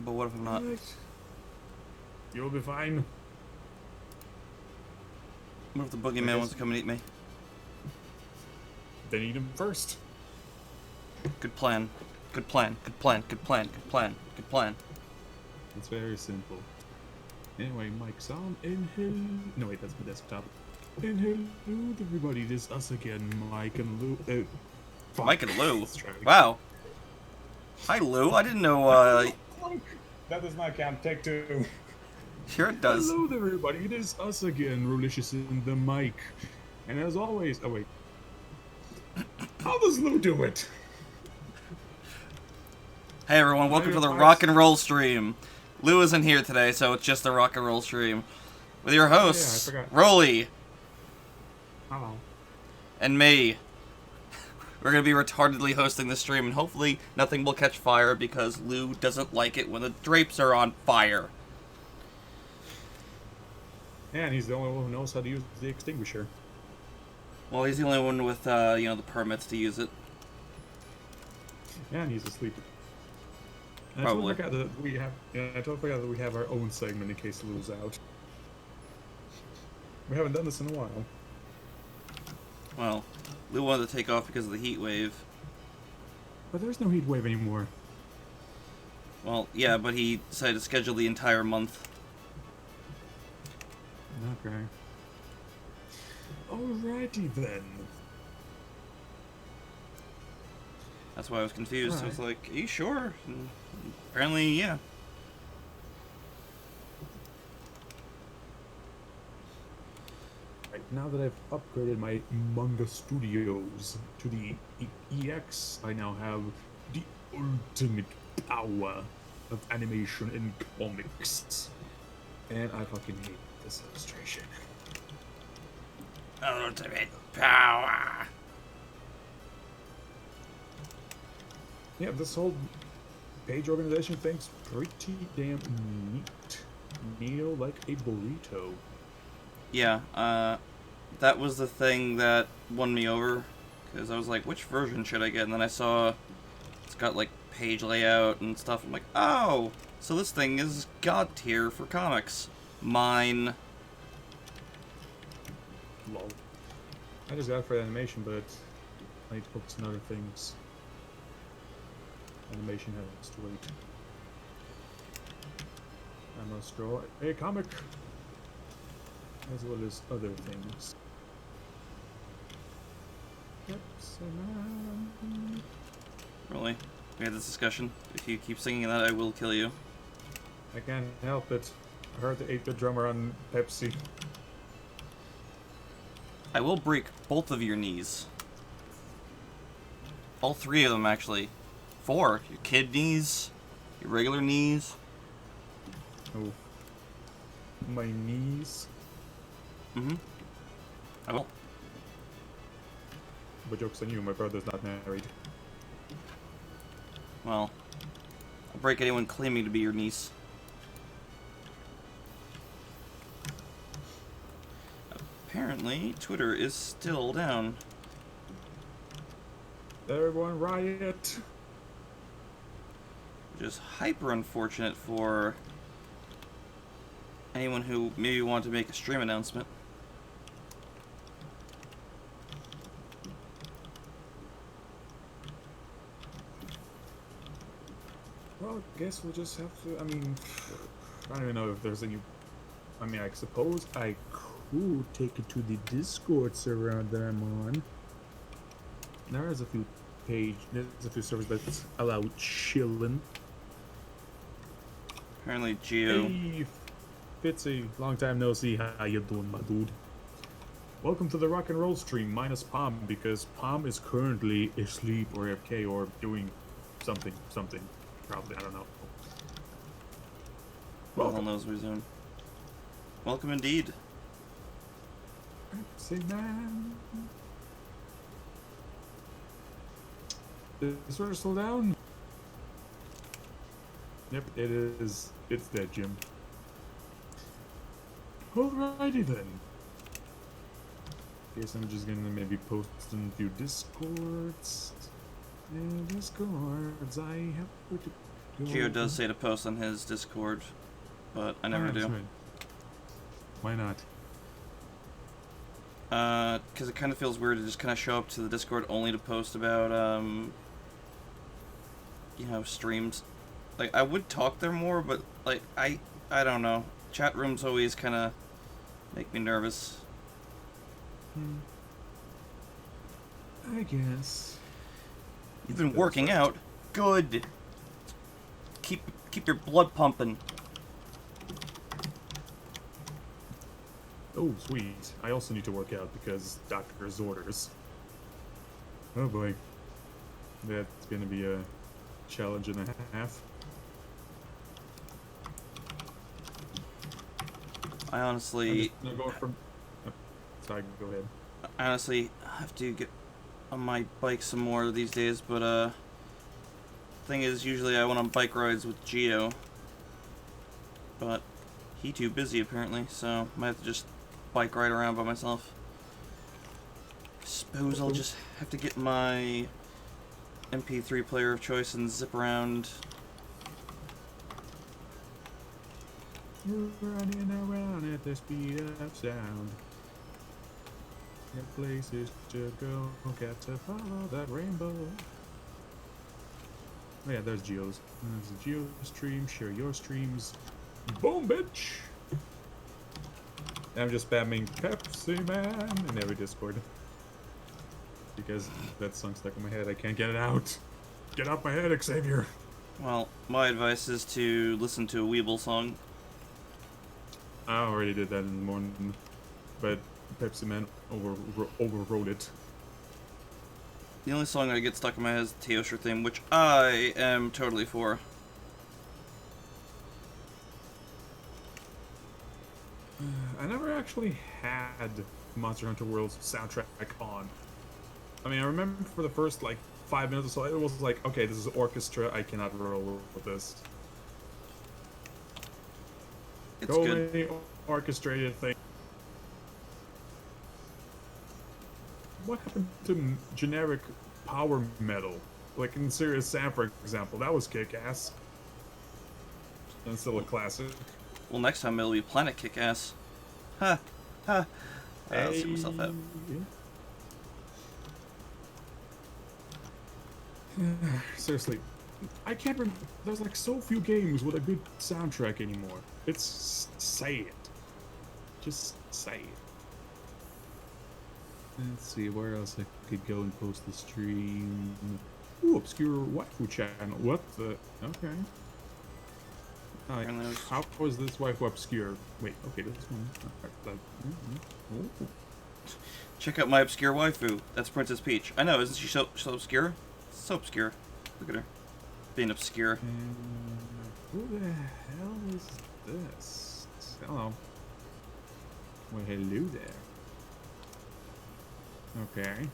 But what if I'm not? Right. You'll be fine. What if the boogeyman wants to come and eat me? Then eat him first. Good plan. Good plan. Good plan. Good plan. Good plan. Good plan. It's very simple. Anyway, mic's on. And hello. No, wait, that's my desktop. And hello, everybody. This is us again, Mike and Lou. Mike and Lou. Let's try it again. Wow. Hi, Lou. I didn't know. That does not count. Take two. Sure it does. Hello there, everybody. It is us again, Rolicious in the mic. And as always, oh wait. How does Lou do it? Hey everyone, welcome to the rock and roll stream. Lou isn't here today, so it's just the rock and roll stream. With your hosts, Yeah, I forgot. Rolly, Hello. and me. We're gonna be retardedly hosting the stream, and hopefully nothing will catch fire because Lou doesn't like it when the drapes are on fire. Yeah, and he's the only one who knows how to use the extinguisher. Well, he's the only one with, the permits to use it. Yeah, and he's asleep. And Probably. I totally forgot that we have. Yeah, I totally forgot that we have our own segment in case Lou's out. We haven't done this in a while. Well, Lou wanted to take off because of the heat wave. But there's no heat wave anymore. Well, yeah, but he decided to schedule the entire month. Okay. Alrighty then. That's why I was confused. I was Alright. like, are you sure? And apparently, yeah. Right, now that I've upgraded my manga studios to the EX, I now have the ultimate power of animation in comics. And I fucking hate this illustration. Ultimate power. Yeah, this whole page organization thing's pretty damn neat. Neato like a burrito. Yeah, that was the thing that won me over. Because I was like, which version should I get? And then I saw it's got, like, page layout and stuff. I'm like, oh! So this thing is God tier for comics. Mine. Lol. I just got it for animation, but I need to focus on other things. Animation has to wait. I must draw a comic, as well as other things. Yep, so now... Really? We had this discussion. If you keep singing that, I will kill you. I can't help it. I heard the 8-bit drummer on Pepsi. I will break both of your knees. All three of them, actually. 4. Your kid knees, your regular knees. Oh. My knees. Mm-hmm. I will. But joke's on you, my brother's not married. Well, I'll break anyone claiming to be your niece. Apparently, Twitter is still down. Everyone riot! Which is hyper unfortunate for anyone who maybe wanted to make a stream announcement. Well, I guess we'll just have to, I mean, I don't even know if there's any, I mean, I suppose I could take it to the Discord server that I'm on. There's a few servers that allow chillin'. Apparently, Geo. Hey, Fitzy, long time no see, how you doing, my dude? Welcome to the rock and roll stream, minus Palm, because Palm is currently asleep or AFK or doing something, probably, I don't know. Well, Welcome. knows what he's doing. Welcome indeed. Say man. Is Twitter still down? Yep, it is. It's dead, Jim. Alrighty then. Guess I'm just gonna maybe post in a few Discords. Discords, I have put Geo does say to post on his Discord, but I never do. Right. Why not? Because it kind of feels weird to just kind of show up to the Discord only to post about, you know, streams. Like, I would talk there more, but, like, I don't know. Chat rooms always kind of make me nervous. I guess. You've been working out. Good. Keep your blood pumping. Oh, sweet. I also need to work out because doctor's orders. Oh boy. That's gonna be a challenge and a half. I honestly... No, go from... Oh, sorry, go ahead. I honestly have to get on my bike some more these days, but, thing is, usually I went on bike rides with Geo. But he too busy, apparently, so I might have to just bike ride around by myself. Suppose I'll just have to get my MP3 player of choice and zip around. Running around at the speed of sound. Got places to go, got to follow that rainbow. Oh yeah, there's Geo's. There's a Geo stream, share your streams. Boom, bitch! I'm just spamming Pepsi Man in every Discord. Because that song stuck in my head, I can't get it out. Get out my head, Xavier! Well, my advice is to listen to a Weeble song. I already did that in the morning, but Pepsi Man overrode it. The only song that gets stuck in my head is the Teosher theme, which I am totally for. I never actually had Monster Hunter World's soundtrack on. I mean, I remember for the first, like, 5 minutes or so, it was like, okay, this is orchestra, I cannot roll with this. It's So good. many orchestrated things. What happened to generic power metal? Like in Serious Sam, for example, that was kick-ass. And still a classic. Well, next time it'll be Planet Kick-Ass. Ha! Ha! I'll see myself out. Seriously, I can't remember. There's like so few games with a good soundtrack anymore. It's sad. Just sad. Let's see where else I could go and post the stream. Ooh, obscure waifu channel. What the? Okay. How was this waifu obscure? Wait, okay, this one. Ooh. Check out my obscure waifu. That's Princess Peach. I know, isn't she so obscure? So obscure. Look at her. Being obscure. Who the hell is this? Hello. Well, hello there. Okay.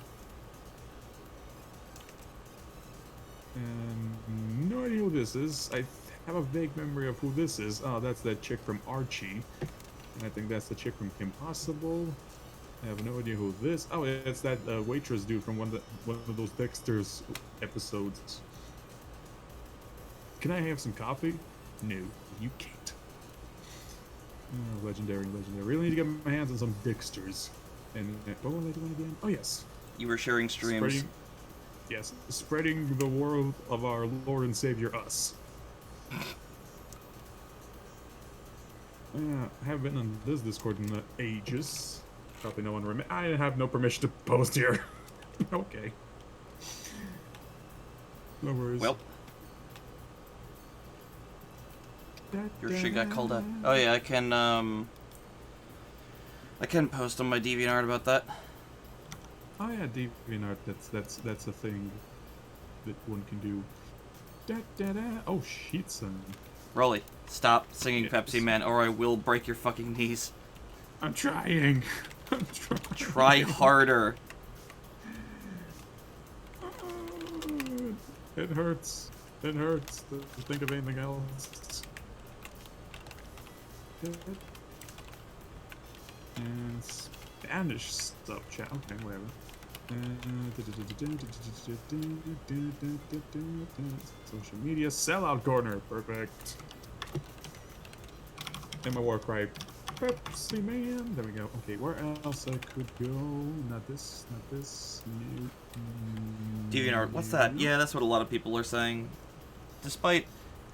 No idea who this is. I have a vague memory of who this is. Oh, that's that chick from Archie. And I think that's the chick from Kim Possible. I have no idea who this. Oh, it's that waitress dude from one of those Dexter's episodes. Can I have some coffee? No, you can't. Oh, legendary. Really need to get my hands on some Dexters. And what was I doing again? Oh yes. You were sharing streams. Spreading the world of our Lord and Savior us. I haven't been on this Discord in ages. Probably no one I have no permission to post here. Okay. No worries. Well. Your shit got called up. Oh yeah, I can post on my DeviantArt about that. Oh yeah, DeviantArt, that's a thing that one can do. Oh shit, son. Rolly, stop singing Yes. Pepsi Man or I will break your fucking knees. I'm trying. I'm trying. Try harder. It hurts. It hurts to think of anything else. And Spanish stuff, chat. Okay, whatever. Social media sellout corner, perfect. And my war cry, Pepsi Man. There we go. Okay, where else I could go? Not this, not this. DeviantArt, what's that? Yeah, that's what a lot of people are saying. Despite,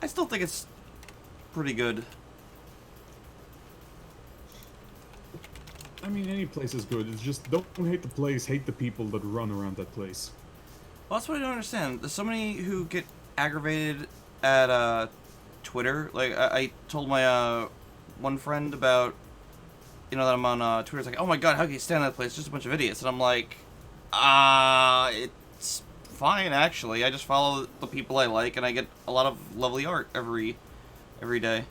I still think it's pretty good. I mean, any place is good. It's just don't hate the place, hate the people that run around that place. Well, that's what I don't understand. There's so many who get aggravated at Twitter. Like, I told my one friend about, you know, that I'm on Twitter. It's like, oh my god, how can you stand that place? It's just a bunch of idiots. And I'm like, it's fine, actually. I just follow the people I like, and I get a lot of lovely art every day.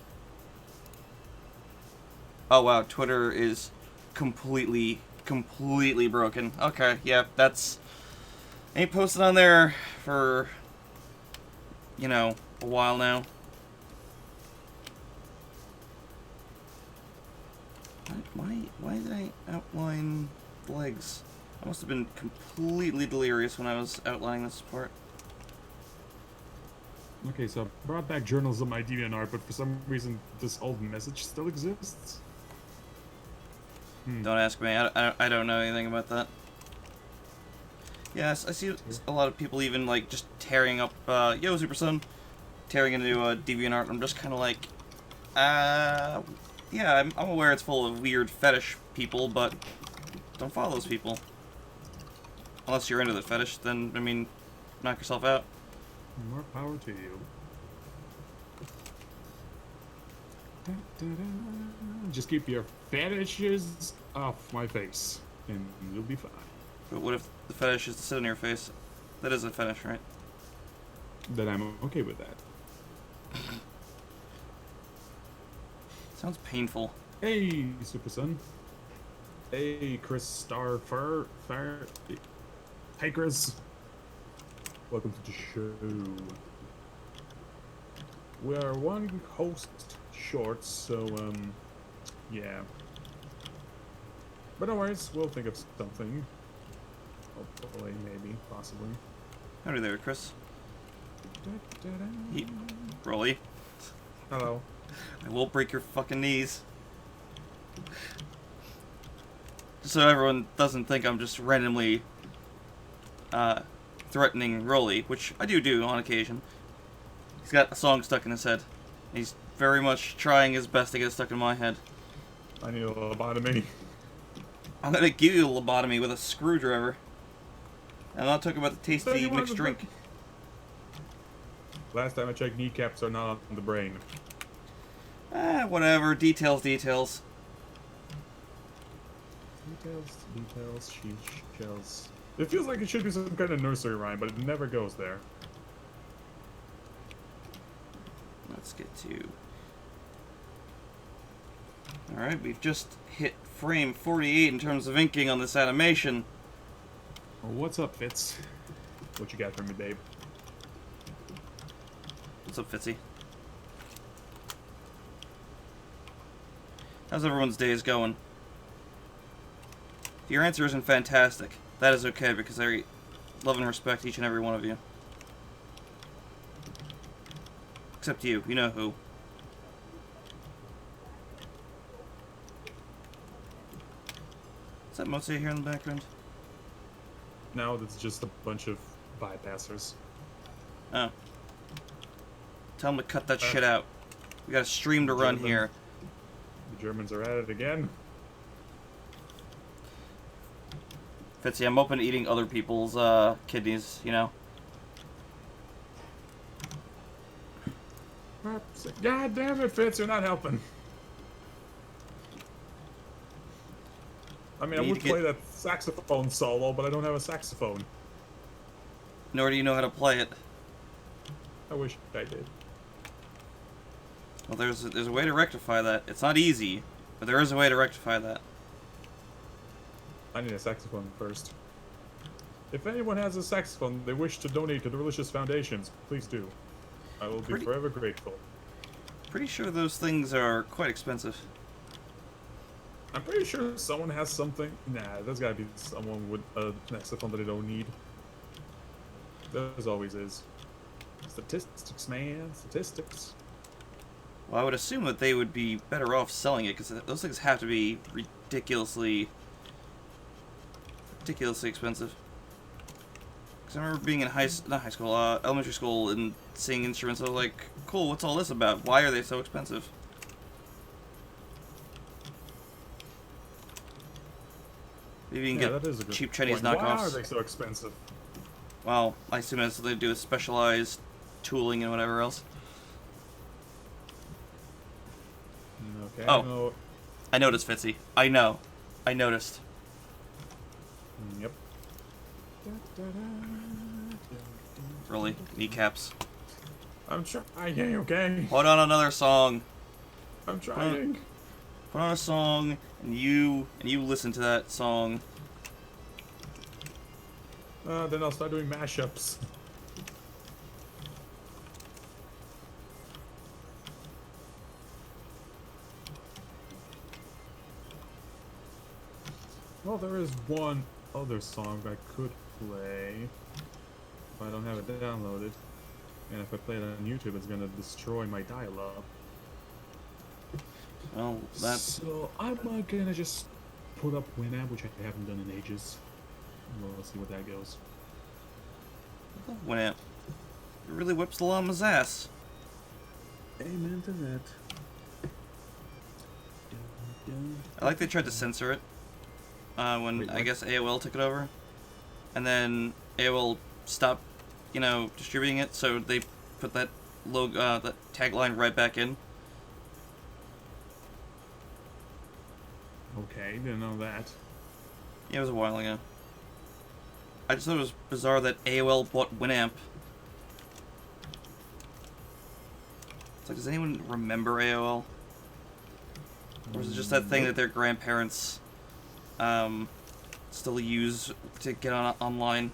Oh wow, Twitter is completely broken. Okay, yeah, that's... Ain't posted on there for, you know, a while now. Why did I outline the legs? I must have been completely delirious when I was outlining this part. Okay, so I brought back journals of my DeviantArt, but for some reason this old message still exists. Don't ask me. I don't know anything about that. Yes, I see a lot of people even, like, just tearing up, yo, Super Son, tearing into DeviantArt. I'm just kind of like, yeah, I'm aware it's full of weird fetish people, but don't follow those people. Unless you're into the fetish, then, I mean, knock yourself out. More power to you. Just keep your fetishes off my face, and you'll be fine. But what if the fetish is to sit on your face? That is a fetish, right? Then I'm okay with that. Sounds painful. Hey, Super Son. Hey, Chris Star Fur. Hey, Chris. Welcome to the show. We are one host short, so, yeah. But no worries, we'll think of something. Hopefully, maybe, possibly. Howdy there, Chris. Rolly. Hello. I will break your fucking knees. Just so everyone doesn't think I'm just randomly threatening Rolly, which I do on occasion. He's got a song stuck in his head. He's very much trying his best to get it stuck in my head. I need a lobotomy. I'm gonna give you a lobotomy with a screwdriver. I'm not talking about the tasty mixed drink. Last time I checked, kneecaps are not on the brain. Whatever. Details. Details, shells. It feels like it should be some kind of nursery rhyme, but it never goes there. Let's get to... Alright, we've just hit frame 48 in terms of inking on this animation. Well, what's up, Fitz? What you got for me, babe? What's up, Fitzy? How's everyone's days going? If your answer isn't fantastic, that is okay, because I love and respect each and every one of you. Except you. You know who. Is that Mozi here in the background? No, that's just a bunch of bypassers. Oh. Tell them to cut that shit out. We got a stream to run here. The Germans are at it again. Fitzy, I'm open to eating other people's kidneys, you know? God damn it, Fitz, you're not helping. I mean, I would play that saxophone solo, but I don't have a saxophone. Nor do you know how to play it. I wish I did. Well, there's a way to rectify that. It's not easy, but there is a way to rectify that. I need a saxophone first. If anyone has a saxophone they wish to donate to the religious foundations, please do. I will be forever grateful. Pretty sure those things are quite expensive. I'm pretty sure someone has something. Nah, there's gotta be someone with a saxophone that I don't need. There's always is. Statistics, man. Statistics. Well, I would assume that they would be better off selling it, because those things have to be ridiculously expensive. Because I remember being in elementary school, and seeing instruments. I was like, cool, what's all this about? Why are they so expensive? Maybe you can get cheap Chinese knockoffs. Why are they so expensive? Well, I assume that's what they do with specialized tooling and whatever else. Okay. Oh. I noticed, Fitzy. I know. I noticed. Yep. Really? Kneecaps. I'm trying, okay? Put on another song. I'm trying. Put on a song, and you listen to that song. Then I'll start doing mashups. Well, there is one other song I could play, but I don't have it downloaded. And if I play it on YouTube, it's gonna destroy my dial-up. Well, that's... So I'm gonna just put up Winamp, which I haven't done in ages. Well, let's see what that goes. Winamp. It really whips the llama's ass. Amen to that. I like they tried to censor it. When Wait, I guess AOL took it over. And then AOL stopped, distributing it, so they put that logo, that tagline right back in. Okay, didn't know that. Yeah, it was a while ago. I just thought it was bizarre that AOL bought Winamp. It's like, does anyone remember AOL? Or is it just that thing that their grandparents still use to get on online?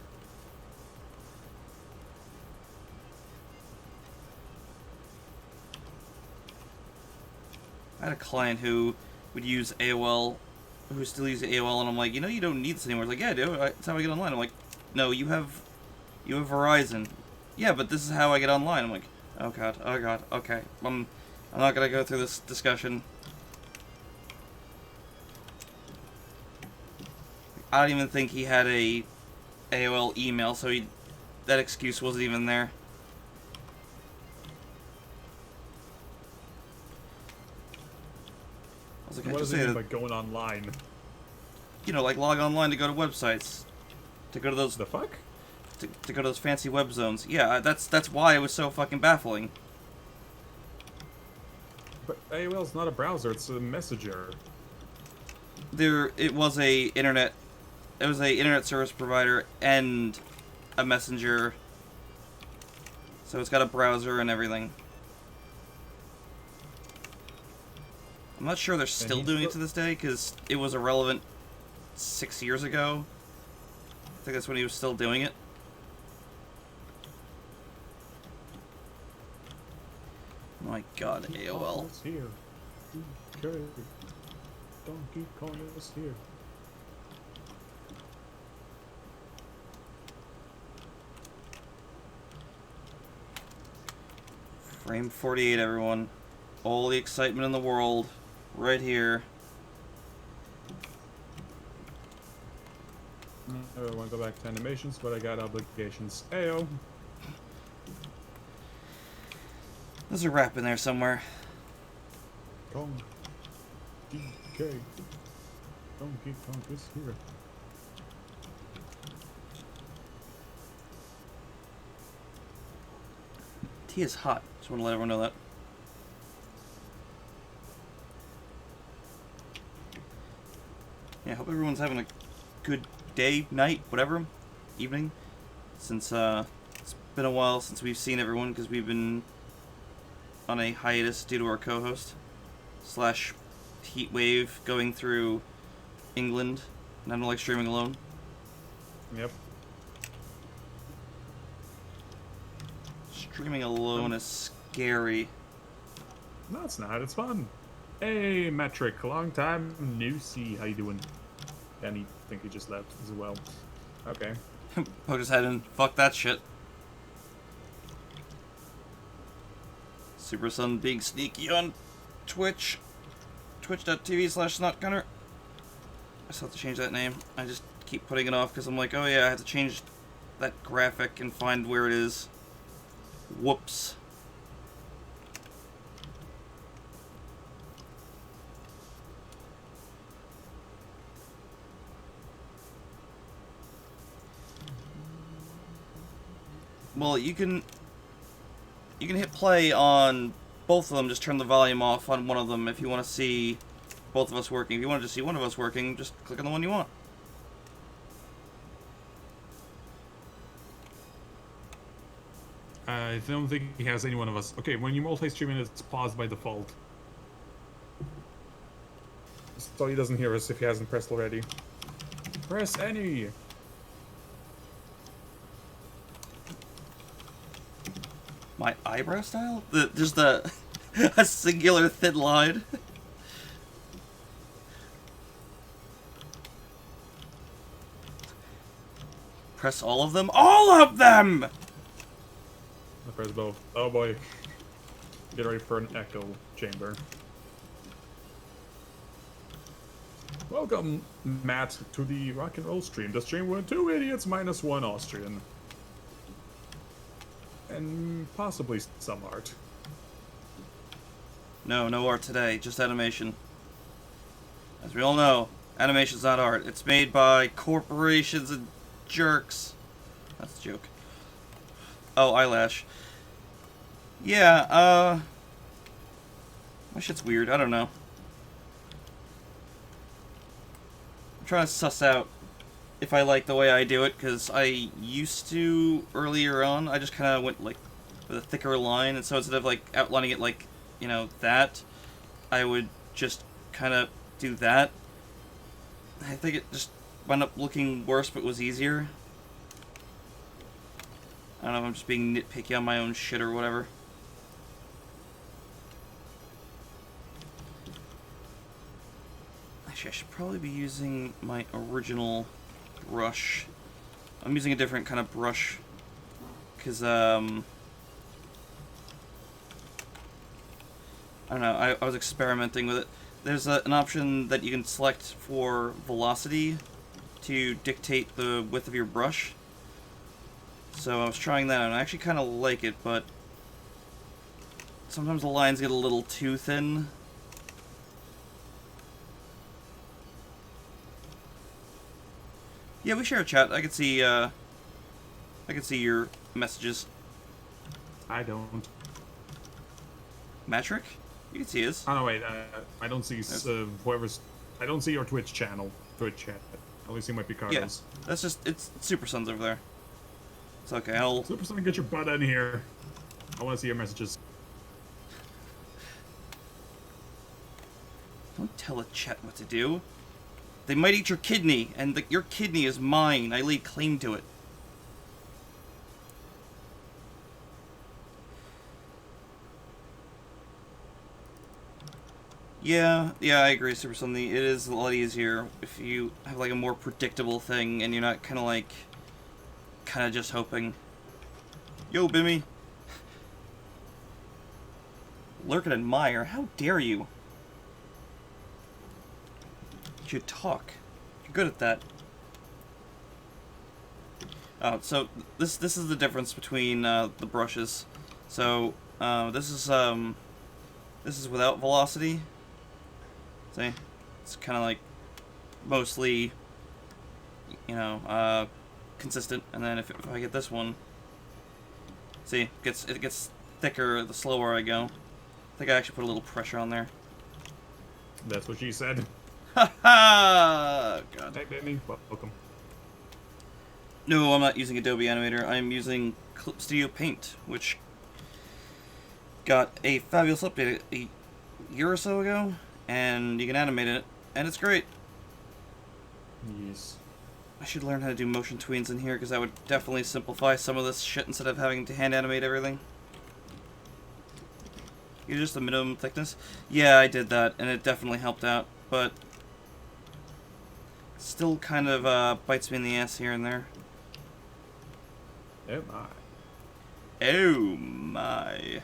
I had a client who would use AOL, who still uses AOL, and I'm like, you don't need this anymore. He's like, yeah, I do. That's how I get online. I'm like, no, you have Verizon. Yeah, but this is how I get online. I'm like, oh god, okay. I'm not gonna go through this discussion. I don't even think he had a AOL email, so that excuse wasn't even there. I was like, What does it mean by going online? Like log online to go to websites, to go to those. The fuck? To go to those fancy web zones. Yeah, that's why it was so fucking baffling. But AOL's not a browser; it's a messenger. It was a internet service provider and a messenger. So it's got a browser and everything. I'm not sure they're still doing it to this day, because it was irrelevant 6 years ago. I think that's when he was still doing it. My god, AOL. It's here. Okay. Donkey Kong is here. Frame 48, everyone. All the excitement in the world. Right here. I want to go back to animations, but I got obligations. Ayo. There's a rap in there somewhere. Kong. DK. Donkey Kong is here. Tea is hot. Just want to let everyone know that. Yeah, I hope everyone's having a good day, night, whatever, evening. Since it's been a while since we've seen everyone, because we've been on a hiatus due to our co-host / heat wave going through England, and I don't like streaming alone. Yep. Streaming alone is scary. No, it's not. It's fun. Hey, Metric, long time no see. How you doing? And he think he just left as well. Okay. Poke his head and fuck that shit. Super Sun being sneaky on Twitch. Twitch.tv/SnotGunner. I still have to change that name. I just keep putting it off because I'm like, oh yeah, I have to change that graphic and find where it is. Whoops. Well, you can hit play on both of them. Just turn the volume off on one of them if you want to see both of us working. If you want to just see one of us working, just click on the one you want. I don't think he has any one of us. Okay, when you multi-stream it, it's paused by default. So he doesn't hear us if he hasn't pressed already. Press any! My eyebrow style? Just a singular thin line. Press all of them? All of them! I press both. Oh boy. Get ready for an echo chamber. Welcome, Matt, to the rock and roll stream. The stream with 2 idiots minus 1 Austrian. And possibly some art. No art today, just animation. As we all know, animation's not art. It's made by corporations and jerks. That's a joke. Oh, eyelash. Yeah, my shit's weird. I don't know. I'm trying to suss out if I like the way I do it, because I used to earlier on. I just kind of went like with a thicker line, and so instead of like outlining it like, you know, that, I would just kind of do that. I think it just wound up looking worse, but was easier. I don't know if I'm just being nitpicky on my own shit or whatever. Actually, I should probably be using my original brush. I'm using a different kind of brush because I don't know, I was experimenting with it. There's an option that you can select for velocity to dictate the width of your brush. So I was trying that and I actually kind of like it, but sometimes the lines get a little too thin. Yeah, we share a chat. I can see your messages. I don't. Metric? You can see his. Oh no, wait. I don't see whoever's. I don't see your Twitch channel. Twitch chat. I only see my Picardos. Yeah, that's just it's Super Sun's over there. It's okay. I'll. Super Sun, get your butt in here. I want to see your messages. Don't tell a chat what to do. They might eat your kidney, and your kidney is mine. I lay claim to it. Yeah, I agree, Super Sunny. It is a lot easier if you have like a more predictable thing, and you're not kind of just hoping. Yo, Bimmy. Lurk and admire. How dare you? You should talk. You're good at that. Oh, so this is the difference between the brushes. So this is without velocity. See, it's kind of like mostly, you know, consistent. And then if I get this one, see, it gets thicker the slower I go. I think I actually put a little pressure on there. That's what she said. Ha ha! God. Hey, Benny. Welcome. No, I'm not using Adobe Animator. I'm using Clip Studio Paint, which got a fabulous update a year or so ago, and you can animate it, and it's great. Yes. I should learn how to do motion tweens in here, because that would definitely simplify some of this shit instead of having to hand animate everything. You're just the minimum thickness. Yeah, I did that, and it definitely helped out, but still kind of bites me in the ass here and there. Oh my. Oh my.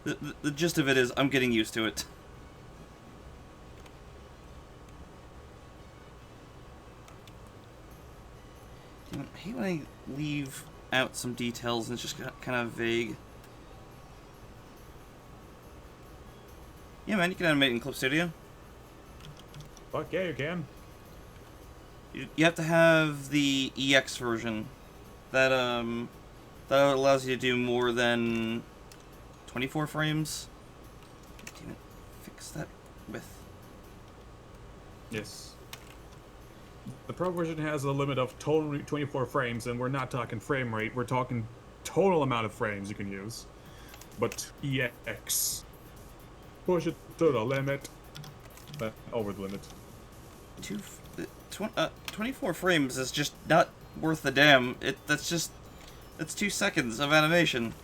The gist of it is I'm getting used to it. I hate when I leave out some details and it's just kind of vague. Yeah, man, you can animate in Clip Studio. Fuck yeah, you can. You have to have the EX version that that allows you to do more than 24 frames. Damn it, fix that width. Yes. The Pro version has a limit of total 24 frames, and we're not talking frame rate, we're talking total amount of frames you can use. But EX, push it to the limit. Over the limit. 24 frames is just not worth the damn. That's 2 seconds of animation.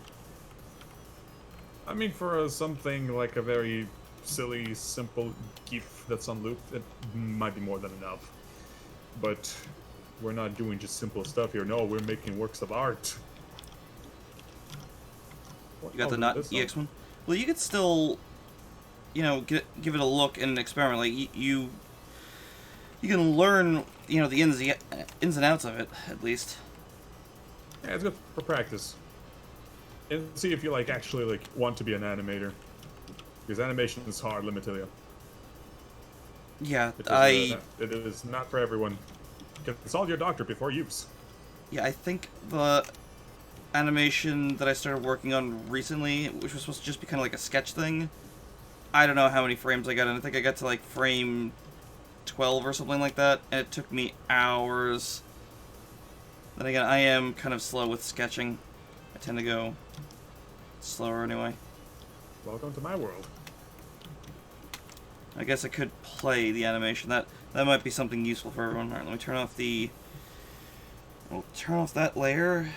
I mean, for something like a very silly, simple GIF that's on loop, it might be more than enough. But we're not doing just simple stuff here. No, we're making works of art. You got the not EX one? Well, you could still, you know, give it a look and experiment. Like, you can learn, you know, the ins and outs of it, at least. Yeah, it's good for practice. And see if you, like, actually, like, want to be an animator. Because animation is hard, let me tell you. Yeah, It is not for everyone. Consult your doctor before use. Yeah, I think the animation that I started working on recently, which was supposed to just be kind of like a sketch thing, I don't know how many frames I got, and I think I got to like frame 12 or something like that, and it took me hours. Then again, I am kind of slow with sketching. I tend to go slower anyway. Welcome to my world. I guess I could play the animation. That might be something useful for everyone. Alright, let me turn off the... I'll turn off that layer,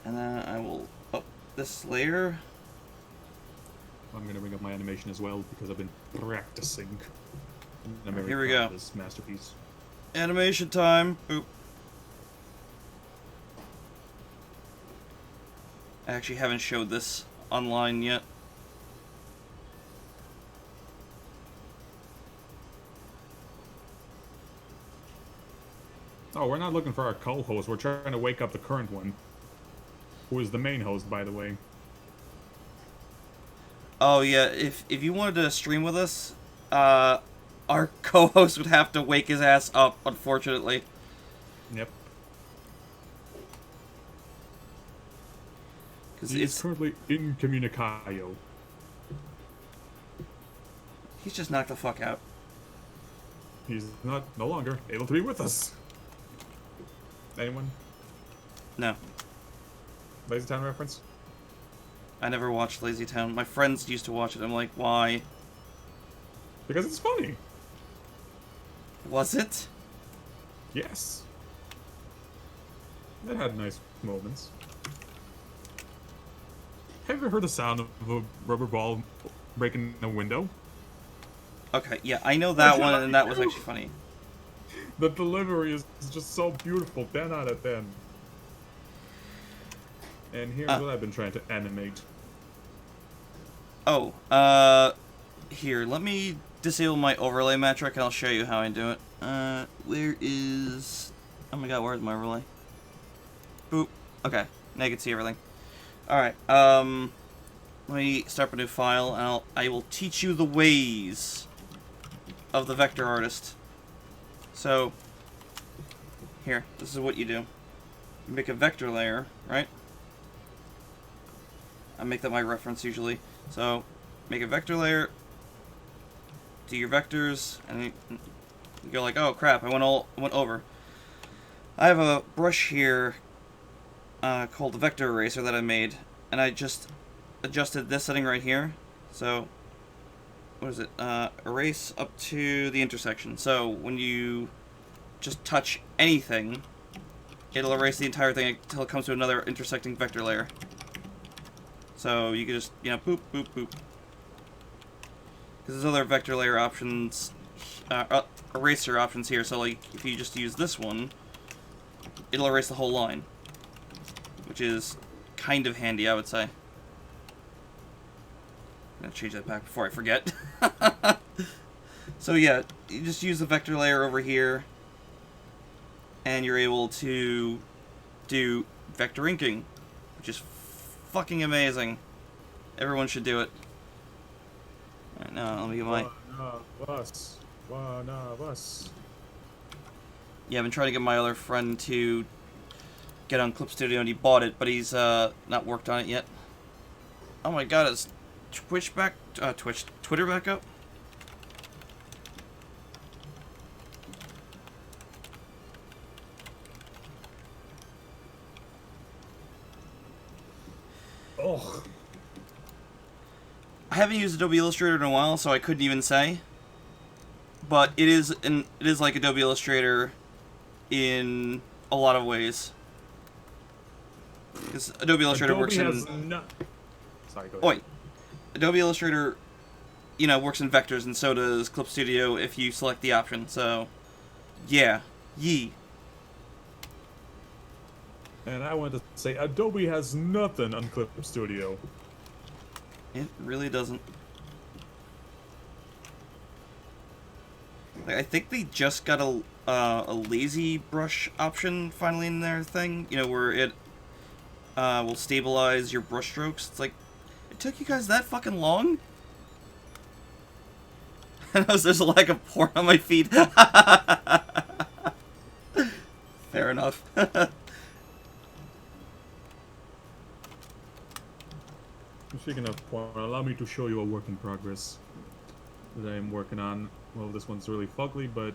and then I will up this layer. I'm gonna bring up my animation as well because I've been practicing. I'm very Here we proud go. of this masterpiece. Animation time. Boop. I actually haven't showed this online yet. Oh, we're not looking for our co-host. We're trying to wake up the current one. Who is the main host, by the way. Oh yeah, if you wanted to stream with us, our co-host would have to wake his ass up, unfortunately. Yep. Because He's currently incommunicayo. He's just knocked the fuck out. He's no longer able to be with us. Anyone? No. Lazy Town reference? I never watched Lazy Town. My friends used to watch it. I'm like, why? Because it's funny. Was it? Yes. It had nice moments. Have you heard the sound of a rubber ball breaking a window? Okay, yeah, I know that one, and that was actually funny. The delivery is just so beautiful, 10 out of 10. And here's what I've been trying to animate. Oh, here, let me disable my overlay metric, and I'll show you how I do it. Where is... Oh my god, where's my overlay? Boop. Okay, now you can see everything. Alright, let me start up a new file, and I will teach you the ways of the vector artist. So, here, this is what you do. You make a vector layer, right? I make that my reference usually. So, make a vector layer, do your vectors, and you go like, oh crap, I went over. I have a brush here called the vector eraser that I made, and I just adjusted this setting right here. So, what is it? Erase up to the intersection. So when you just touch anything, it'll erase the entire thing until it comes to another intersecting vector layer. So you can just, you know, boop, boop, boop. Because there's other vector layer options, eraser options here, so like, if you just use this one, it'll erase the whole line. Which is kind of handy, I would say. I'm gonna change that back before I forget. So yeah, you just use the vector layer over here, and you're able to do vector inking, which is fucking amazing. Everyone should do it. Alright, now let me get my... One of us. Yeah, I've been trying to get my other friend to get on Clip Studio, and he bought it, but he's not worked on it yet. Oh my god, is Twitter back up? Oh. I haven't used Adobe Illustrator in a while, so I couldn't even say. But it is like Adobe Illustrator in a lot of ways. Because Adobe Illustrator works in... Sorry, go ahead. Wait. Adobe Illustrator, you know, works in vectors, and so does Clip Studio if you select the option, so... Yeah. Yee. And I wanted to say, Adobe has nothing on Clip Studio. It really doesn't. Like, I think they just got a lazy brush option finally in their thing. You know, where it will stabilize your brush strokes. It's like, it took you guys that fucking long? And there's a lack of porn on my feed. Fair enough. Speaking of porn, allow me to show you a work in progress that I am working on. Well, this one's really fugly, but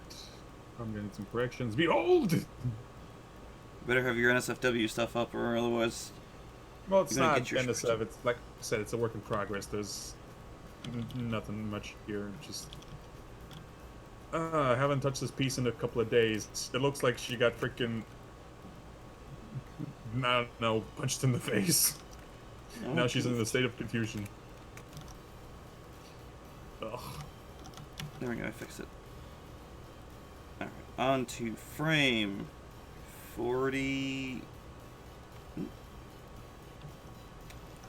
I'm gonna need some corrections. Behold! Better have your NSFW stuff up, or otherwise... Well, it's You're gonna not get your NSF. It's like I said, it's a work in progress. There's nothing much here. Just I haven't touched this piece in a couple of days. It looks like she got freaking I don't know, punched in the face. Oh, Now she's in a state of confusion. Ugh. There we go, I fixed it. Alright, on to frame 40...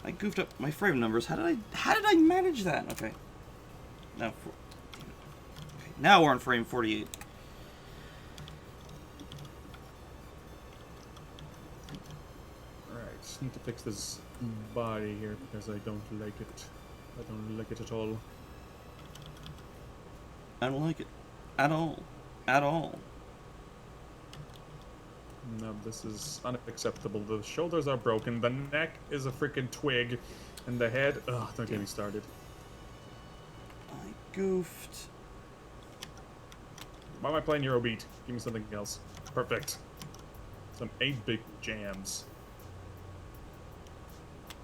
I goofed up my frame numbers. How did I manage that? Okay. Now, okay. Now we're on frame 48. Alright, just need to fix this body here because I don't like it. I don't like it at all. I don't like it. At all. At all. No, this is unacceptable. The shoulders are broken, the neck is a freaking twig, and the head... Ugh, don't get me started. I goofed. Why am I playing Eurobeat? Give me something else. Perfect. Some 8-bit jams.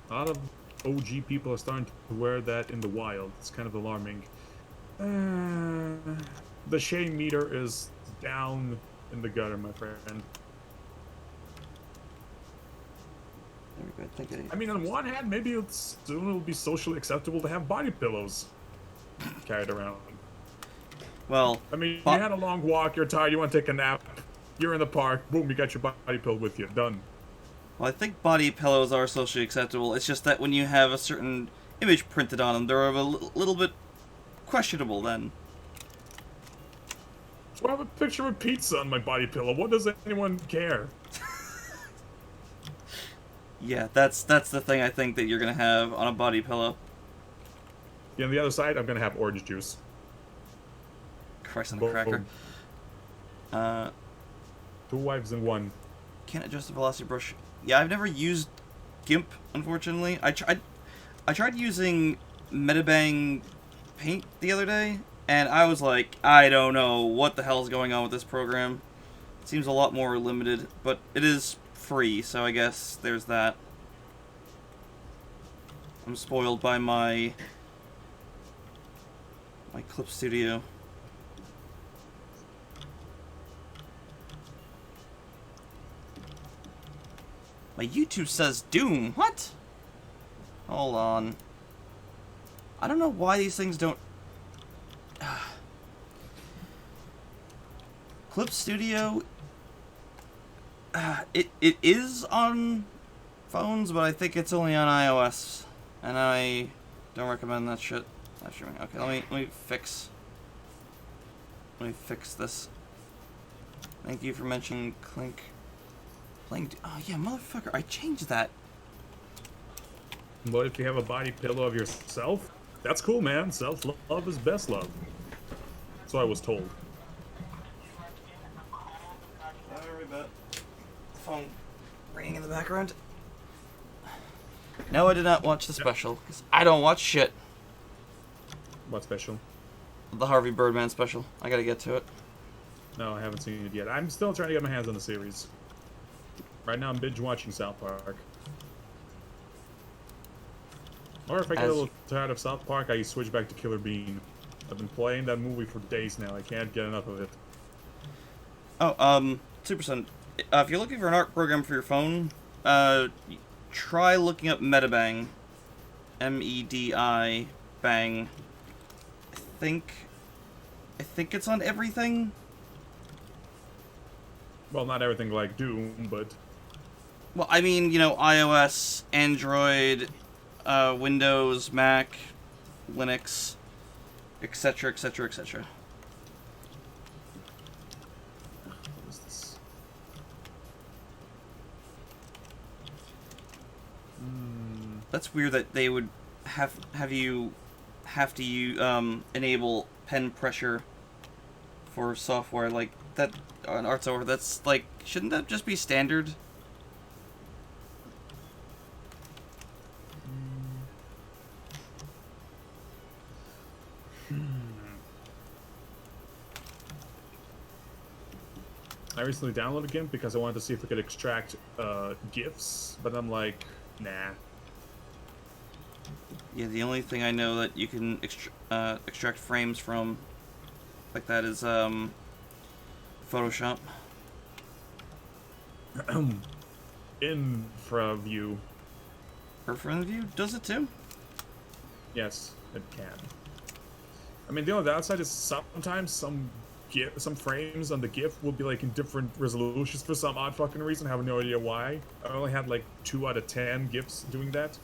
A lot of OG people are starting to wear that in the wild. It's kind of alarming. The shame meter is down in the gutter, my friend. There we go. I think I mean, on one hand, maybe soon it'll be socially acceptable to have body pillows carried around. Well, I mean, you had a long walk, you're tired, you want to take a nap, you're in the park, boom, you got your body pillow with you, done. well, I think body pillows are socially acceptable. It's just that when you have a certain image printed on them, they're a little bit questionable then. So I have a picture of pizza on my body pillow. What does anyone care? Yeah, that's the thing I think that you're gonna have on a body pillow. Yeah, on the other side, I'm gonna have orange juice. Christ on a cracker. Boom. 2 wives in one. Can't adjust the velocity brush. Yeah, I've never used GIMP, unfortunately. I tried using Metabang Paint the other day, and I was like, I don't know what the hell is going on with this program. It seems a lot more limited, but it is free, so I guess there's that. I'm spoiled by my Clip Studio. My YouTube says Doom. What? Hold on. I don't know why these things don't... Clip Studio... it is on phones, but I think it's only on iOS. And I don't recommend that shit. Okay, let me fix this. Thank you for mentioning Clink. Oh yeah, motherfucker, I changed that. But if you have a body pillow of yourself, that's cool, man. Self-love is best love. So I was told. Sorry about the phone ringing in the background. No, I did not watch the special, because I don't watch shit. What special? The Harvey Birdman special. I gotta get to it. No, I haven't seen it yet. I'm still trying to get my hands on the series. Right now I'm binge-watching South Park. Or if I get a little tired of South Park, I switch back to Killer Bean. I've been playing that movie for days now. I can't get enough of it. Oh, Superson, if you're looking for an art program for your phone, try looking up Metabang. M-E-D-I, bang. I think it's on everything. Well, not everything like Doom, but... Well, I mean, you know, iOS, Android, Windows, Mac, Linux, etc., etc., etc. What is this? That's weird that they would have you enable pen pressure for software like that on art software. That's like, shouldn't that just be standard? I recently downloaded GIMP because I wanted to see if I could extract GIFs, but I'm like, nah. Yeah, the only thing I know that you can extract frames from like that is Photoshop. InfraView. View does it too? Yes, it can. I mean, the only downside is sometimes some frames on the GIF will be like in different resolutions for some odd fucking reason. I have no idea why. I only had like 2 out of 10 GIFs doing that.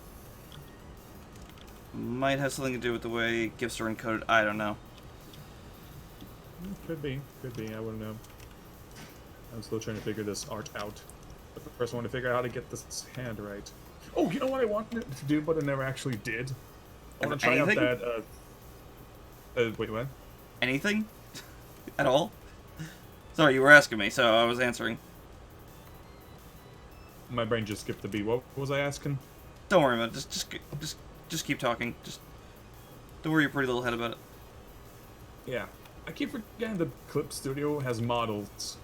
Might have something to do with the way GIFs are encoded. I don't know. Could be. I wouldn't know. I'm still trying to figure this art out. But first I want to figure out how to get this hand right. Oh, you know what I wanted to do, but I never actually did? I want to try out that, wait, what? Anything? At all? Sorry, you were asking me, so I was answering. My brain just skipped the beat. What was I asking? Don't worry about it. Just keep talking. Just don't worry your pretty little head about it. Yeah. I keep forgetting that Clip Studio has models,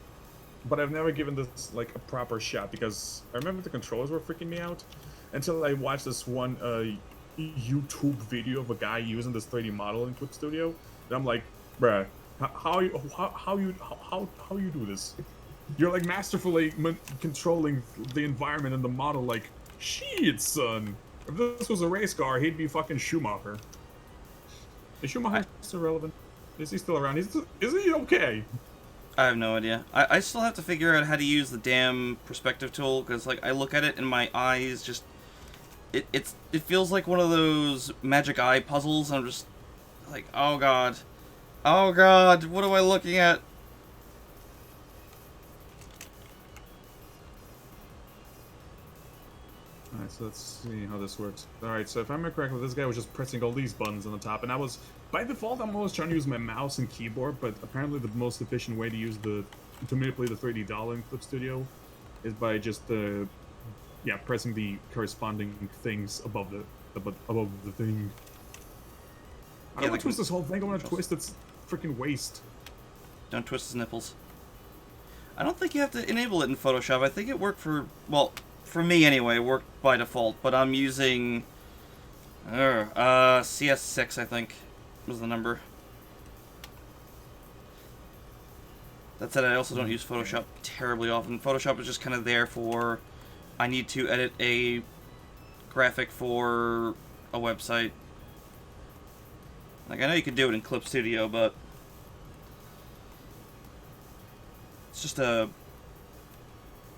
but I've never given this like a proper shot because I remember the controllers were freaking me out until I watched this one YouTube video of a guy using this 3D model in Clip Studio, and I'm like, bruh, how you do this? You're like masterfully controlling the environment and the model. Like, shit, son. If this was a race car, he'd be fucking Schumacher. Is Schumacher still relevant? Is he still around? Is he okay? I have no idea. I still have to figure out how to use the damn perspective tool, because like I look at it and my eyes just it feels like one of those magic eye puzzles, and I'm just like, oh god, what am I looking at? Alright, so let's see how this works. Alright, so if I remember correctly, this guy was just pressing all these buttons on the top, and by default, I'm always trying to use my mouse and keyboard, but apparently the most efficient way to manipulate the 3D doll in Clip Studio is by just, pressing the corresponding things above the thing. I don't want to twist this whole thing, I want to twist its freaking waist. Don't twist his nipples. I don't think you have to enable it in Photoshop. I think it worked for me anyway, it worked by default, but I'm using CS6, I think, was the number. That said, I also don't use Photoshop terribly often. Photoshop is just kind of there for, I need to edit a graphic for a website. Like, I know you could do it in Clip Studio, but it's just a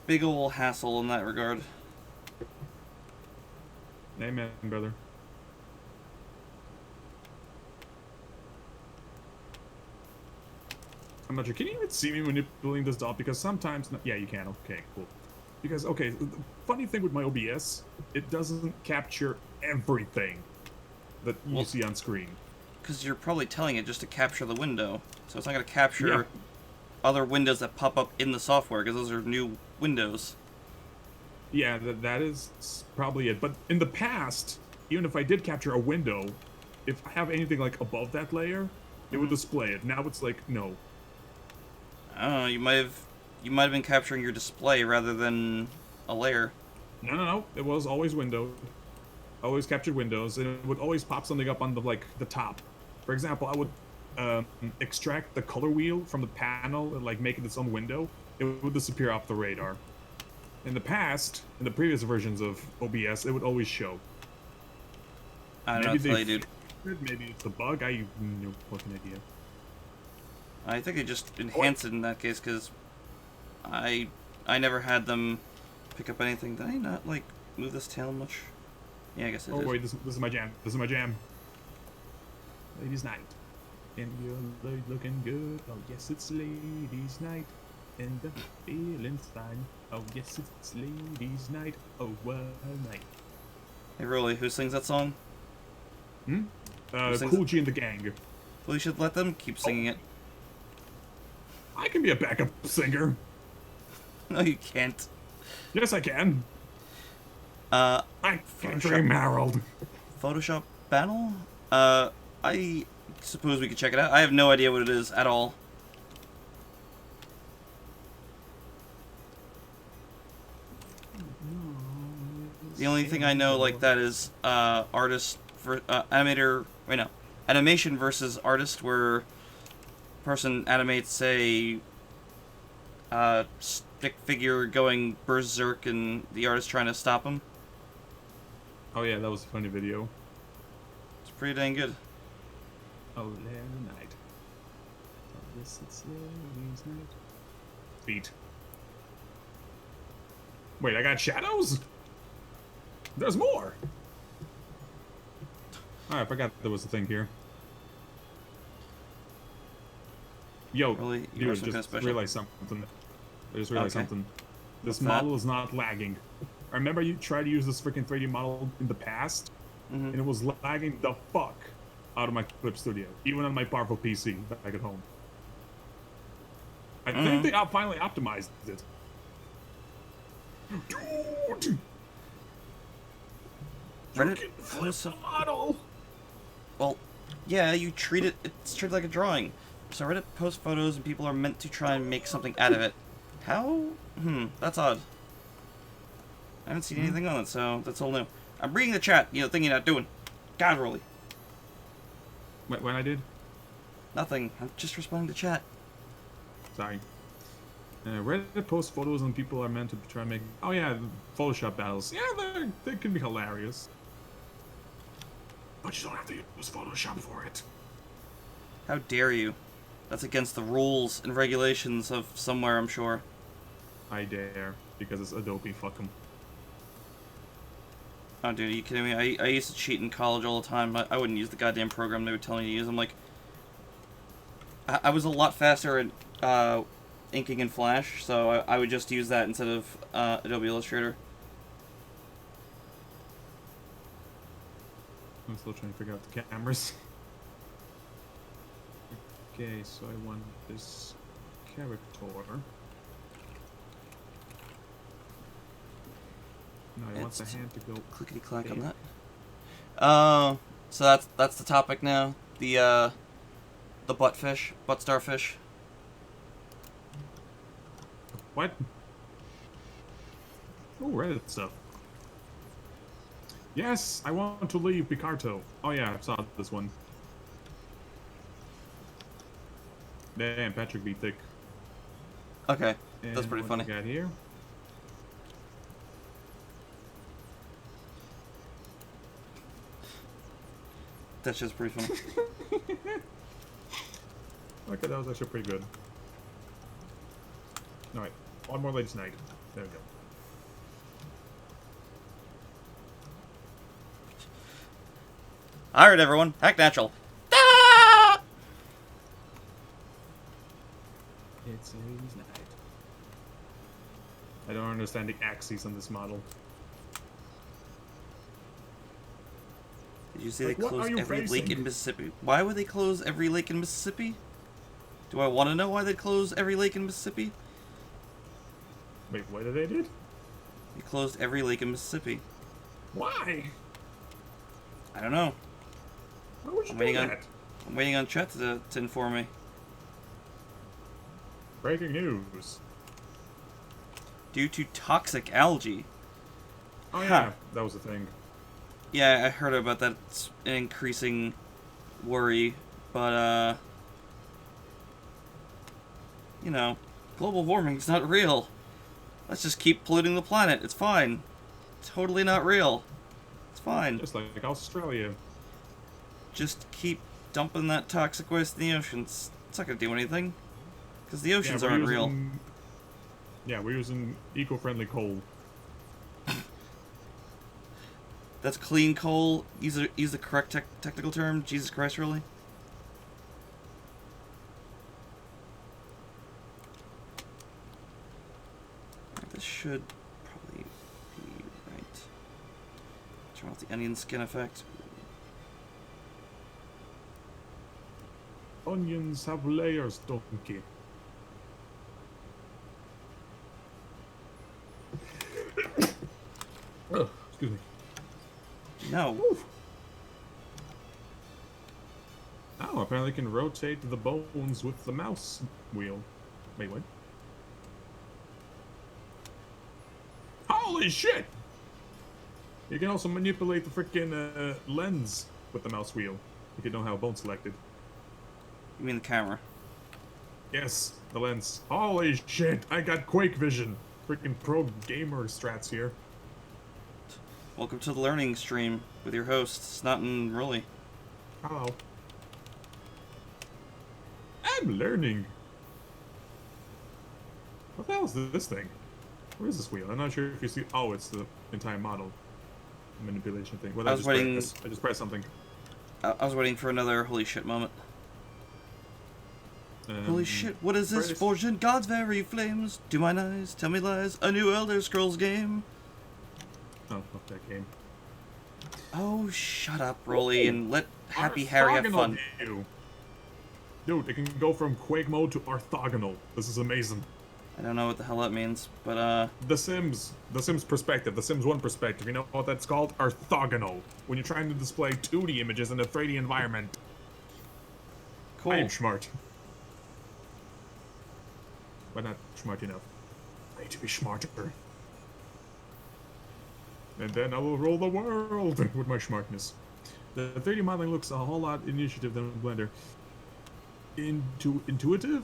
big ol' hassle in that regard. Amen, brother. I'm not sure. Can you even see me manipulating this doll? Because sometimes... Yeah, you can. Okay, cool. Because, okay, the funny thing with my OBS, it doesn't capture everything that you see on screen. Because you're probably telling it just to capture the window. So it's not going to capture Yeah. other windows that pop up in the software, because those are new windows. Yeah, that is probably it. But in the past, even if I did capture a window, if I have anything like above that layer, it would display it. Now it's like, no. I don't know, you might have been capturing your display rather than a layer. No. It was always window. Always captured windows, and it would always pop something up on the top. For example, I would extract the color wheel from the panel and like make it its own window. It would disappear off the radar. In the past, in the previous versions of OBS, it would always show. I don't know what to tell you, dude. Maybe it's a bug. I have no fucking idea. I think they just enhanced it in that case, because I never had them pick up anything. Did I not, like, move this tail much? Yeah, I guess I did. Oh, wait, this is my jam. This is my jam. Ladies' night. And you're looking good. Oh, yes, it's ladies' night. And the feeling's fine. Oh, yes, it's ladies' night. Oh, what a night. Hey, Rolly, who sings that song? Hmm? sings Cool G and the Gang. Well, you should let them keep singing it. I can be a backup singer. No, you can't. Yes, I can. Uh, I'm dream Harold. Photoshop battle? I suppose we could check it out. I have no idea what it is at all. The only thing I know like that is artist for animator. Wait, no, animation versus artist, where person animates say stick figure going berserk and the artist trying to stop him. Oh yeah, that was a funny video. It's pretty dang good. Oh, ladies' night. Oh, yes, it's ladies' night. Feet. Wait, I got shadows? There's more! Oh, I forgot there was a thing here. Yo, Really? You dude, are some kind of just special? realized something. I just realized Okay. something. This What's that? model is not lagging. I remember you tried to use this freaking 3D model in the past, and it was lagging the fuck out of my Clip Studio, even on my powerful PC back at home. I think they finally optimized it. Dude! Reddit You can flip posts the a- model! Well, yeah, you treat it. It's treated like a drawing. So Reddit posts photos, and people are meant to try and make something out of it. How? That's odd. I haven't seen anything on it, so that's all new. I'm reading the chat. You know, thing you're not doing. God, Rolly. When I did? Nothing. I'm just responding to chat. Sorry. Reddit posts photos and people are meant to try and make... Oh yeah, Photoshop battles. Yeah, they can be hilarious. But you don't have to use Photoshop for it. How dare you? That's against the rules and regulations of somewhere, I'm sure. I dare, because it's Adobe, fuck 'em. Oh, dude, are you kidding me? I used to cheat in college all the time. I wouldn't use the goddamn program they would tell me to use. I'm like... I was a lot faster at inking in Flash, so I would just use that instead of Adobe Illustrator. I'm still trying to figure out the cameras. Okay, so I want this character. No, I want the hand to go... Clickety clack on there. that. So that's the topic now. The butt fish, butt starfish. What? Oh, Reddit stuff. Yes, I want to leave Picarto. Oh yeah, I saw this one. Damn, Patrick be thick. Okay, that's And pretty what funny. we got here? That's just pretty funny. Okay, that was actually pretty good. Alright, one more late night. There we go. Alright, everyone. Act natural. Ah! It's Aries night. I don't understand the axes on this model. Did you see Like, they what are closed you every lake facing? in Mississippi? Why would they close every lake in Mississippi? Do I want to know why they closed every lake in Mississippi? Wait, what did they do? They closed every lake in Mississippi. Why? I don't know. Why would you I'm do waiting on- that? I'm waiting on Chet to inform me. Breaking news. Due to toxic algae. Oh yeah, Huh. that was the thing. Yeah, I heard about that. It's an increasing worry, but you know, global warming's not real. Let's just keep polluting the planet. It's fine. Totally not real. It's fine. Just like Australia. Just keep dumping that toxic waste in the oceans. It's not gonna do anything. Because the oceans we're aren't real. using- Yeah, we're using eco-friendly coal. That's clean coal. Use the correct technical term. Jesus Christ, really? This should probably be right. Turn off the onion skin effect. Onions have layers, donkey. Oh, excuse me. No. Oh, apparently can rotate the bones with the mouse wheel. Wait, what? Holy shit! You can also manipulate the freaking lens with the mouse wheel if you don't have a bone selected. You mean the camera? Yes, the lens. Holy shit! I got Quake vision. Freaking pro gamer strats here. Welcome to the learning stream with your host, Snot and Rolly. Hello. I'm learning. What the hell is this thing? Where is this wheel? I'm not sure if you see. Oh, it's the entire model manipulation thing. Well, I was waiting- I just pressed something. I was waiting for another holy shit moment. Holy shit, what is this? British- Forged in God's very flames. Do mine eyes tell me lies? A new Elder Scrolls game. Oh, fuck that game. Oh, shut up, Rolly, and let Happy Orthogonal Harry have fun. view. Dude, it can go from Quake mode to orthogonal. This is amazing. I don't know what the hell that means, but The Sims perspective, the Sims 1 perspective, you know what that's called? Orthogonal. When you're trying to display 2D images in a 3D environment. cool. I am smart. But not smart enough. I need to be smarter. And then I will rule the world with my smartness. The 3D modeling looks a whole lot initiative than Blender. Intuitive?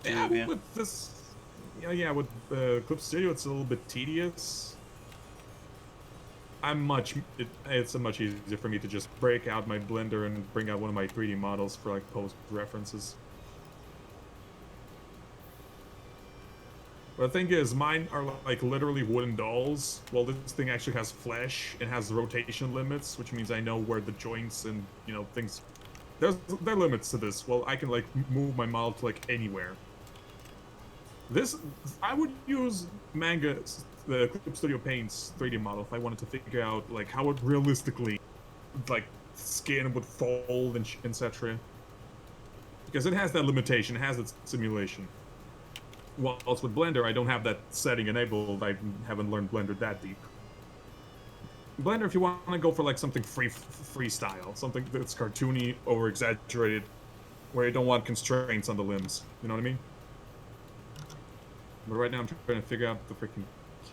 Yeah. With this... Yeah, with Clip Studio it's a little bit tedious. It's much easier for me to just break out my Blender and bring out one of my 3D models for like post references. But the thing is, mine are like literally wooden dolls, while this thing actually has flesh and has rotation limits, which means I know where the joints and, you know, things... there are limits to this. Well, I can like move my model to like anywhere. This, I would use the Clip Studio Paint's 3D model if I wanted to figure out like how it realistically, like, skin would fold and etc. Because it has that limitation, it has its simulation. Whilst with Blender, I don't have that setting enabled. I haven't learned Blender that deep. Blender, if you want to go for like something freestyle, something that's cartoony, over exaggerated, where you don't want constraints on the limbs. You know what I mean? But right now I'm trying to figure out the freaking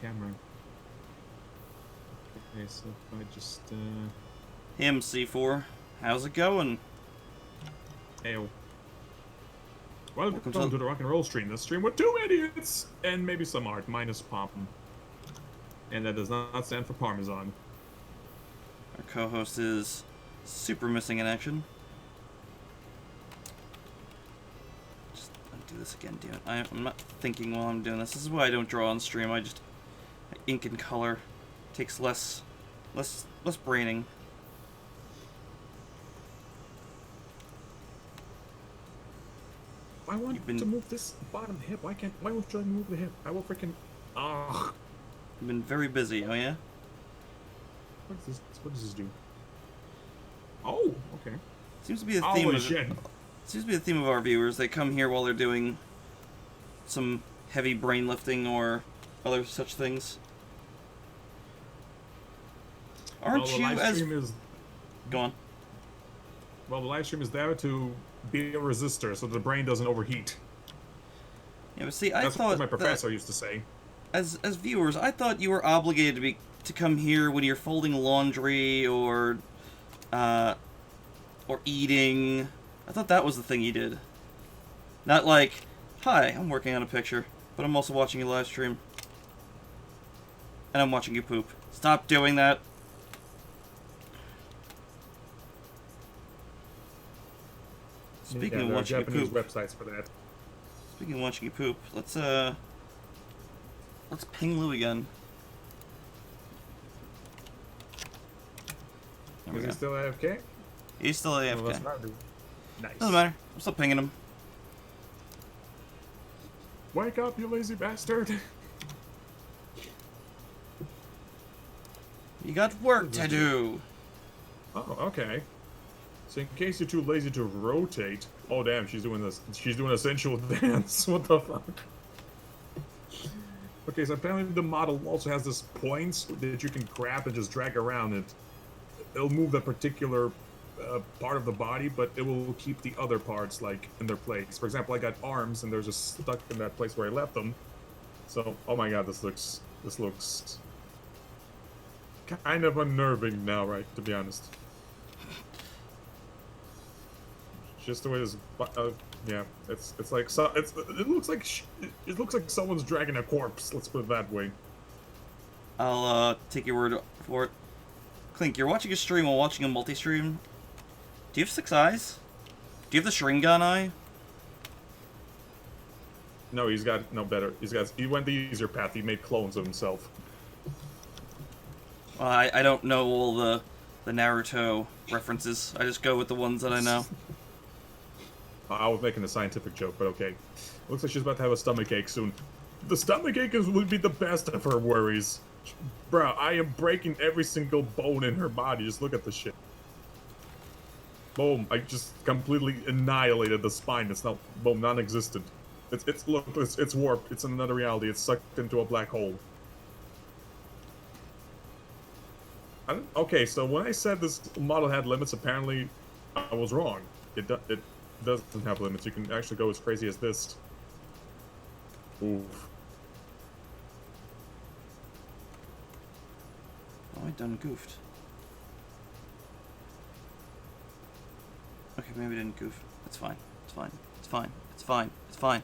camera. Okay, so if I just Him, C4. How's it going? Ayo. Welcome to- to the rock and roll stream. This stream with 2 idiots and maybe some art, minus Pom. And that does not stand for Parmesan. Our co-host is super missing in action. Just do this again, damn it. I'm not thinking while I'm doing this. This is why I don't draw on stream. I ink and color. Takes less braining. I want to move this bottom hip. Why won't you let me move the hip? I will freaking. Ah. You've been very busy, oh yeah? What does this do? Oh, okay. Seems to be the Oh, theme what a of shit. seems to be the theme of our viewers. They come here while they're doing some heavy brain lifting or other such things. Aren't Well, you the live as stream is go on? well, the live stream is there to be a resistor so the brain doesn't overheat. Yeah, but see, I That's thought what my that professor used to say. as viewers, I thought you were obligated to come here when you're folding laundry or eating. I thought that was the thing you did. Not like, hi, I'm working on a picture, but I'm also watching your live stream. And I'm watching you poop. Stop doing that. Speaking of there are watching you Japanese poop. websites for that. Speaking of watching you poop, let's ping Lou again. There we Is go. he still AFK? He's still Well, AFK. that's not do. Nice. Doesn't matter. I'm still pinging him. Wake up, you lazy bastard! You got work to do. Oh, okay. So in case you're too lazy to rotate, oh damn, she's doing this. She's doing a sensual dance. What the fuck? Okay, so apparently the model also has this points that you can grab and just drag around it. It'll move that particular part of the body, but it will keep the other parts like in their place. For example, I got arms and they're just stuck in that place where I left them. So, oh my god, this looks kind of unnerving now, right? To be honest. Just the way this, yeah, it's like it looks like someone's dragging a corpse. Let's put it that way. I'll take your word for it. Clink, you're watching a stream while watching a multi-stream. Do you have 6 eyes? Do you have the Sharingan eye? No, he's got no better. He went the easier path. He made clones of himself. I don't know all the Naruto references. I just go with the ones that I know. I was making a scientific joke, but okay. Looks like she's about to have a stomach ache soon. The stomach ache would be the best of her worries. Bro, I am breaking every single bone in her body. Just look at the shit. Boom, I just completely annihilated the spine. It's not, boom, non-existent. It's warped. It's in another reality. It's sucked into a black hole. Okay, so when I said this model had limits, apparently I was wrong. It doesn't have limits. You can actually go as crazy as this. Oof. Oh, I done goofed. Okay, maybe I didn't goof. It's fine. It's fine. It's fine. It's fine. It's fine.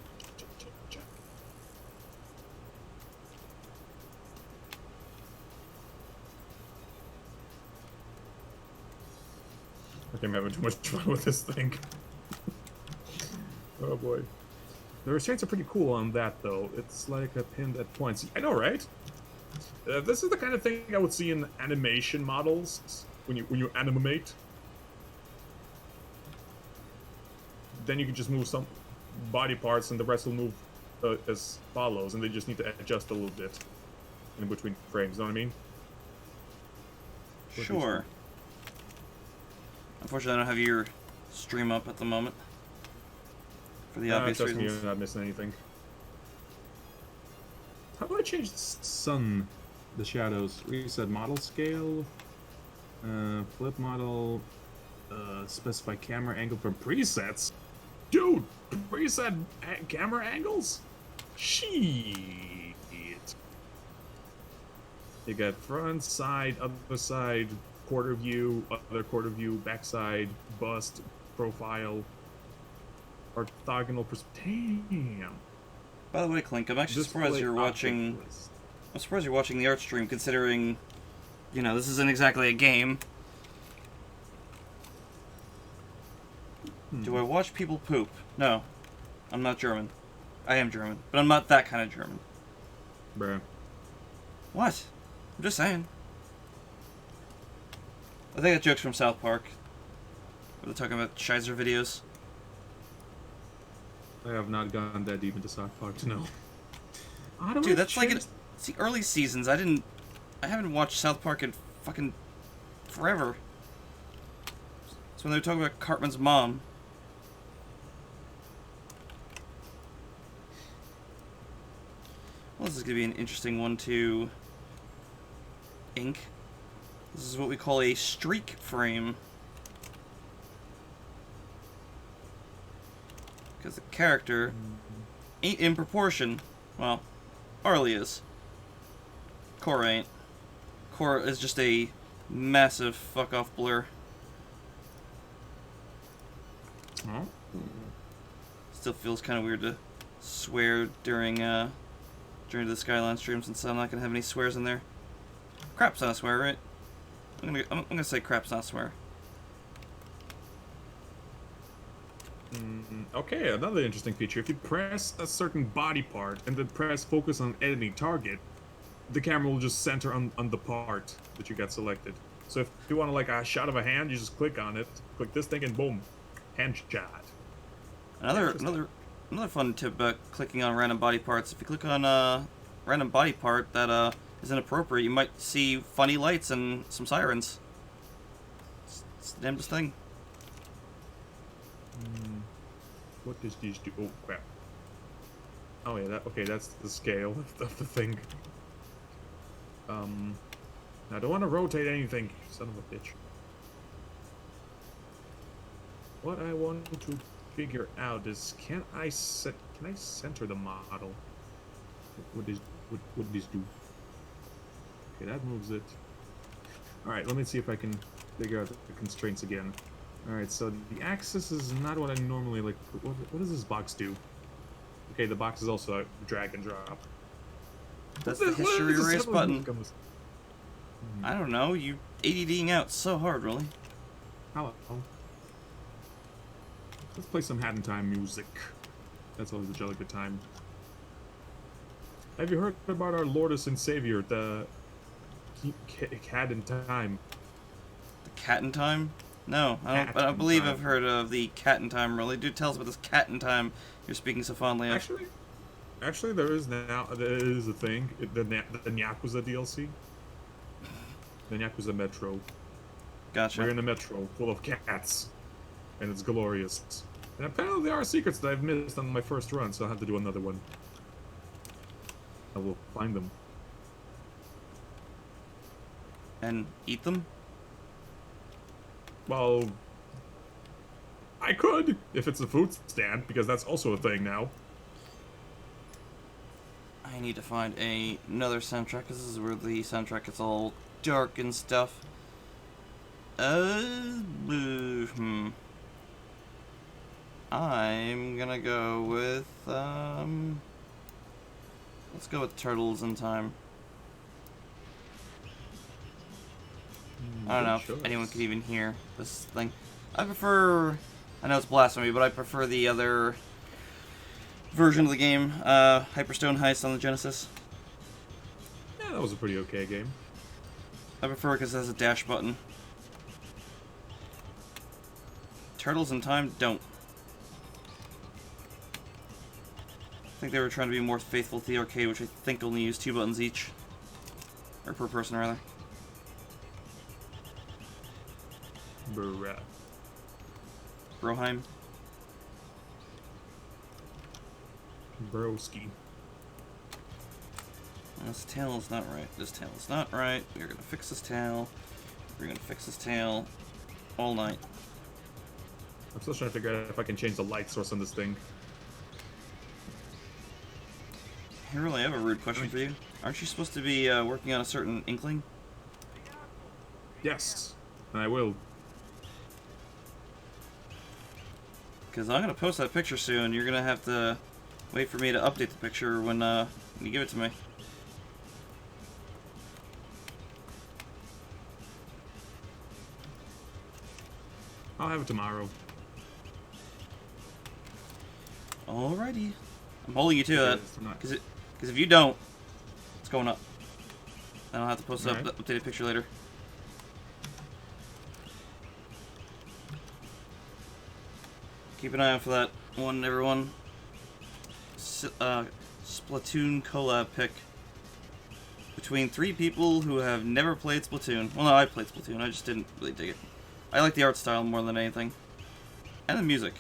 Okay, I'm having too much fun with this thing. Oh boy. The restraints are pretty cool on that, though. It's like a pin that points. I know, right? This is the kind of thing I would see in animation models when you animate. Then you can just move some body parts, and the rest will move as follows, and they just need to adjust a little bit in between frames. You know what I mean? Sure. Unfortunately, I don't have your stream up at the moment. For the obvious trust me, reasons. you're not missing anything. How do I change the sun? The shadows. Reset model scale. Flip model. Specify camera angle from presets. Dude, preset camera angles? Shit. You got front, side, other side, quarter view, other quarter view, backside, bust, profile, orthogonal Damn. By the way, Clink, I'm actually surprised Display you're watching. object list. I'm surprised you're watching the art stream, considering, you know, this isn't exactly a game. Do I watch people poop? No. I'm not German. I am German, but I'm not that kind of German. Bruh. What? I'm just saying. I think that joke's from South Park. Where they're talking about Shizer videos. I have not gone that deep into South Park to know. Dude, that's like it's the early seasons. I haven't watched South Park in fucking forever. It's when they were talking about Cartman's mom. Well, this is gonna be an interesting one to ink. This is what we call a streak frame. Because the character ain't in proportion. Well, Arlie is. Cora ain't. Cora is just a massive fuck-off blur. Huh? Still feels kind of weird to swear during the Skyline stream, since I'm not gonna have any swears in there. Crap's not a swear, right? I'm gonna say crap's not a swear. Okay, another interesting feature. If you press a certain body part and then press focus on editing target, the camera will just center on the part that you got selected. So if you want like a shot of a hand, you just click on it, click this thing, and boom, hand shot. Another fun tip about clicking on random body parts. If you click on a random body part that is inappropriate, you might see funny lights and some sirens. It's the damnedest thing. What does these do? Oh crap. Oh yeah, that's the scale of the thing. I don't want to rotate anything, son of a bitch. What I want to figure out is, can I center the model? What do these do? Okay, that moves it. All right, let me see if I can figure out the constraints again. All right, so the axis is not what I normally like. What does this box do? Okay, the box is also a drag and drop. That's the history erase button. I don't know. You ADDing out so hard, really. Hello. Let's play some Hat in Time music. That's always a jolly good time. Have you heard about our Lordess and Savior, the Cat in Time? The Cat in Time? No, I don't believe I've heard of the Cat in Time, really. Do tell us about this Cat in Time you're speaking so fondly of. Actually, there is a thing. The Yakuza DLC. The Yakuza Metro. Gotcha. We're in a metro full of cats, and it's glorious. And apparently there are secrets that I've missed on my first run, so I'll have to do another one. I will find them. And eat them? Well, I could, if it's a food stand, because that's also a thing now. I need to find another soundtrack, because this is where the soundtrack gets all dark and stuff. I'm gonna go with, let's go with Turtles in Time. I don't know if anyone could even hear this thing. I know it's blasphemy, but I prefer the other version of the game, Hyperstone Heist on the Genesis. Yeah, that was a pretty okay game. I prefer it because it has a dash button. Turtles in Time don't. I think they were trying to be more faithful to the arcade, which I think only used 2 buttons each. Or per person, rather. Bruh. Broheim. Broski. This tail is not right. This tail is not right. We're gonna fix this tail. We're gonna fix this tail all night. I'm still trying to figure out if I can change the light source on this thing. I really have a rude question for you. Aren't you supposed to be working on a certain inkling? Yes, and I will. Because I'm gonna post that picture soon. You're gonna have to wait for me to update the picture when you give it to me. I'll have it tomorrow. Alrighty. I'm holding you to that. Because I'm not- Because if you don't, it's going up. And I'll have to post up Alright. the updated picture later. Keep an eye out for that one, everyone. Splatoon collab pick. Between 3 people who have never played Splatoon. Well, no, I played Splatoon. I just didn't really dig it. I like the art style more than anything. And the music.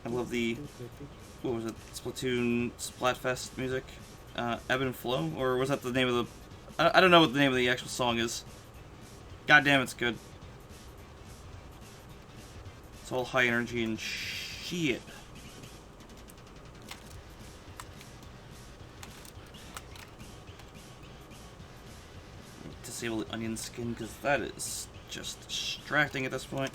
I love the, what was it, Splatoon Splatfest music? Ebb and Flow? Or was that the name of the... I don't know what the name of the actual song is. God damn, it's good. It's all high energy and shit. Disable the onion skin because that is just distracting at this point.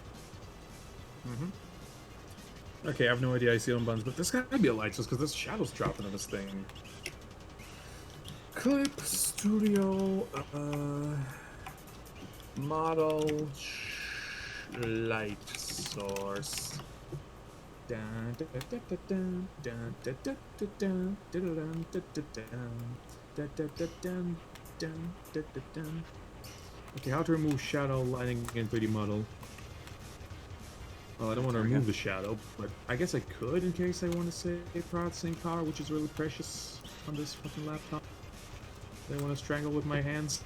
Okay, I have no idea I see on buttons, but there's gotta be a light just because there's shadows dropping on this thing. Clip Studio model light source. Okay, how to remove shadow lighting in 3D model? Well, I don't want to remove the shadow, but I guess I could in case I want to save processing power, which is really precious on this fucking laptop. I want to strangle with my hands.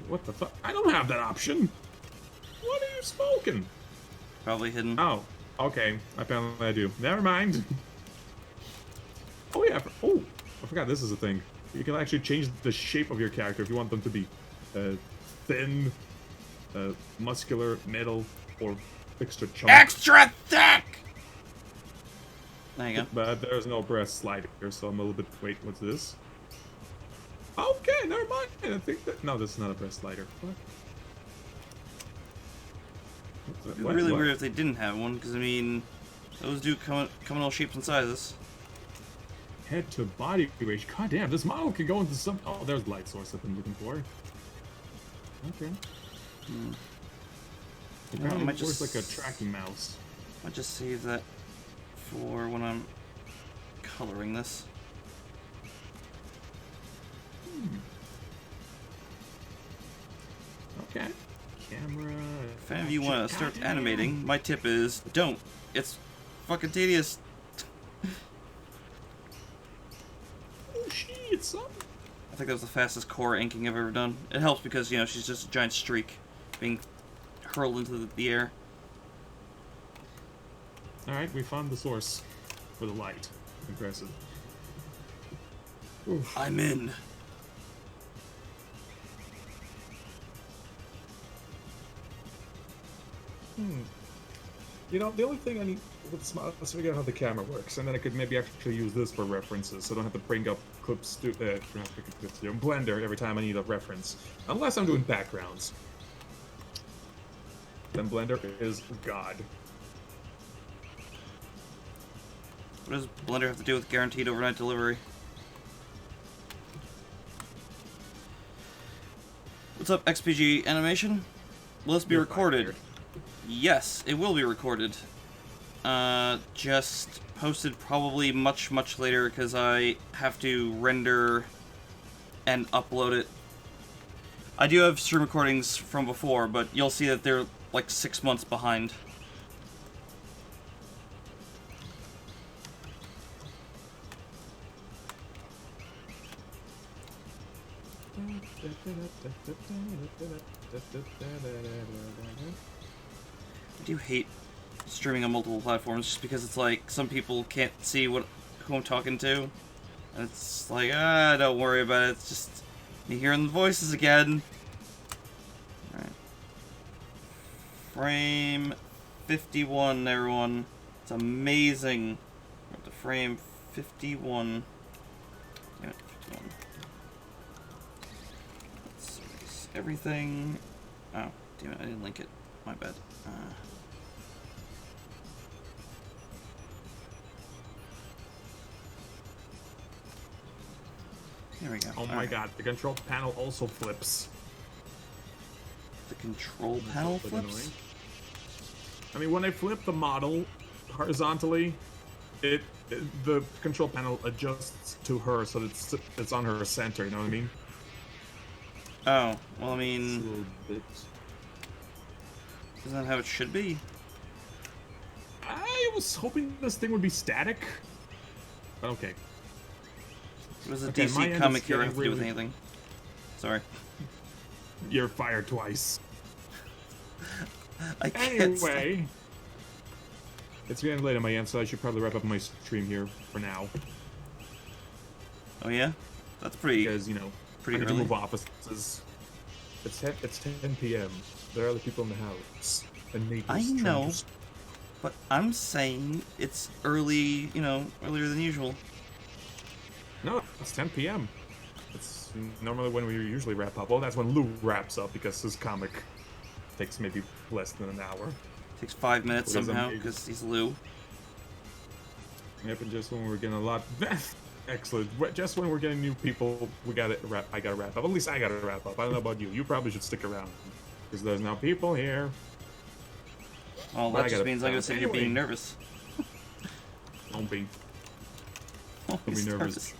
What the fuck? I don't have that option! What are you smoking? Probably hidden. Oh, okay. Apparently I do. Never mind. Oh yeah. Oh, I forgot this is a thing. You can actually change the shape of your character if you want them to be thin, muscular, metal, or extra chunky. Extra thick! There you go. But there's no breast slider, so I'm a little bit... Wait, what's this? Okay, never mind. I think that... No, this is not a breast slider. What? It'd be really weird if they didn't have one, because I mean, those do come in all shapes and sizes. Head to body ratio. God damn, this model can go into some... Oh, there's the light source I've been looking for. Okay. Apparently might it works just- like a tracking mouse. I'll just save that for when I'm coloring this. Okay. Camera... If any of you want to start animating, my tip is don't. It's fucking tedious. Oh shit, son! I think that was the fastest core inking I've ever done. It helps because, you know, she's just a giant streak being hurled into the air. Alright, we found the source for the light. Impressive. Oof. I'm in. You know, the only thing I need with Smart is figure out how the camera works, and then I could maybe actually use this for references, so I don't have to bring up Blender every time I need a reference. Unless I'm doing backgrounds. Then Blender is God. What does Blender have to do with guaranteed overnight delivery? What's up, XPG Animation? Will this be You're recorded? fired. Yes, it will be recorded. Just posted probably much later because I have to render and upload it. I do have stream recordings from before, but you'll see that they're like 6 months behind. I do hate streaming on multiple platforms just because it's like some people can't see who I'm talking to. And it's like, don't worry about it. It's just me hearing the voices again. Alright. Frame 51, everyone. It's amazing. We're up to frame 51. Damn it, 51. Let's erase everything. Oh, damn it, I didn't link it. My bad. Here we go. Oh my god, the control panel also flips. Control panel That's a bit flips? annoying. I mean, when I flip the model horizontally, the control panel adjusts to her so that it's on her center. You know what I mean? Oh, well, I It's a mean, little bit. isn't that how it should be? I was hoping this thing would be static. But okay. It was a Okay, my DC end comic is here, getting have to do with really- anything. Sorry. You're fired twice. I can't. Anyway. It's getting late on my end, so I should probably wrap up my stream here for now. Oh yeah, that's pretty. Because, you know, Pretty I need to early. move offices. It's 10 p.m. There are other people in the house. And neighbors, I know. strangers. But I'm saying it's early. You know, earlier than usual. No, it's 10 p.m. It's normally when we usually wrap up. Well, that's when Lou wraps up because his comic takes maybe less than an hour. Takes 5 minutes Because I'm somehow big. because he's Lou. Yep, and just when we're getting a lot. Excellent. Just when we're getting new people, we gotta wrap. I gotta wrap up. At least I gotta wrap up. I don't know about you. You probably should stick around because there's now people here. Oh, But that I just gotta means I'm gonna bounce say you're being anyway. nervous. Don't be. Don't Don't be nervous.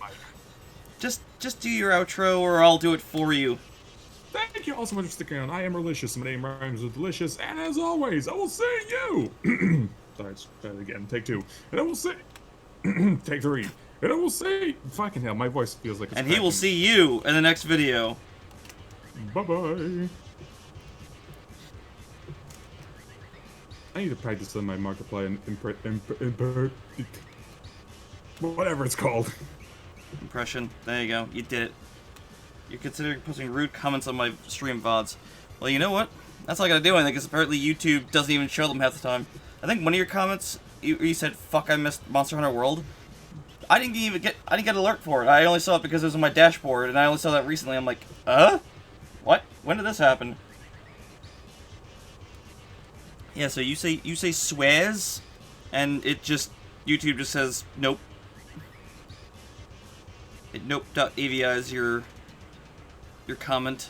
Just do your outro, or I'll do it for you. Thank you all so much for sticking around. I am Relicious. My name rhymes with delicious, and as always, I will see you. Sorry, let's try it again. Take two. And I will say. Take three. And I will say. Fucking hell, my voice feels like it's And he will cracking. see you in the next video. Bye bye. I need to practice on my Markiplier and whatever it's called. Impression. There you go. You did it. You're considering posting rude comments on my stream VODs. Well, you know what? That's not gonna do anything, because apparently YouTube doesn't even show them half the time. I think one of your comments, you said, "Fuck, I missed Monster Hunter World." I didn't get an alert for it. I only saw it because it was on my dashboard, and I only saw that recently. I'm like, what? When did this happen? Yeah, so you say swears, and YouTube just says nope. It nope.avi is your comment.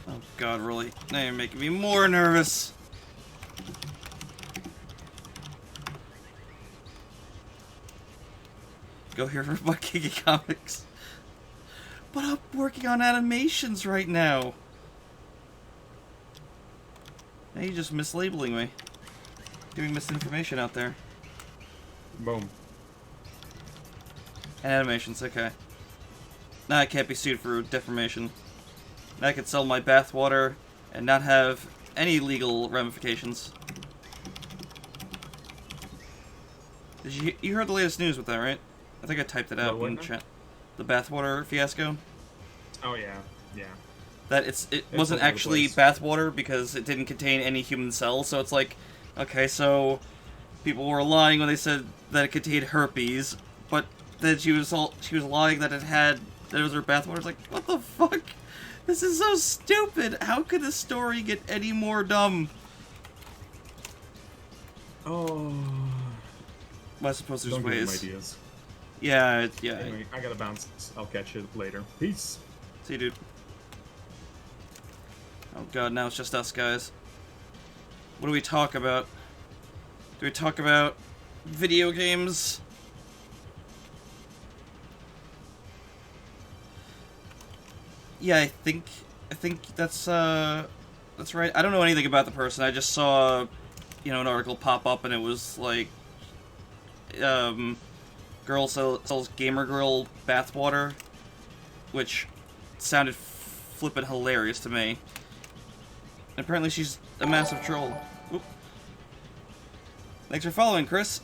Oh god, really? Now you're making me more nervous. Go here for my Kiki Comics. But I'm working on animations right now. Now you're just mislabeling me. Giving misinformation out there. Boom. And animations, okay. Now I can't be sued for defamation. Now I can sell my bathwater and not have any legal ramifications. You heard the latest news with that, right? I think I typed it out What in now? chat. The bathwater fiasco. Oh yeah, yeah. That it wasn't all over the actually place. bathwater because it didn't contain any human cells. So it's like, okay, so people were lying when they said that it contained herpes, but then she was lying that it was her bathwater. It's like, what the fuck? This is so stupid. How could this story get any more dumb? Oh. Well, I suppose there's Don't give him ways. ideas. Yeah, yeah. Anyway, I gotta bounce. I'll catch you later. Peace. See you, dude. Oh god, now it's just us guys. What do we talk about? Do we talk about video games? Yeah, I think that's right. I don't know anything about the person. I just saw, an article pop up and it was like, girl sells Gamer Girl bathwater, which sounded flippin' hilarious to me. And apparently she's a massive troll. Oop. Thanks for following, Chris.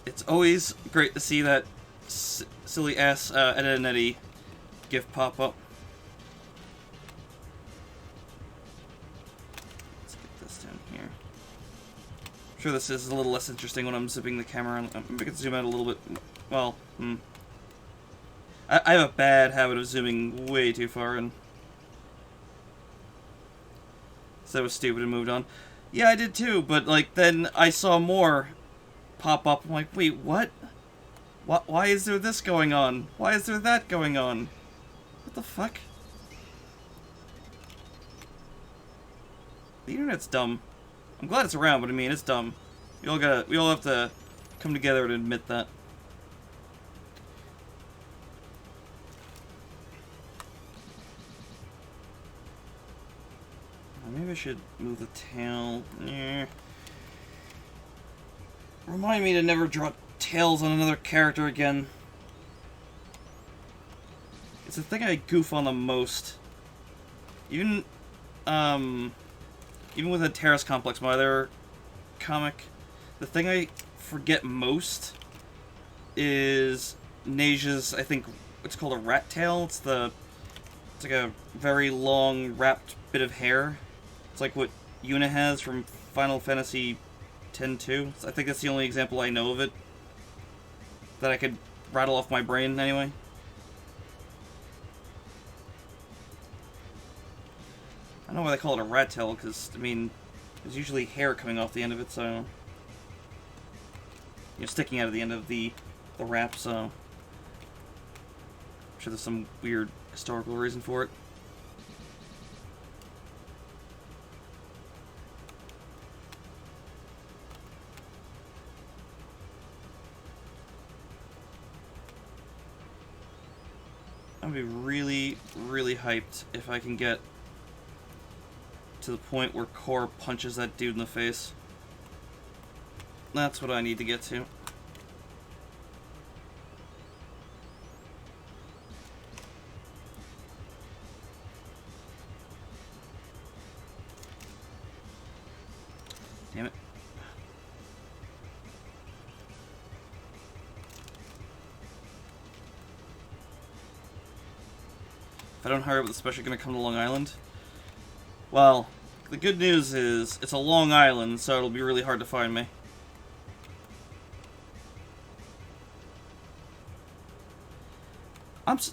It's always great to see that silly ass Ed and Eddie GIF pop up. Let's get this down here. I'm sure this is a little less interesting when I'm zipping the camera. Maybe I can zoom out a little bit. Well, I have a bad habit of zooming way too far in. So it was stupid and moved on. Yeah, I did too, but like then I saw more pop up. I'm like, wait, what? Why is there this going on? Why is there that going on? What the fuck? The internet's dumb. I'm glad it's around, but I mean, it's dumb. We all have to come together and admit that. Maybe I should move the tail. Yeah. Remind me to never draw tails on another character again. It's the thing I goof on the most. Even with the Terrace Complex, my other comic, the thing I forget most is Neja's, I think, it's called a rat tail. It's like a very long, wrapped bit of hair. It's like what Yuna has from Final Fantasy X-2. I think that's the only example I know of it that I could rattle off my brain, anyway. I don't know why they call it a rat tail, because, I mean, there's usually hair coming off the end of it, so... You know, sticking out of the end of the wrap, so... I'm sure there's some weird historical reason for it. I'd be really, really hyped if I can get to the point where Core punches that dude in the face. That's what I need to get to. Damn it. If I don't hurry up, the special gonna come to Long Island. Well, the good news is it's a long island, so it'll be really hard to find me.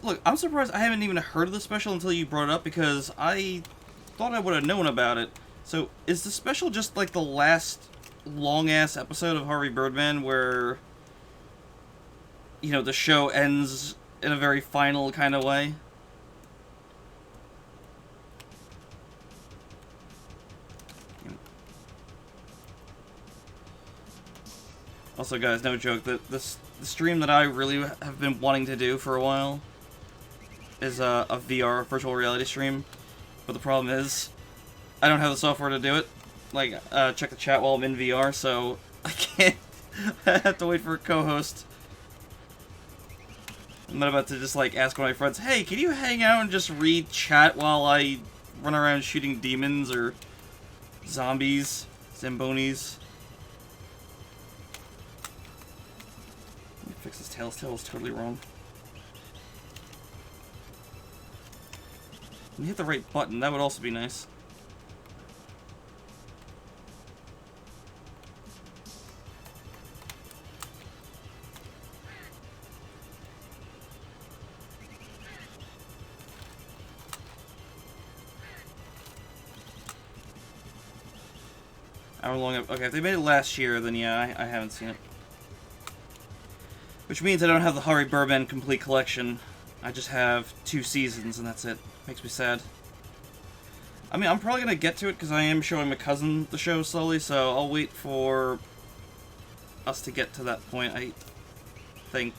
Look, I'm surprised I haven't even heard of the special until you brought it up, because I thought I would have known about it. So, is the special just like the last long-ass episode of Harvey Birdman where, you know, the show ends in a very final kind of way? Also, guys, no joke, the stream that I really have been wanting to do for a while is a VR, virtual reality stream. But the problem is, I don't have the software to do it. Like, check the chat while I'm in VR, so I can't. I have to wait for a co-host. I'm not about to just, like, ask one of my friends, hey, can you hang out and just read chat while I run around shooting demons or zombies, zambonis? Fix this tail. This tail is totally wrong. And hit the right button. That would also be nice. Hour long. Okay, if they made it last year, then yeah, I haven't seen it. Which means I don't have the Harvey Birdman complete collection. I just have 2 seasons, and that's it. Makes me sad. I mean, I'm probably going to get to it, because I am showing my cousin the show slowly, so I'll wait for us to get to that point, I think.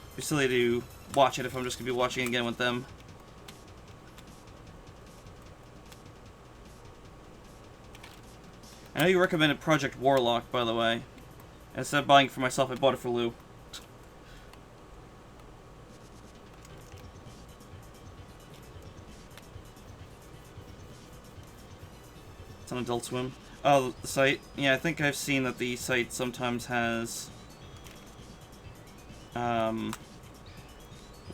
It'd be silly to watch it if I'm just going to be watching again with them. I know you recommended Project Warlock, by the way. And instead of buying it for myself, I bought it for Lou. It's on Adult Swim. Oh, the site? Yeah, I think I've seen that the site sometimes has... what's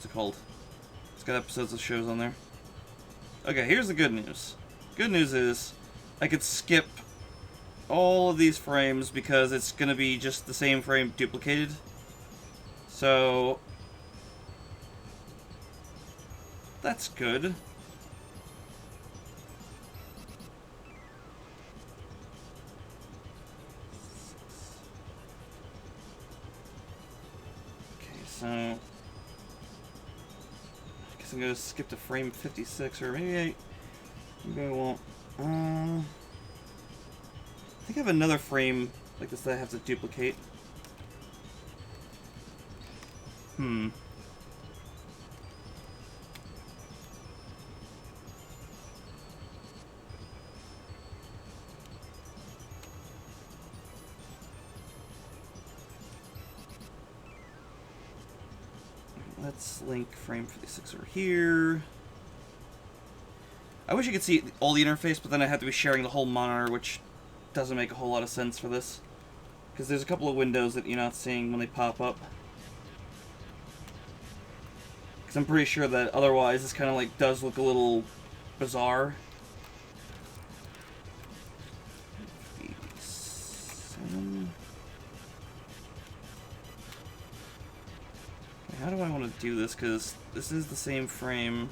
it called? It's got episodes of shows on there. Okay, here's the good news. Good news is, I could skip all of these frames because it's gonna be just the same frame duplicated. So that's good. so I guess I'm gonna skip to frame 56, or maybe I won't. I think I have another frame like this that I have to duplicate. Let's link frame 56 over here. I wish you could see all the interface, but then I have to be sharing the whole monitor, which doesn't make a whole lot of sense for this. Because there's a couple of windows that you're not seeing when they pop up. Because I'm pretty sure that otherwise this kind of like does look a little bizarre. 87. How do I want to do this? Because this is the same frame.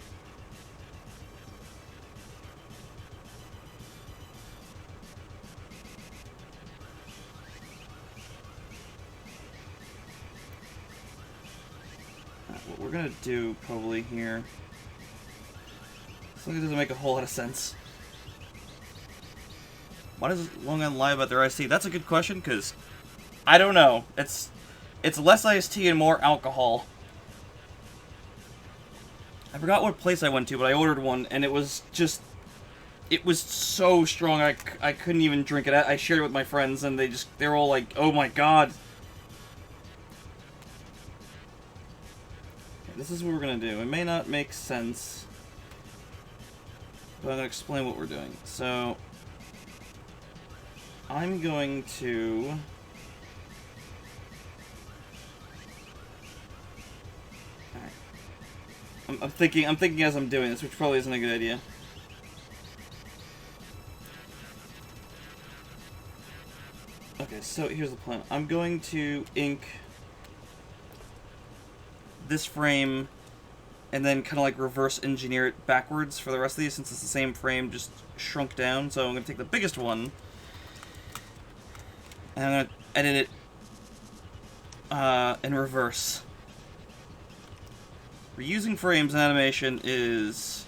What we're gonna do probably here. This doesn't make a whole lot of sense. Why does Long Island lie about their iced tea? That's a good question, because I don't know. It's less iced tea and more alcohol. I forgot what place I went to, but I ordered one, and it was just... It was so strong, I couldn't even drink it. I shared it with my friends, and they were all like, oh my god. This is what we're gonna do. It may not make sense, but I'm gonna explain what we're doing. So, I'm going to... I'm thinking as I'm doing this, which probably isn't a good idea. Okay, so here's the plan. I'm going to ink this frame and then kind of like reverse engineer it backwards for the rest of these, since it's the same frame, just shrunk down. So I'm going to take the biggest one and I'm going to edit it in reverse. Reusing frames in animation is...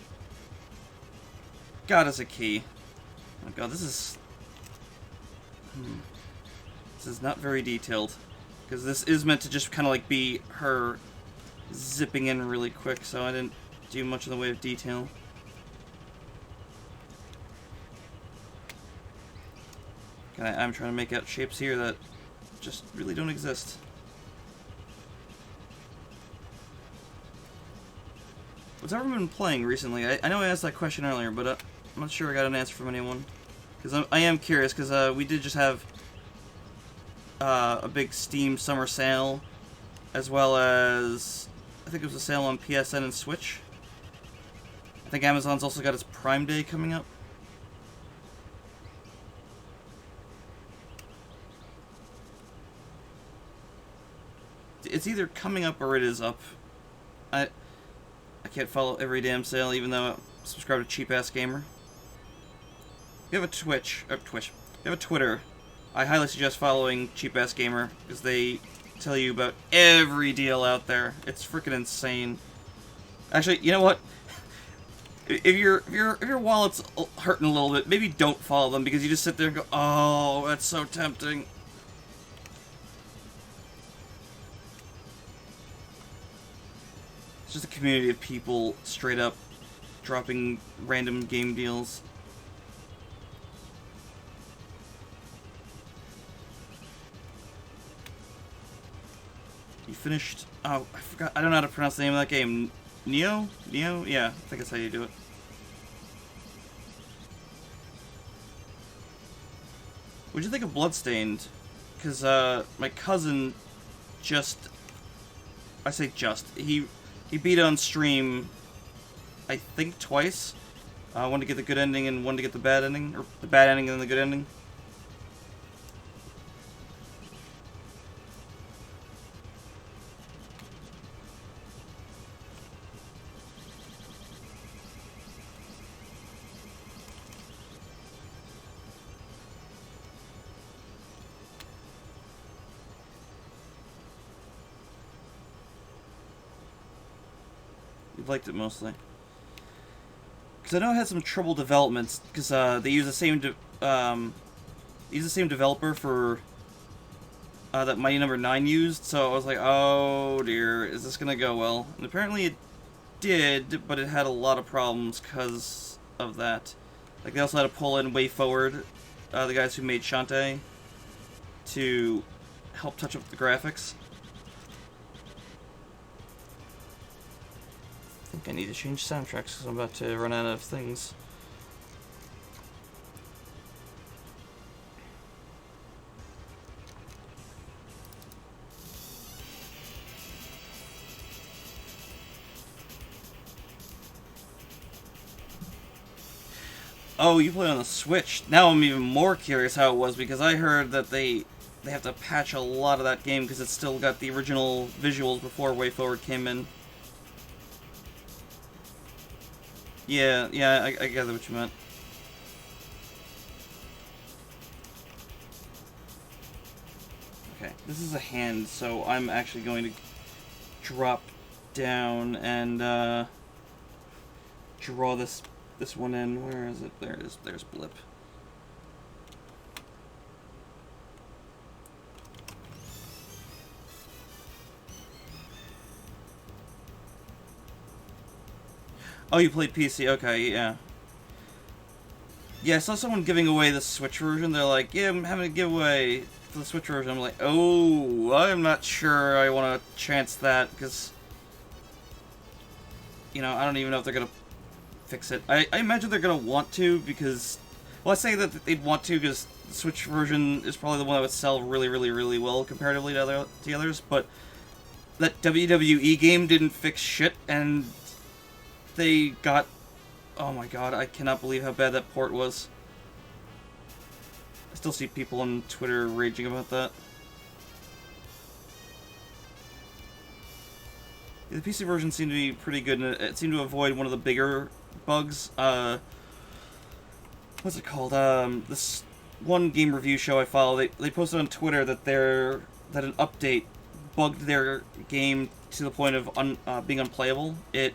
God, is a key. Oh my god, this is... This is not very detailed. Because this is meant to just kind of like be her zipping in really quick, so I didn't do much in the way of detail. I'm trying to make out shapes here that just really don't exist. What's everyone been playing recently? I know I asked that question earlier, but I'm not sure I got an answer from anyone. Because I am curious, because we did just have a big Steam summer sale, as well as, I think it was a sale on PSN and Switch. I think Amazon's also got its Prime Day coming up. It's either coming up or it is up. I can't follow every damn sale, even though I subscribe to Cheap Ass Gamer. If you have a Twitch. If you have a Twitter, I highly suggest following Cheap Ass Gamer, because they tell you about every deal out there. It's freaking insane. Actually, you know what? If your wallet's hurting a little bit, maybe don't follow them, because you just sit there and go, oh, that's so tempting. It's just a community of people straight up dropping random game deals. You finished... Oh, I forgot. I don't know how to pronounce the name of that game. Neo? Neo? Yeah, I think that's how you do it. What'd you think of Bloodstained? Because, my cousin just... I say just. He beat on stream, I think, twice. One to get the good ending and one to get the bad ending. Or the bad ending and then the good ending. liked it mostly. Because I know it had some trouble developments, because they use the same developer for that Mighty Number 9 used, so I was like, oh dear, is this gonna go well? And apparently it did, but it had a lot of problems because of that. Like, they also had to pull in Way Forward, the guys who made Shantae, to help touch up the graphics. I think I need to change soundtracks because I'm about to run out of things. Oh, you play on the Switch. Now I'm even more curious how it was, because I heard that they have to patch a lot of that game because it's still got the original visuals before Way Forward came in. Yeah, I gather what you meant. Okay, this is a hand, so I'm actually going to drop down and draw this one in. Where is it? There it is. There's Blip. Oh, you played PC? Okay, yeah. Yeah, I saw someone giving away the Switch version. They're like, yeah, I'm having a giveaway for the Switch version. I'm like, oh, I'm not sure I want to chance that, because, you know, I don't even know if they're going to fix it. I imagine they're going to want to, because, well, I say that they'd want to because the Switch version is probably the one that would sell really, really, really well comparatively to the others, but that WWE game didn't fix shit, and they got... Oh my god, I cannot believe how bad that port was. I still see people on Twitter raging about that. Yeah, the PC version seemed to be pretty good, and it seemed to avoid one of the bigger bugs. What's it called? This one game review show I follow, they posted on Twitter that that an update bugged their game to the point of being unplayable. It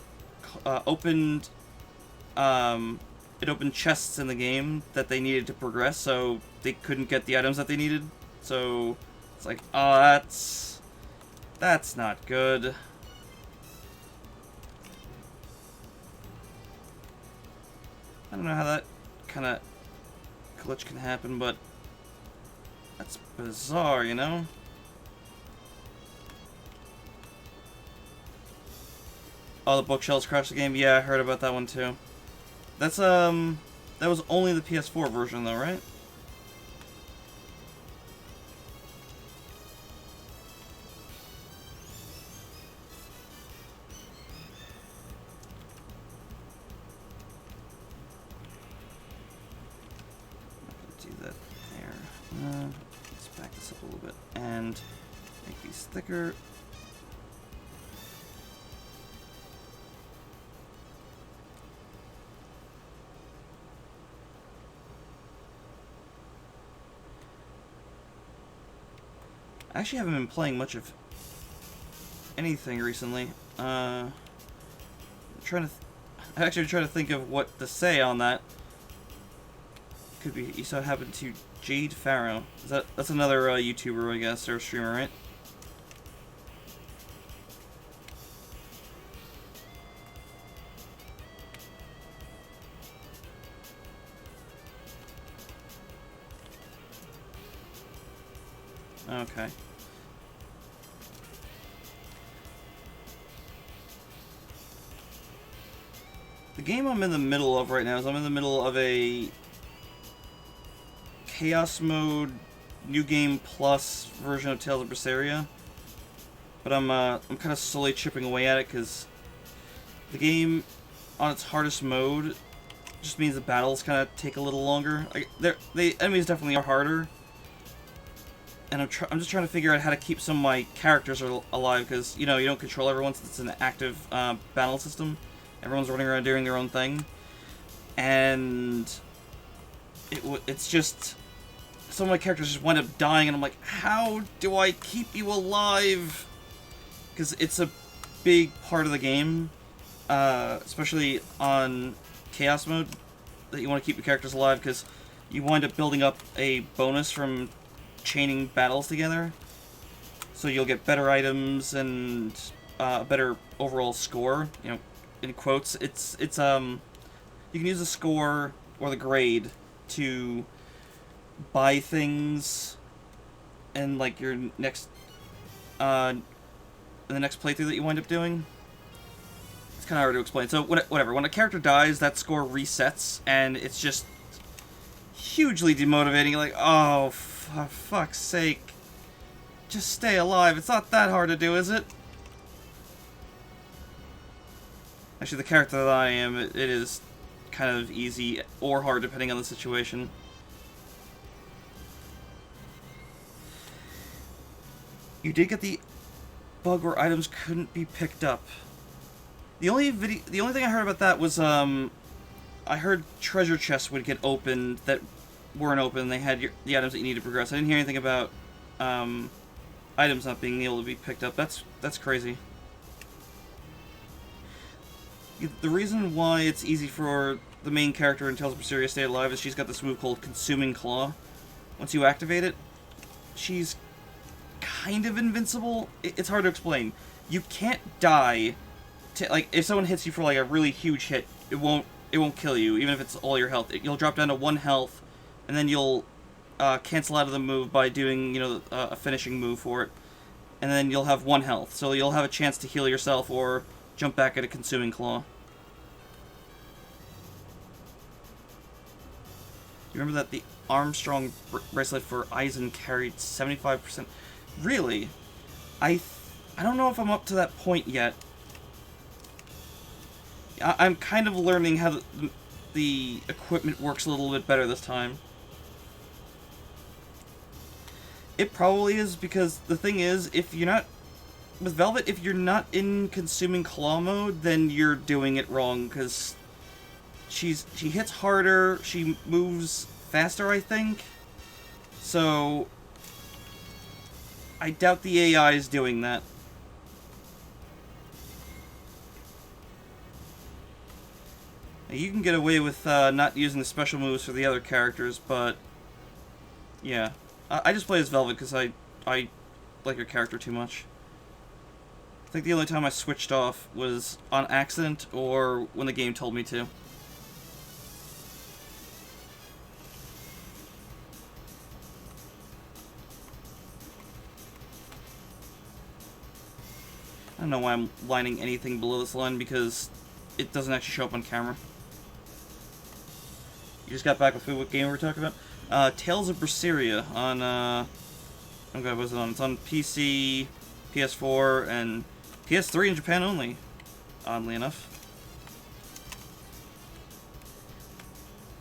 opened chests in the game that they needed to progress, so they couldn't get the items that they needed. So it's like, oh, that's not good. I don't know how that kind of glitch can happen, but that's bizarre, you know? Oh, the bookshelves crashed the game? Yeah, I heard about that one too. That's, that was only the PS4 version though, right? Do that there. Let's back this up a little bit and make these thicker. I actually haven't been playing much of anything recently. I'm actually trying to think of what to say on that. Could be you saw it happen to Jade Farrow. That's another YouTuber, I guess, or streamer, right? Okay. The game I'm in the middle of right now is I'm in the middle of a Chaos Mode New Game Plus version of Tales of Berseria. But I'm kind of slowly chipping away at it because the game on its hardest mode just means the battles kind of take a little longer. The enemies definitely are harder. And I'm just trying to figure out how to keep some of my characters alive, because, you know, you don't control everyone since it's an active battle system. Everyone's running around doing their own thing. And it's just... Some of my characters just wind up dying, and I'm like, how do I keep you alive? Because it's a big part of the game. especially on Chaos mode, that you want to keep your characters alive, because you wind up building up a bonus from chaining battles together. So you'll get better items and a better overall score. You know, in quotes, it's you can use the score or the grade to buy things in like your next in the next playthrough that you wind up doing. It's kind of hard to explain. So whatever, when a character dies, that score resets, and it's just hugely demotivating. Like, oh, for fuck's sake, just stay alive. It's not that hard to do, is it? Actually, the character that I am, it is kind of easy or hard depending on the situation. You did get the bug where items couldn't be picked up. The only thing I heard about that was I heard treasure chests would get opened that weren't open. They had the items that you need to progress. I didn't hear anything about items not being able to be picked up. That's crazy. The reason why it's easy for the main character in Tales of Berseria to stay alive is she's got this move called Consuming Claw. Once you activate it, she's kind of invincible. It's hard to explain. You can't die. Like, if someone hits you for like a really huge hit, it won't kill you, even if it's all your health. You'll drop down to 1 health, and then you'll cancel out of the move by doing, you know, a finishing move for it, and then you'll have 1 health. So you'll have a chance to heal yourself or jump back at a Consuming Claw. You remember that the Armstrong bracelet for Eisen carried 75%? Really? I don't know if I'm up to that point yet. I'm kind of learning how the equipment works a little bit better this time. It probably is, because the thing is, if you're not... With Velvet, if you're not in Consuming Claw mode, then you're doing it wrong, because she hits harder, she moves faster, I think. So I doubt the AI is doing that. Now, you can get away with not using the special moves for the other characters, but yeah. I just play as Velvet because I like her character too much. I think the only time I switched off was on accident or when the game told me to. I don't know why I'm lining anything below this line, because it doesn't actually show up on camera. You just got back with what game we were talking about? Tales of Berseria on, oh god, what was it on? It's on PC, PS4, and PS3 in Japan only, oddly enough.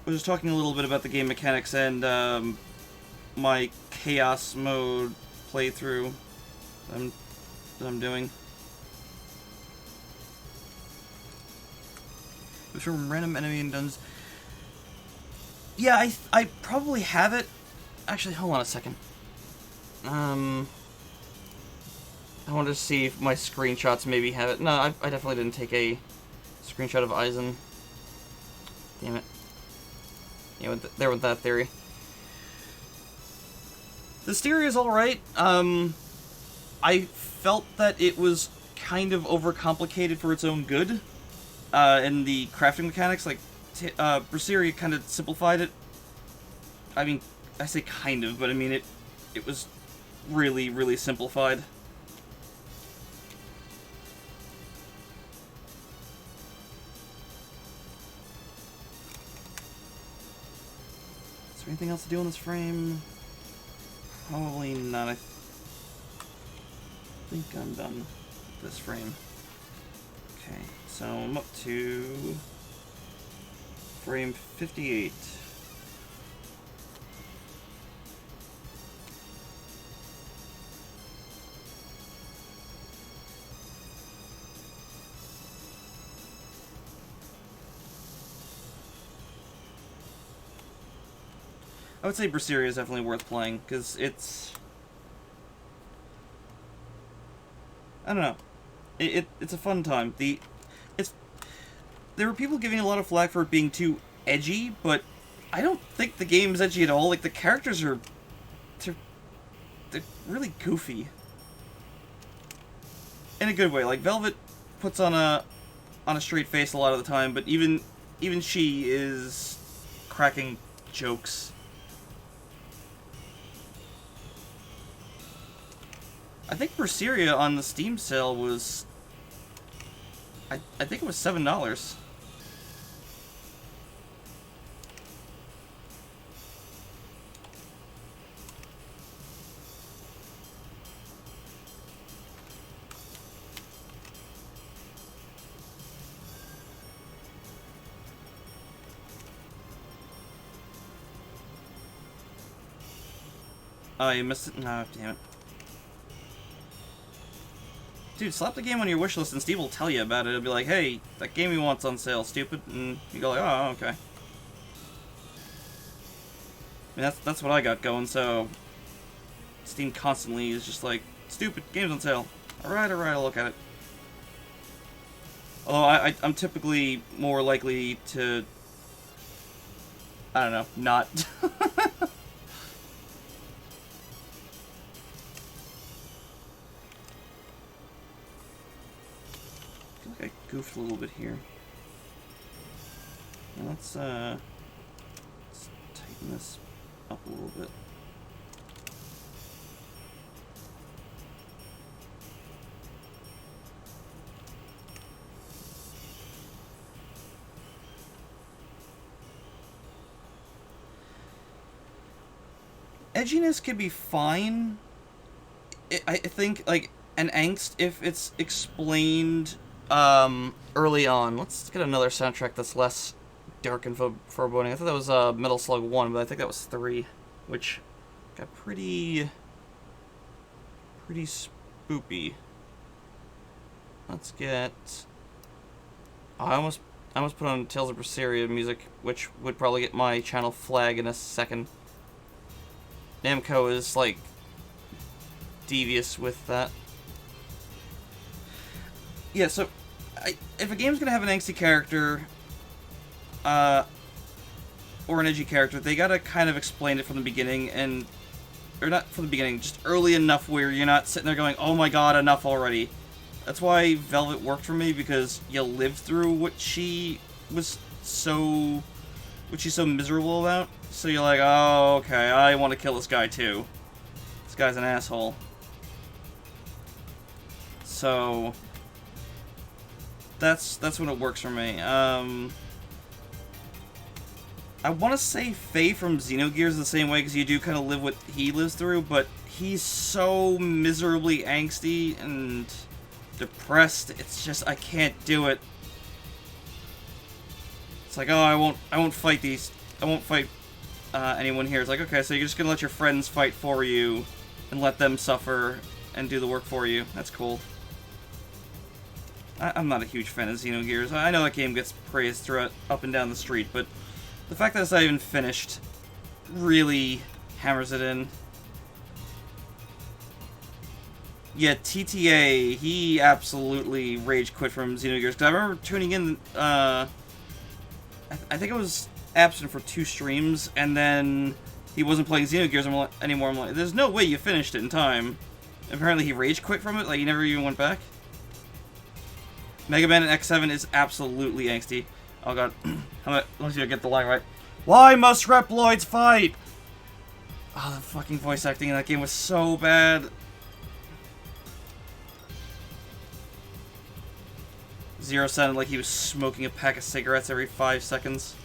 I was just talking a little bit about the game mechanics and my Chaos mode playthrough that I'm doing. It was from Random Enemy and Duns. Yeah, I probably have it. Actually, hold on a second. I wanted to see if my screenshots maybe have it. No, I definitely didn't take a screenshot of Eisen. Damn it. Yeah, there with that theory. The theory is alright. I felt that it was kind of overcomplicated for its own good. And the crafting mechanics, like, Berseria kind of simplified it. I mean, I say kind of, but I mean, it was really, really simplified. Is there anything else to do in this frame? Probably not. I think I'm done with this frame. Okay, so I'm up to frame 58. I would say Berseria is definitely worth playing, because it's... I don't know. It's a fun time. It's there were people giving a lot of flack for it being too edgy, but I don't think the game's edgy at all. Like, the characters are... They're really goofy. In a good way. Like, Velvet puts on a straight face a lot of the time, but even she is cracking jokes. I think Berseria on the Steam sale was... I think it was $7. Oh, you missed it? No, damn it. Dude, slap the game on your wish list and Steve will tell you about it. It'll be like, hey, that game you want's on sale, stupid. And you go like, oh, okay. I mean, that's what I got going, so... Steam constantly is just like, stupid, game's on sale. Alright, I'll look at it. Although I'm typically more likely to... I don't know, not... I goofed a little bit here. Now let's tighten this up a little bit. Edginess can be fine. I think, like, an angst if it's explained early on. Let's get another soundtrack that's less dark and foreboding. I thought that was Metal Slug 1, but I think that was 3, which got pretty spoopy. Let's get... Oh, I almost put on Tales of Berseria music, which would probably get my channel flag in a second. Namco is, like, devious with that. Yeah, so, if a game's gonna have an angsty character, or an edgy character, they gotta kind of explain it from the beginning, and... Or not from the beginning, just early enough where you're not sitting there going, oh my god, enough already. That's why Velvet worked for me, because you lived through what she was so... What she's so miserable about. So you're like, oh, okay, I want to kill this guy too. This guy's an asshole. So... That's when it works for me. I want to say Faye from Xenogears the same way, because you do kind of live what he lives through, but he's so miserably angsty and depressed, it's just, I can't do it. It's like, oh, I won't fight these, I won't fight anyone here. It's like, okay, so you're just gonna let your friends fight for you, and let them suffer, and do the work for you. That's cool. I'm not a huge fan of Xenogears. I know that game gets praised throughout up and down the street, but the fact that it's not even finished really hammers it in. Yeah, TTA, he absolutely rage quit from Xenogears, because I remember tuning in, I think I was absent for 2 streams, and then he wasn't playing Xenogears anymore. I'm like, there's no way you finished it in time. Apparently he rage quit from it, like he never even went back. Mega Man X7 is absolutely angsty. Oh god, let's see if I get the line right. Why must Reploids fight? Oh, the fucking voice acting in that game was so bad. Zero sounded like he was smoking a pack of cigarettes every 5 seconds.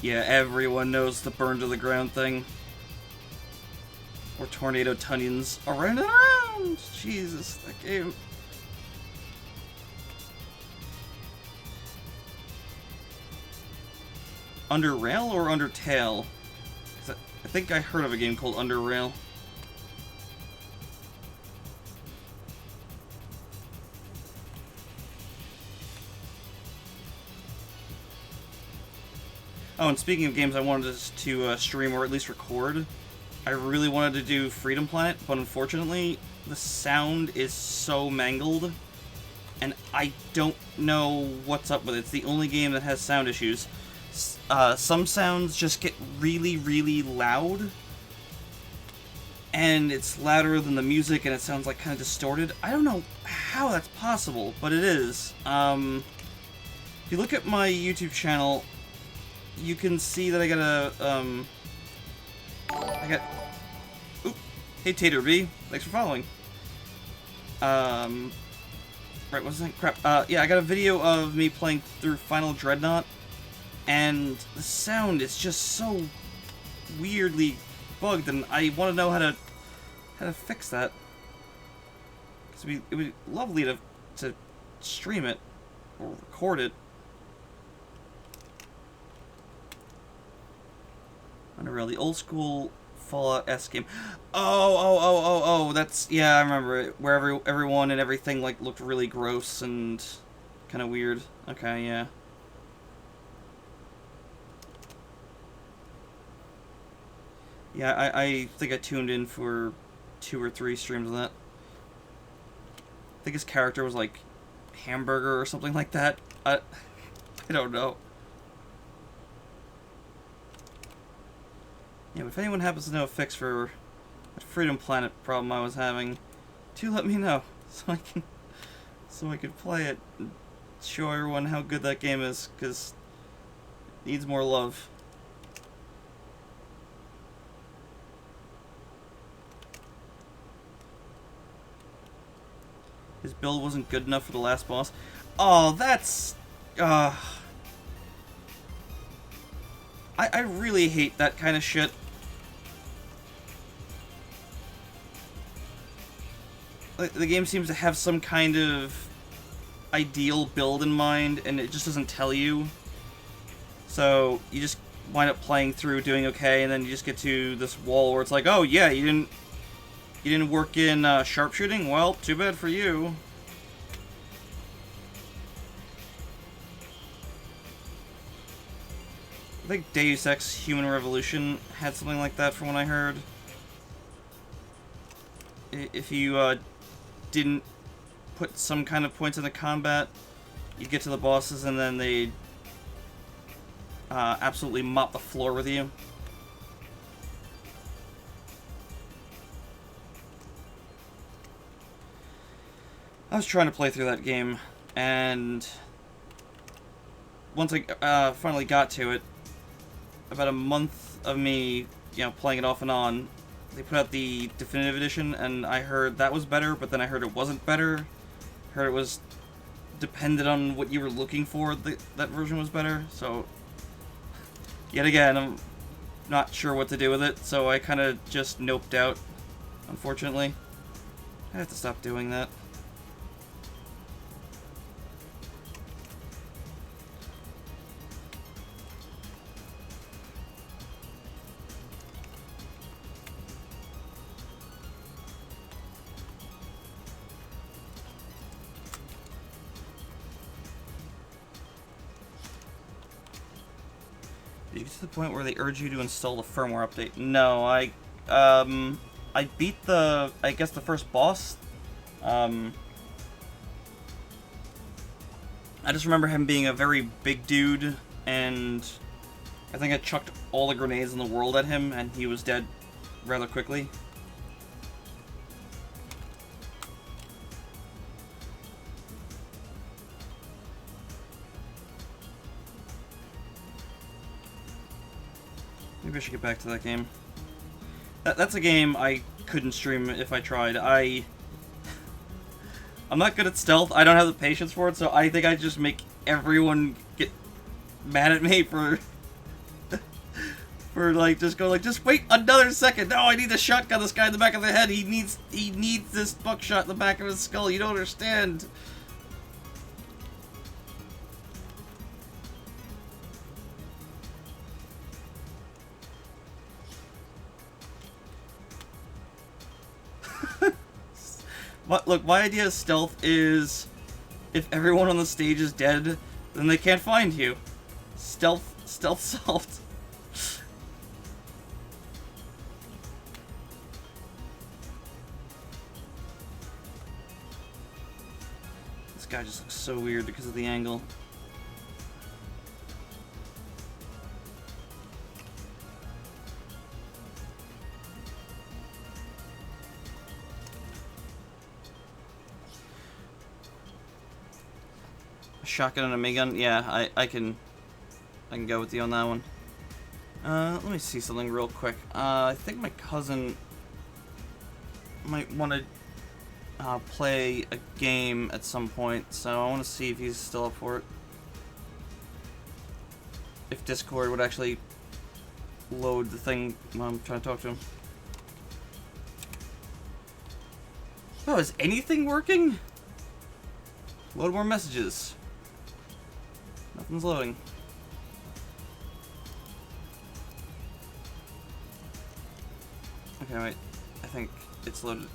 Yeah, everyone knows the burn to the ground thing. Or tornado tunions. Around and around! Jesus, that game. Under Rail or Undertale? I think I heard of a game called Under Rail. Oh, and speaking of games I wanted to stream or at least record, I really wanted to do Freedom Planet, but unfortunately, the sound is so mangled, and I don't know what's up with it. It's the only game that has sound issues. Some sounds just get really, really loud, and it's louder than the music, and it sounds like kind of distorted. I don't know how that's possible, but it is. If you look at my YouTube channel, you can see that I got a, oop, hey Tater B, thanks for following. Right, what's that? Crap. Yeah, I got a video of me playing through Final Dreadnought, and the sound is just so weirdly bugged, and I want to know how to fix that. Cause it would be lovely to stream it or record it. Unreal, the old school Fallout S game. Oh, that's, yeah, I remember it. Where everyone and everything, like, looked really gross and kind of weird. Okay, yeah. Yeah, I think I tuned in for 2 or 3 streams of that. I think his character was, like, Hamburger or something like that. I don't know. Yeah, but if anyone happens to know a fix for that Freedom Planet problem I was having, do let me know so I can play it and show everyone how good that game is, because it needs more love. His build wasn't good enough for the last boss. Oh, that's... I really hate that kind of shit. The game seems to have some kind of ideal build in mind, and it just doesn't tell you. So you just wind up playing through, doing okay, and then you just get to this wall where it's like, oh yeah, you didn't work in sharpshooting? Well, too bad for you. I think Deus Ex Human Revolution had something like that from what I heard. If you didn't put some kind of points into combat, you'd get to the bosses and then they'd absolutely mop the floor with you. I was trying to play through that game, and once I finally got to it, about a month of me, playing it off and on, they put out the definitive edition, and I heard that was better, but then I heard it wasn't better. I heard it was depended on what you were looking for, that version was better, so yet again, I'm not sure what to do with it, so I kind of just noped out, unfortunately. I have to stop doing that. Did you get to the point where they urge you to install the firmware update? No, I beat the first boss. I just remember him being a very big dude, and I think I chucked all the grenades in the world at him, and he was dead rather quickly. Maybe I should get back to that game. That's a game I couldn't stream if I tried. I'm not good at stealth. I don't have the patience for it, so I think I just make everyone get mad at me for just wait another second. No, I need to shotgun this guy in the back of the head. He needs this buckshot in the back of his skull. You don't understand. Look, my idea of stealth is if everyone on the stage is dead, then they can't find you. Stealth solved. This guy just looks so weird because of the angle. Shotgun and a minigun? Yeah, I can go with you on that one. Let me see something real quick. I think my cousin might want to play a game at some point, so I want to see if he's still up for it. If Discord would actually load the thing while I'm trying to talk to him. Oh, is anything working? Load more messages. Nothing's loading. Okay, wait. I think it's loaded.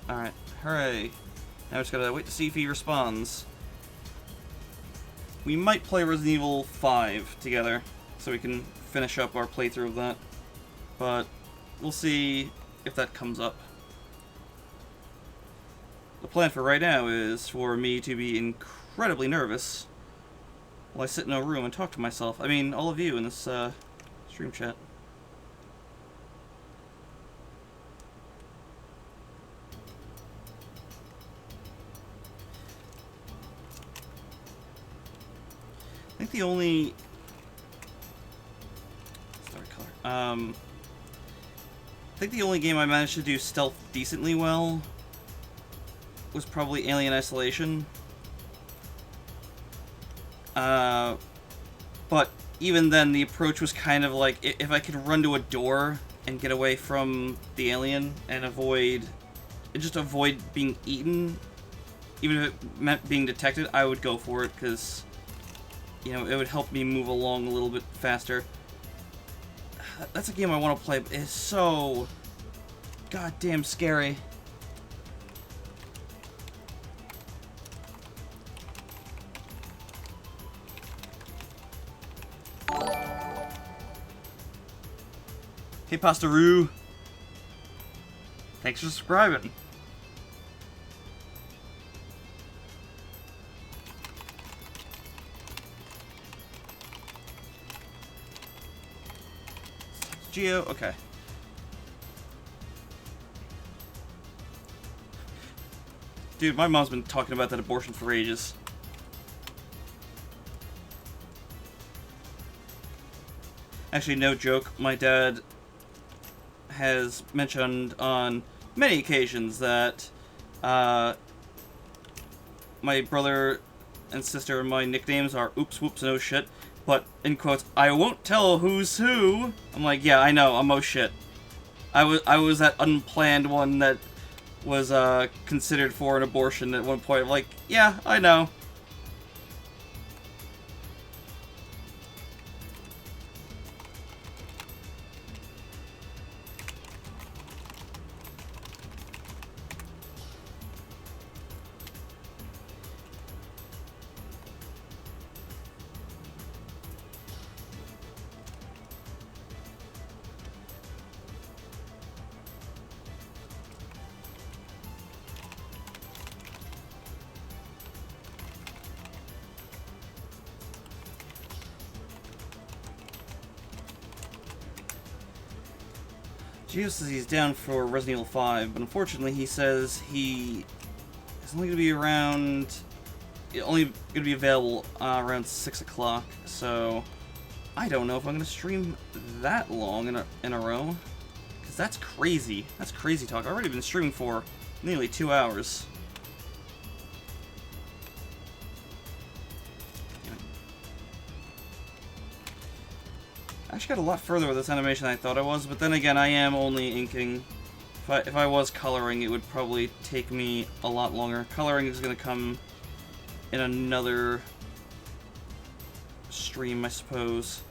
Alright, hooray. Now we just gotta wait to see if he responds. We might play Resident Evil 5 together, so we can finish up our playthrough of that. But we'll see if that comes up. The plan for right now is for me to be incredibly nervous while I sit in a room and talk to myself. I mean, all of you in this stream chat. I think the only... Sorry, color. I think the only game I managed to do stealth decently well was probably Alien Isolation. But even then, the approach was kind of like, if I could run to a door and get away from the alien and just avoid being eaten, even if it meant being detected, I would go for it, because, you know, it would help me move along a little bit faster. That's a game I want to play, but it's so goddamn scary. Hey, Pastaroo. Thanks for subscribing. Geo, okay. Dude, my mom's been talking about that abortion for ages. Actually, no joke, my dad has mentioned on many occasions that my brother and sister, my nicknames are oops, whoops, and oh shit, but, in quotes, I won't tell who's who. I'm like, yeah, I know, I'm oh shit. I was that unplanned one that was considered for an abortion at one point. I'm like, yeah, I know. Gio says he's down for Resident Evil 5, but unfortunately he says he is only going to be around... only going to be available around 6 o'clock, so I don't know if I'm going to stream that long in a row. Because that's crazy. That's crazy talk. I've already been streaming for nearly 2 hours. I actually got a lot further with this animation than I thought I was, but then again, I am only inking. If I was coloring, it would probably take me a lot longer. Coloring is going to come in another stream, I suppose.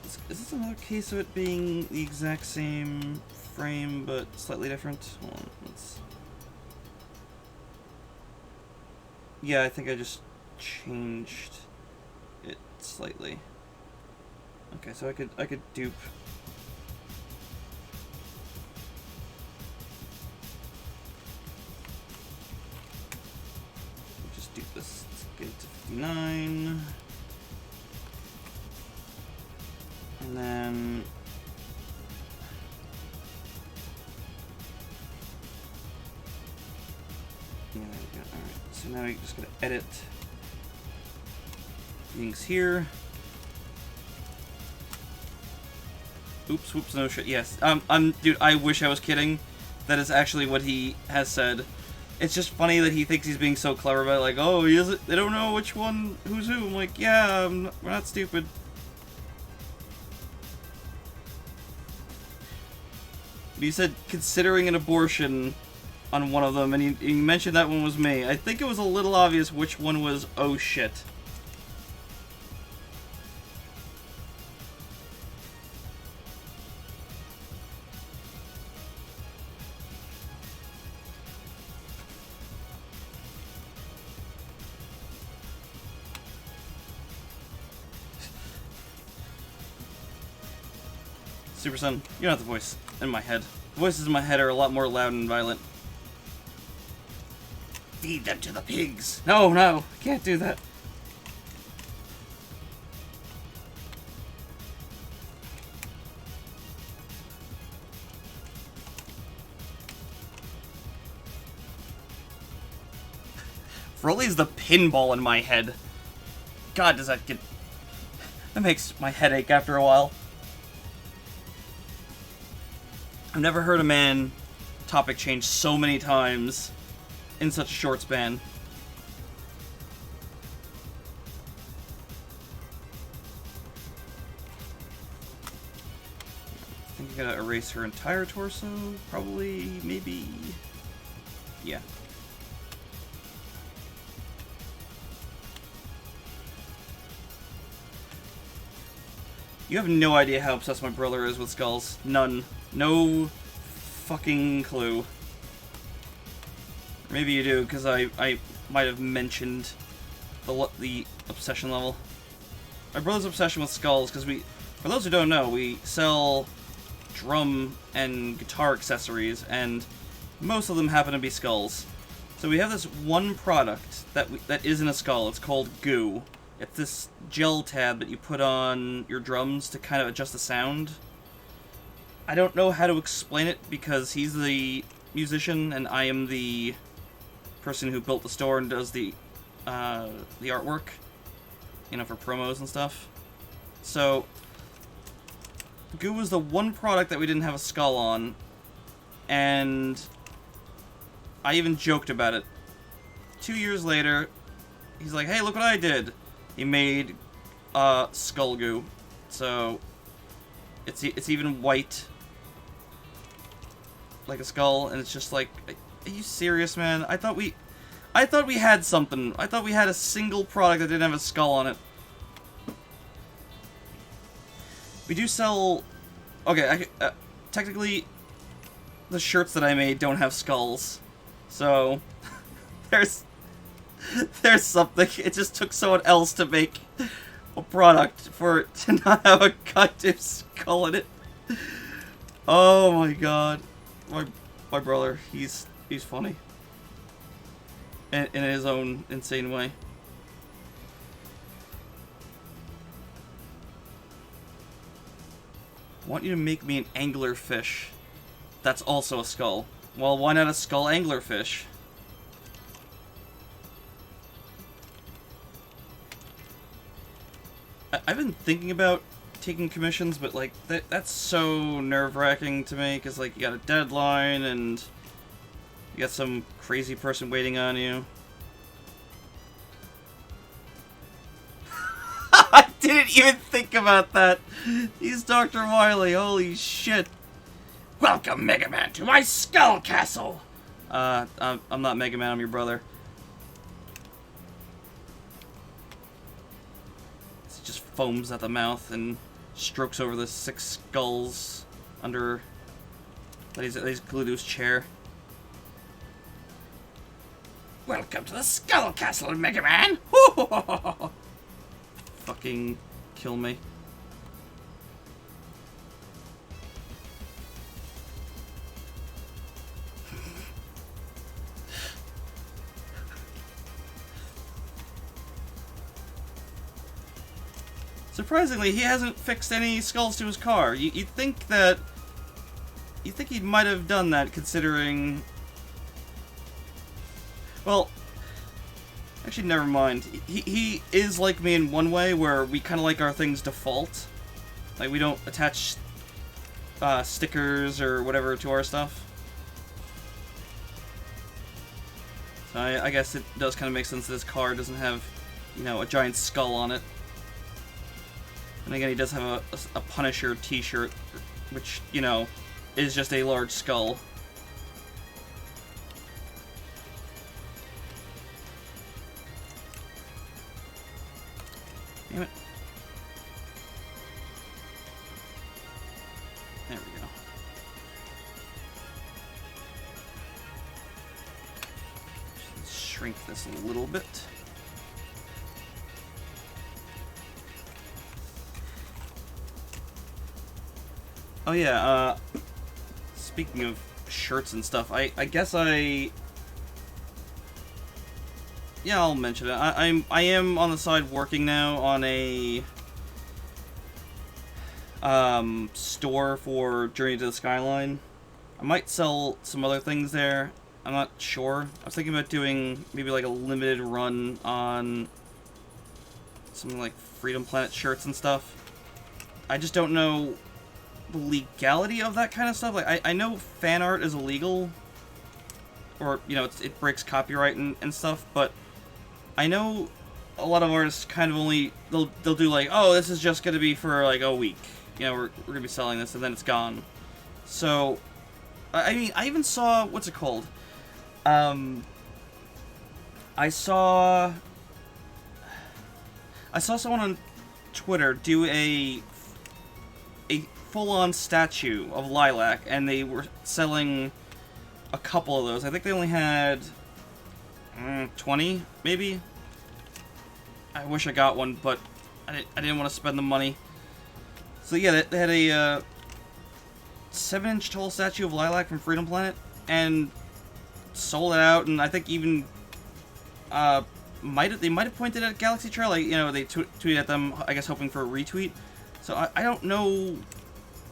Is this another case of it being the exact same frame, but slightly different? Hold on, let's... Yeah, I think I just changed it slightly. Okay, so I could dupe Get it to 59. And then... Yeah, there we go. Alright, so now we just gotta edit things here. Oops, whoops, no shit. Yes, dude, I wish I was kidding. That is actually what he has said. It's just funny that he thinks he's being so clever about it, like, oh, they don't know which one, who's who. I'm like, yeah, we're not stupid. But he said, considering an abortion on one of them, and he mentioned that one was me. I think it was a little obvious which one was oh shit. Super Son, you don't have the voice in my head. The voices in my head are a lot more loud and violent. Feed them to the pigs! No, no, can't do that. Rolly's the pinball in my head. God, does that get... That makes my head ache after a while. I've never heard a man topic change so many times in such a short span. I think I gotta erase her entire torso, probably, maybe... Yeah. You have no idea how obsessed my brother is with skulls. None. No fucking clue. Maybe you do, because I might have mentioned the obsession level. My brother's obsession with skulls, because for those who don't know, we sell drum and guitar accessories, and most of them happen to be skulls. So we have this one product that isn't a skull. It's called goo. It's this gel tab that you put on your drums to kind of adjust the sound. I don't know how to explain it because he's the musician and I am the person who built the store and does the artwork, you know, for promos and stuff. So, goo was the one product that we didn't have a skull on, and I even joked about it. 2 years later, he's like, hey, look what I did. He made skull goo. So, it's even white, like a skull, and it's just like, are you serious, man? I thought we had something. I thought we had a single product that didn't have a skull on it. We do sell... Okay, technically, the shirts that I made don't have skulls. So, there's something. It just took someone else to make a product for it to not have a goddamn skull in it. Oh my god. My brother, he's funny. In his own insane way. I want you to make me an anglerfish. That's also a skull. Well, why not a skull anglerfish? I've been thinking about taking commissions, but like that's so nerve-wracking to me because like you got a deadline and you got some crazy person waiting on you. I didn't even think about that. He's Dr. Wily. Holy shit! Welcome, Mega Man, to my Skull Castle. I'm not Mega Man. I'm your brother. He just foams at the mouth and strokes over the 6 skulls under that he's glued to his chair. Welcome to the Skull Castle, Mega Man! Fucking kill me. Surprisingly, he hasn't fixed any skulls to his car. You'd think that... You think he might have done that, considering... Well... Actually, never mind. He is like me in one way, where we kind of like our things default. Like, we don't attach stickers or whatever to our stuff. So I guess it does kind of make sense that his car doesn't have, you know, a giant skull on it. And again, he does have a Punisher t-shirt, which, you know, is just a large skull. Damn it. There we go. Let's shrink this a little bit. Oh yeah, speaking of shirts and stuff, I guess yeah, I'll mention it. I am on the side working now on a store for Journey to the Skyline. I might sell some other things there. I'm not sure. I was thinking about doing maybe like a limited run on something like Freedom Planet shirts and stuff. I just don't know the legality of that kind of stuff. Like, I know fan art is illegal, or, you know, it breaks copyright and stuff, but I know a lot of artists kind of only, they'll do like, oh, this is just gonna be for like a week, you know, we're gonna be selling this, and then it's gone. So, I mean, I even saw, what's it called? I saw someone on Twitter do a full-on statue of Lilac, and they were selling a couple of those. I think they only had 20, maybe? I wish I got one, but I didn't want to spend the money. So yeah, they had a 7-inch tall statue of Lilac from Freedom Planet, and sold it out, and I think even they might have pointed at Galaxy Trail, like, you know, they tweeted at them, I guess hoping for a retweet. So I don't know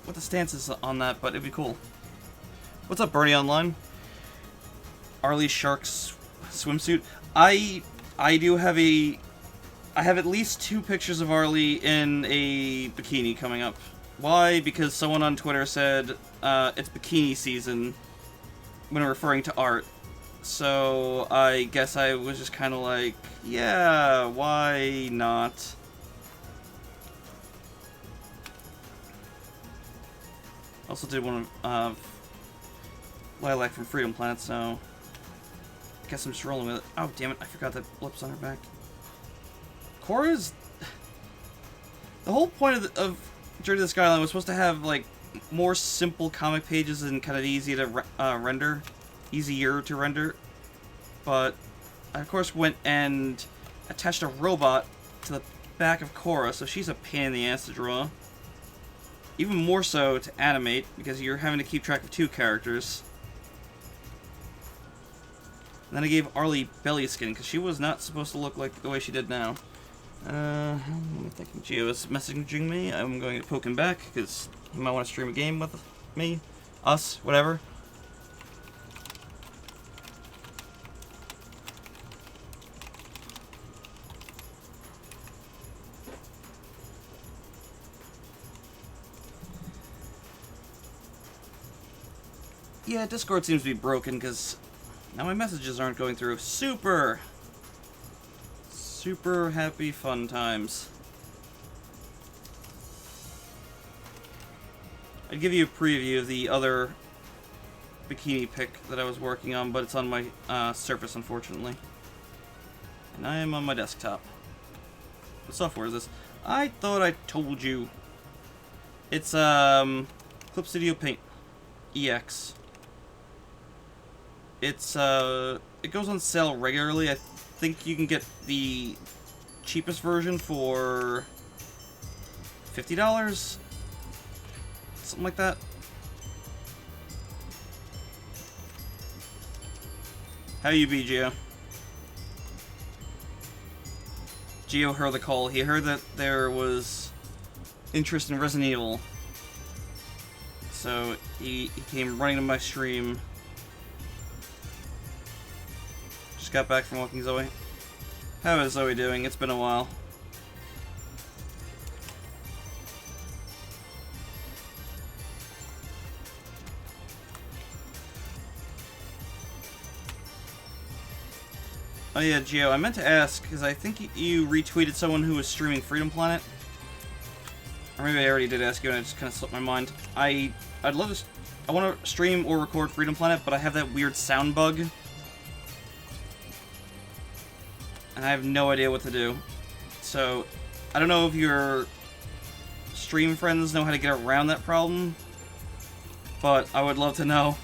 what the stance is on that, but it'd be cool. What's up, Bernie Online? Arlie Shark's swimsuit. I do have I have at least 2 pictures of Arlie in a bikini coming up. Why? Because someone on Twitter said it's bikini season when referring to art. So I guess I was just kind of like, yeah, why not? Also did one of Lilac from Freedom Planet, so I guess I'm just rolling with it. Oh, damn it, I forgot that blip's on her back. Korra's... The whole point of Journey to the Skyline was supposed to have, like, more simple comic pages and kind of easy to render. Easier to render. But I, of course, went and attached a robot to the back of Korra, so she's a pain in the ass to draw. Even more so to animate, because you're having to keep track of 2 characters. And then I gave Arlie belly skin, because she was not supposed to look like the way she did now. I'm thinking Gio is messaging me. I'm going to poke him back, because he might want to stream a game with me. Us, whatever. Yeah, Discord seems to be broken, because now my messages aren't going through. Super happy fun times. I'd give you a preview of the other bikini pic that I was working on, but it's on my Surface, unfortunately. And I am on my desktop. What software is this? I thought I told you. It's Clip Studio Paint EX. It's it goes on sale regularly. I think you can get the cheapest version for $50, something like that. How you be, Gio? Gio heard the call. He heard that there was interest in Resident Evil. So he came running to my stream. Just got back from walking Zoe. How is Zoe doing? It's been a while. Oh yeah, Gio, I meant to ask, because I think you retweeted someone who was streaming Freedom Planet. Or maybe I already did ask you and I just kind of slipped my mind. I'd love to... I want to stream or record Freedom Planet, but I have that weird sound bug. And I have no idea what to do. So, I don't know if your stream friends know how to get around that problem, but I would love to know.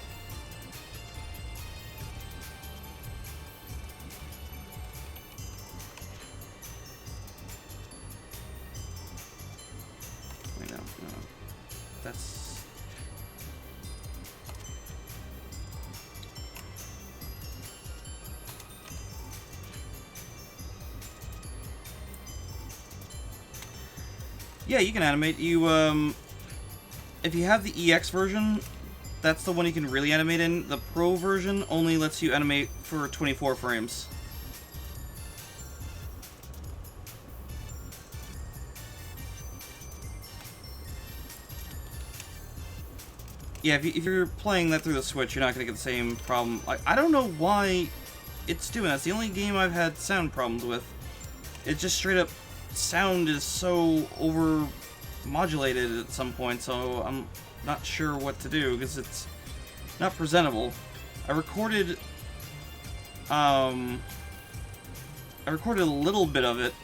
Wait, no. That's... Yeah, you can animate. If you have the EX version, that's the one you can really animate in. The Pro version only lets you animate for 24 frames. Yeah, if you're playing that through the Switch, you're not going to get the same problem. I don't know why it's doing that. It's the only game I've had sound problems with. It just straight up... sound is so over modulated at some point, so I'm not sure what to do because it's not presentable. I recorded a little bit of it.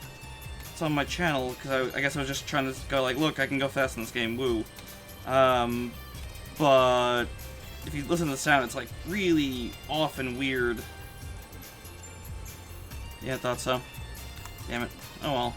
It's on my channel because I guess I was just trying to go like, look, I can go fast in this game, woo. But if you listen to the sound, it's like really off and weird. Yeah, I thought so. Damn it. Oh well.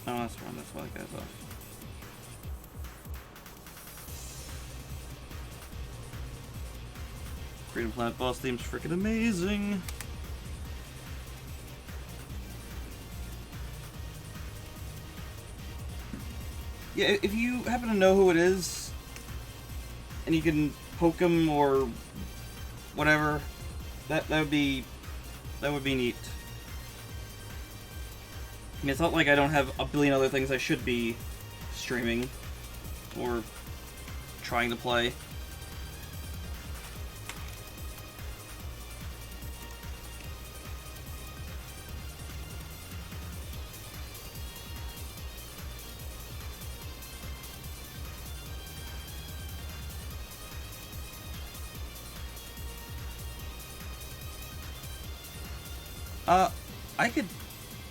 Oh, that's wrong. That's why that guy's off. Freedom Planet boss theme's freaking amazing. Yeah, if you happen to know who it is, and you can poke him or whatever, that would be neat. I mean, it's not like I don't have a billion other things I should be streaming or trying to play.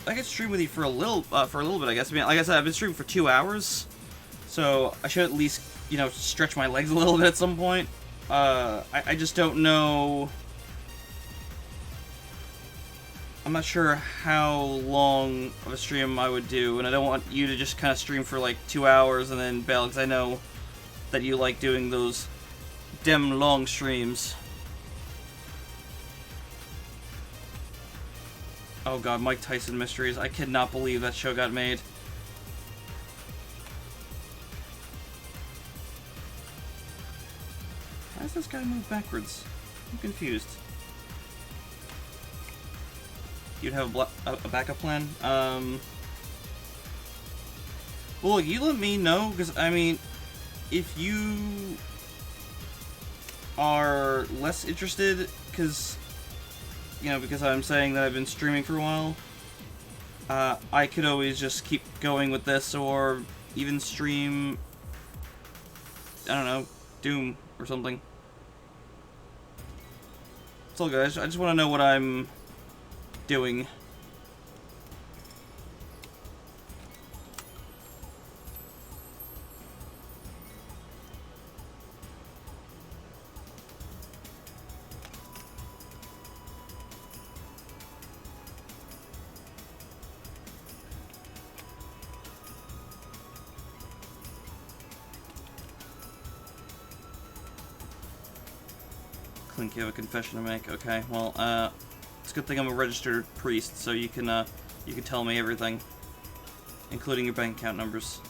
I could stream with you for a little bit, I guess. I mean, like I said, I've been streaming for 2 hours, so I should at least, you know, stretch my legs a little bit at some point. I just don't know. I'm not sure how long of a stream I would do, and I don't want you to just kind of stream for like 2 hours and then bail, because I know that you like doing those damn long streams. Oh god, Mike Tyson Mysteries. I cannot believe that show got made. Why does this guy move backwards? I'm confused. You'd have a backup plan? Well, you let me know, because, I mean, if you are less interested, because... you know, because I'm saying that I've been streaming for a while, I could always just keep going with this, or even stream, I don't know, Doom or something. It's all good. I just want to know what I'm doing. Clink, you have a confession to make. Okay, well, it's a good thing I'm a registered priest, so you can tell me everything, including your bank account numbers.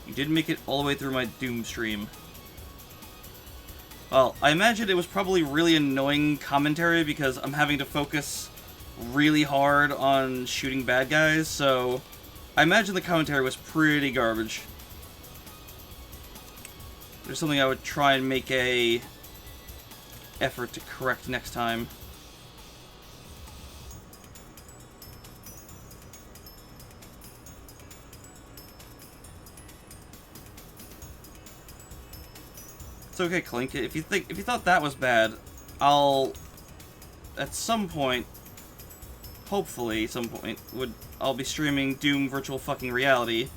You did make it all the way through my Doom stream. Well, I imagine it was probably really annoying commentary because I'm having to focus really hard on shooting bad guys, so I imagine the commentary was pretty garbage. There's something I would try and make a effort to correct next time. It's okay, Clink. If you thought that was bad, I'll at some point, hopefully some point, I'll be streaming Doom Virtual Fucking Reality,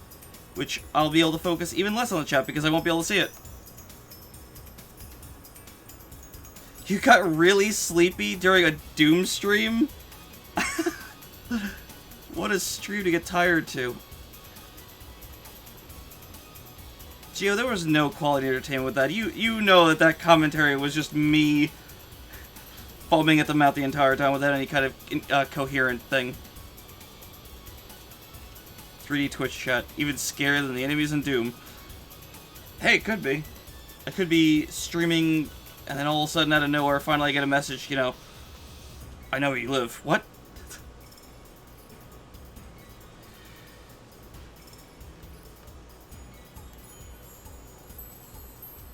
which I'll be able to focus even less on the chat because I won't be able to see it. You got really sleepy during a Doom stream? What a stream to get tired to. Gio, there was no quality entertainment with that. You know that commentary was just me foaming at the mouth the entire time without any kind of coherent thing. 3D Twitch chat, even scarier than the enemies in Doom. Hey, it could be. I could be streaming, and then all of a sudden, out of nowhere, finally I get a message, you know, I know where you live. What?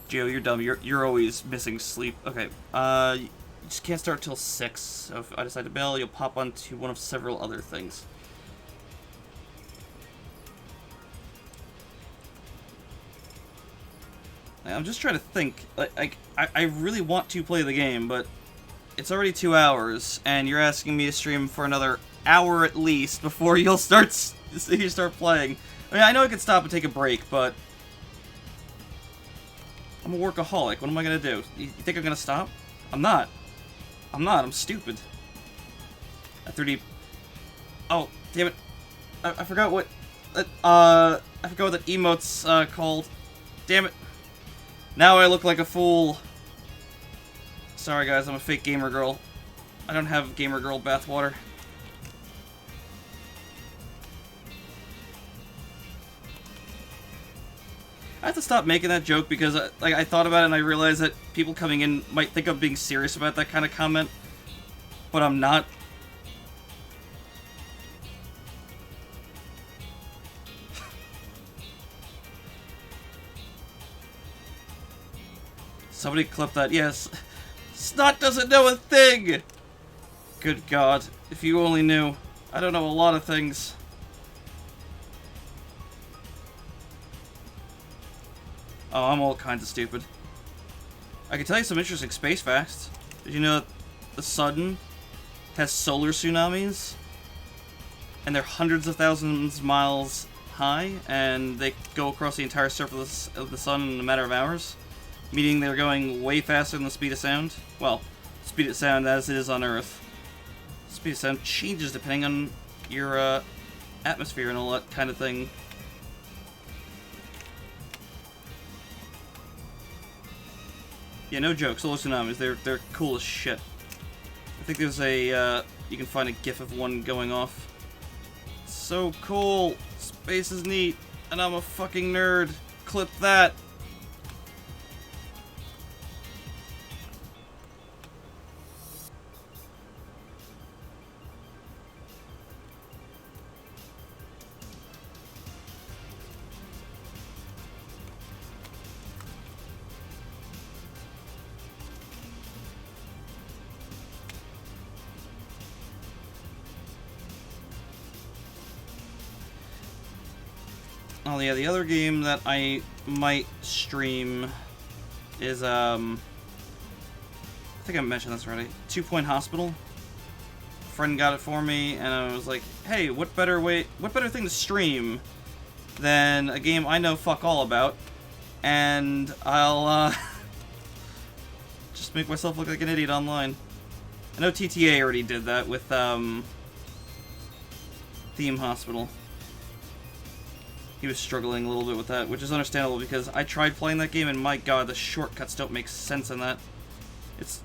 Gio, you're dumb. You're always missing sleep. Okay, you just can't start till 6, so if I decide to bail, you'll pop onto one of several other things. I'm just trying to think. Like, I really want to play the game, but it's already 2 hours, and you're asking me to stream for another hour at least before you start playing. I mean, I know I could stop and take a break, but I'm a workaholic. What am I gonna do? You think I'm gonna stop? I'm not. I'm stupid. At 3D. Oh, damn it. I forgot what. I forgot what that emote's called. Damn it. Now I look like a fool. Sorry guys, I'm a fake gamer girl. I don't have gamer girl bathwater. I have to stop making that joke because I thought about it and I realized that people coming in might think I'm being serious about that kind of comment, but I'm not. Somebody clip that. Yes. Snot doesn't know a thing! Good God. If you only knew. I don't know a lot of things. Oh, I'm all kinds of stupid. I can tell you some interesting space facts. Did you know that the sun has solar tsunamis? And they're hundreds of thousands of miles high, and they go across the entire surface of the sun in a matter of hours? Meaning they're going way faster than the speed of sound? Well, speed of sound as it is on Earth. Speed of sound changes depending on your atmosphere and all that kind of thing. Yeah, no joke. Solar tsunamis, they're cool as shit. I think there's a you can find a GIF of one going off. So cool. Space is neat, and I'm a fucking nerd. Clip that. Oh yeah, the other game that I might stream is I think I mentioned this already. 2 Point Hospital. A friend got it for me, and I was like, "Hey, what better thing to stream than a game I know fuck all about?" And I'll just make myself look like an idiot online. I know TTA already did that with Theme Hospital. He was struggling a little bit with that, which is understandable because I tried playing that game and my god, the shortcuts don't make sense in that. It's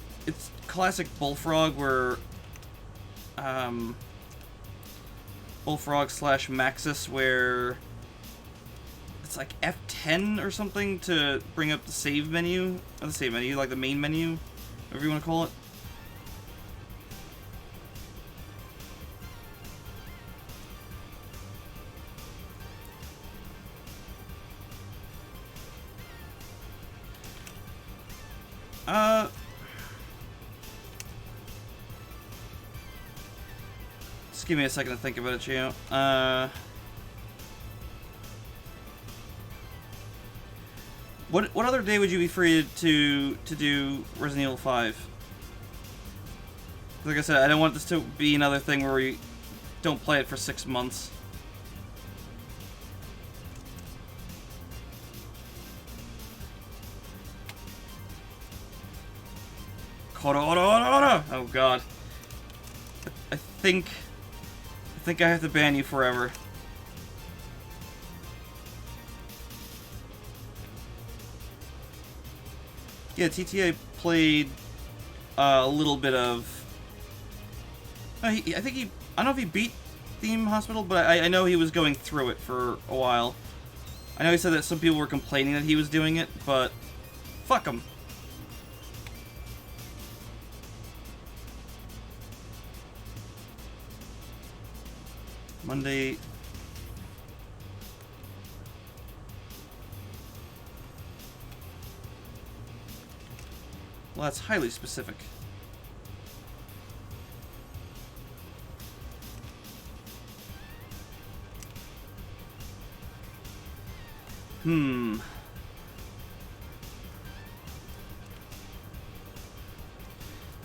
classic Bullfrog where Bullfrog slash Maxis where it's like F10 or something to bring up the save menu. Not the save menu, like the main menu, whatever you want to call it. Just give me a second to think about it, Gio. What other day would you be free to do Resident Evil 5? Like I said, I don't want this to be another thing where we don't play it for 6 months. Oh god. I think I have to ban you forever. Yeah, TTA played a little bit of... I don't know if he beat Theme Hospital, but I know he was going through it for a while. I know he said that some people were complaining that he was doing it, but fuck him. Monday... Well, that's highly specific.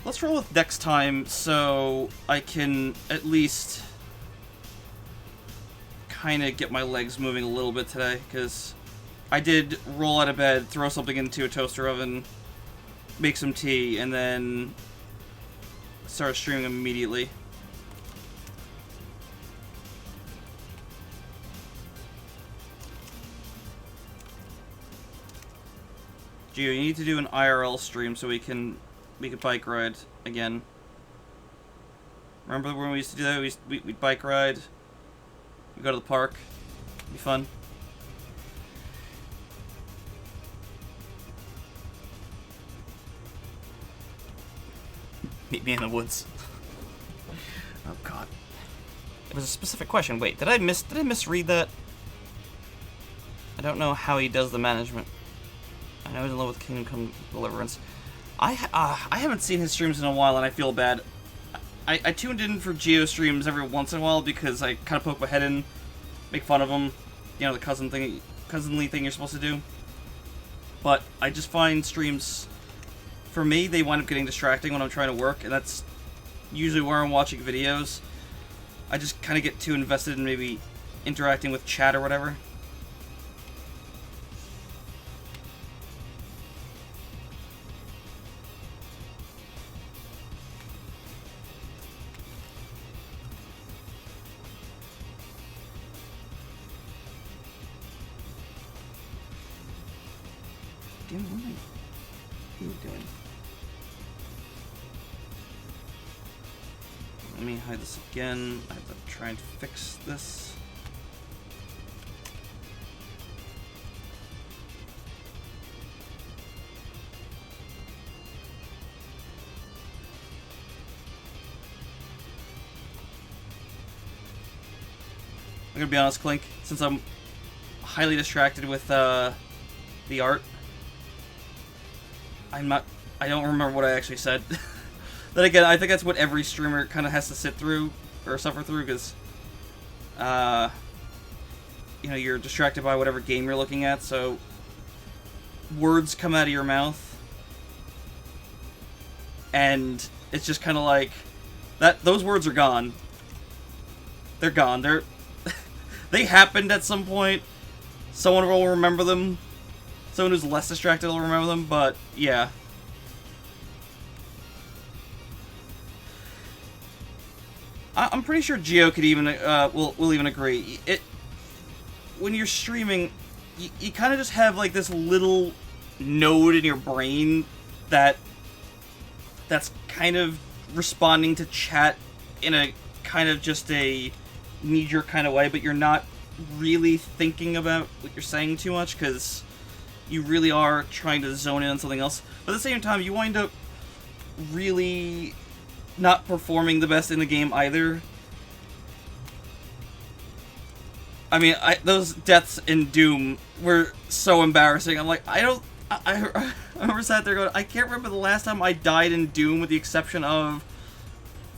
Let's roll with next time so I can at least kind of get my legs moving a little bit today, because I did roll out of bed, throw something into a toaster oven, make some tea, and then start streaming immediately. Gio, you need to do an IRL stream so we can bike ride again. Remember when we used to do that? We'd bike ride. We go to the park. It'd be fun. Meet me in the woods. Oh god. It was a specific question. Wait, did I misread that? I don't know how he does the management. I know he's in love with Kingdom Come Deliverance. I haven't seen his streams in a while and I feel bad. I tuned in for Geo streams every once in a while because I kind of poke my head in, make fun of him, you know, the cousinly thing you're supposed to do. But I just find streams, for me, they wind up getting distracting when I'm trying to work, and that's usually where I'm watching videos. I just kind of get too invested in maybe interacting with chat or whatever. Damn, what am I doing? Let me hide this again. I have to try and fix this. I'm gonna be honest, Clink, since I'm highly distracted with the art, I don't remember what I actually said. Then again, I think that's what every streamer kind of has to sit through, or suffer through, because, you know, you're distracted by whatever game you're looking at, so words come out of your mouth, and it's just kind of like, those words are gone. They're gone. They happened at some point. Someone will remember them. Someone who's less distracted will remember them, but yeah. I'm pretty sure Geo could even will even agree. When you're streaming, you kind of just have like this little node in your brain that's kind of responding to chat in a kind of just a knee-jerk kind of way, but you're not really thinking about what you're saying too much because you really are trying to zone in on something else. But at the same time, you wind up really not performing the best in the game either. I mean, those deaths in Doom were so embarrassing. I'm like, I remember sat there going, I can't remember the last time I died in Doom with the exception of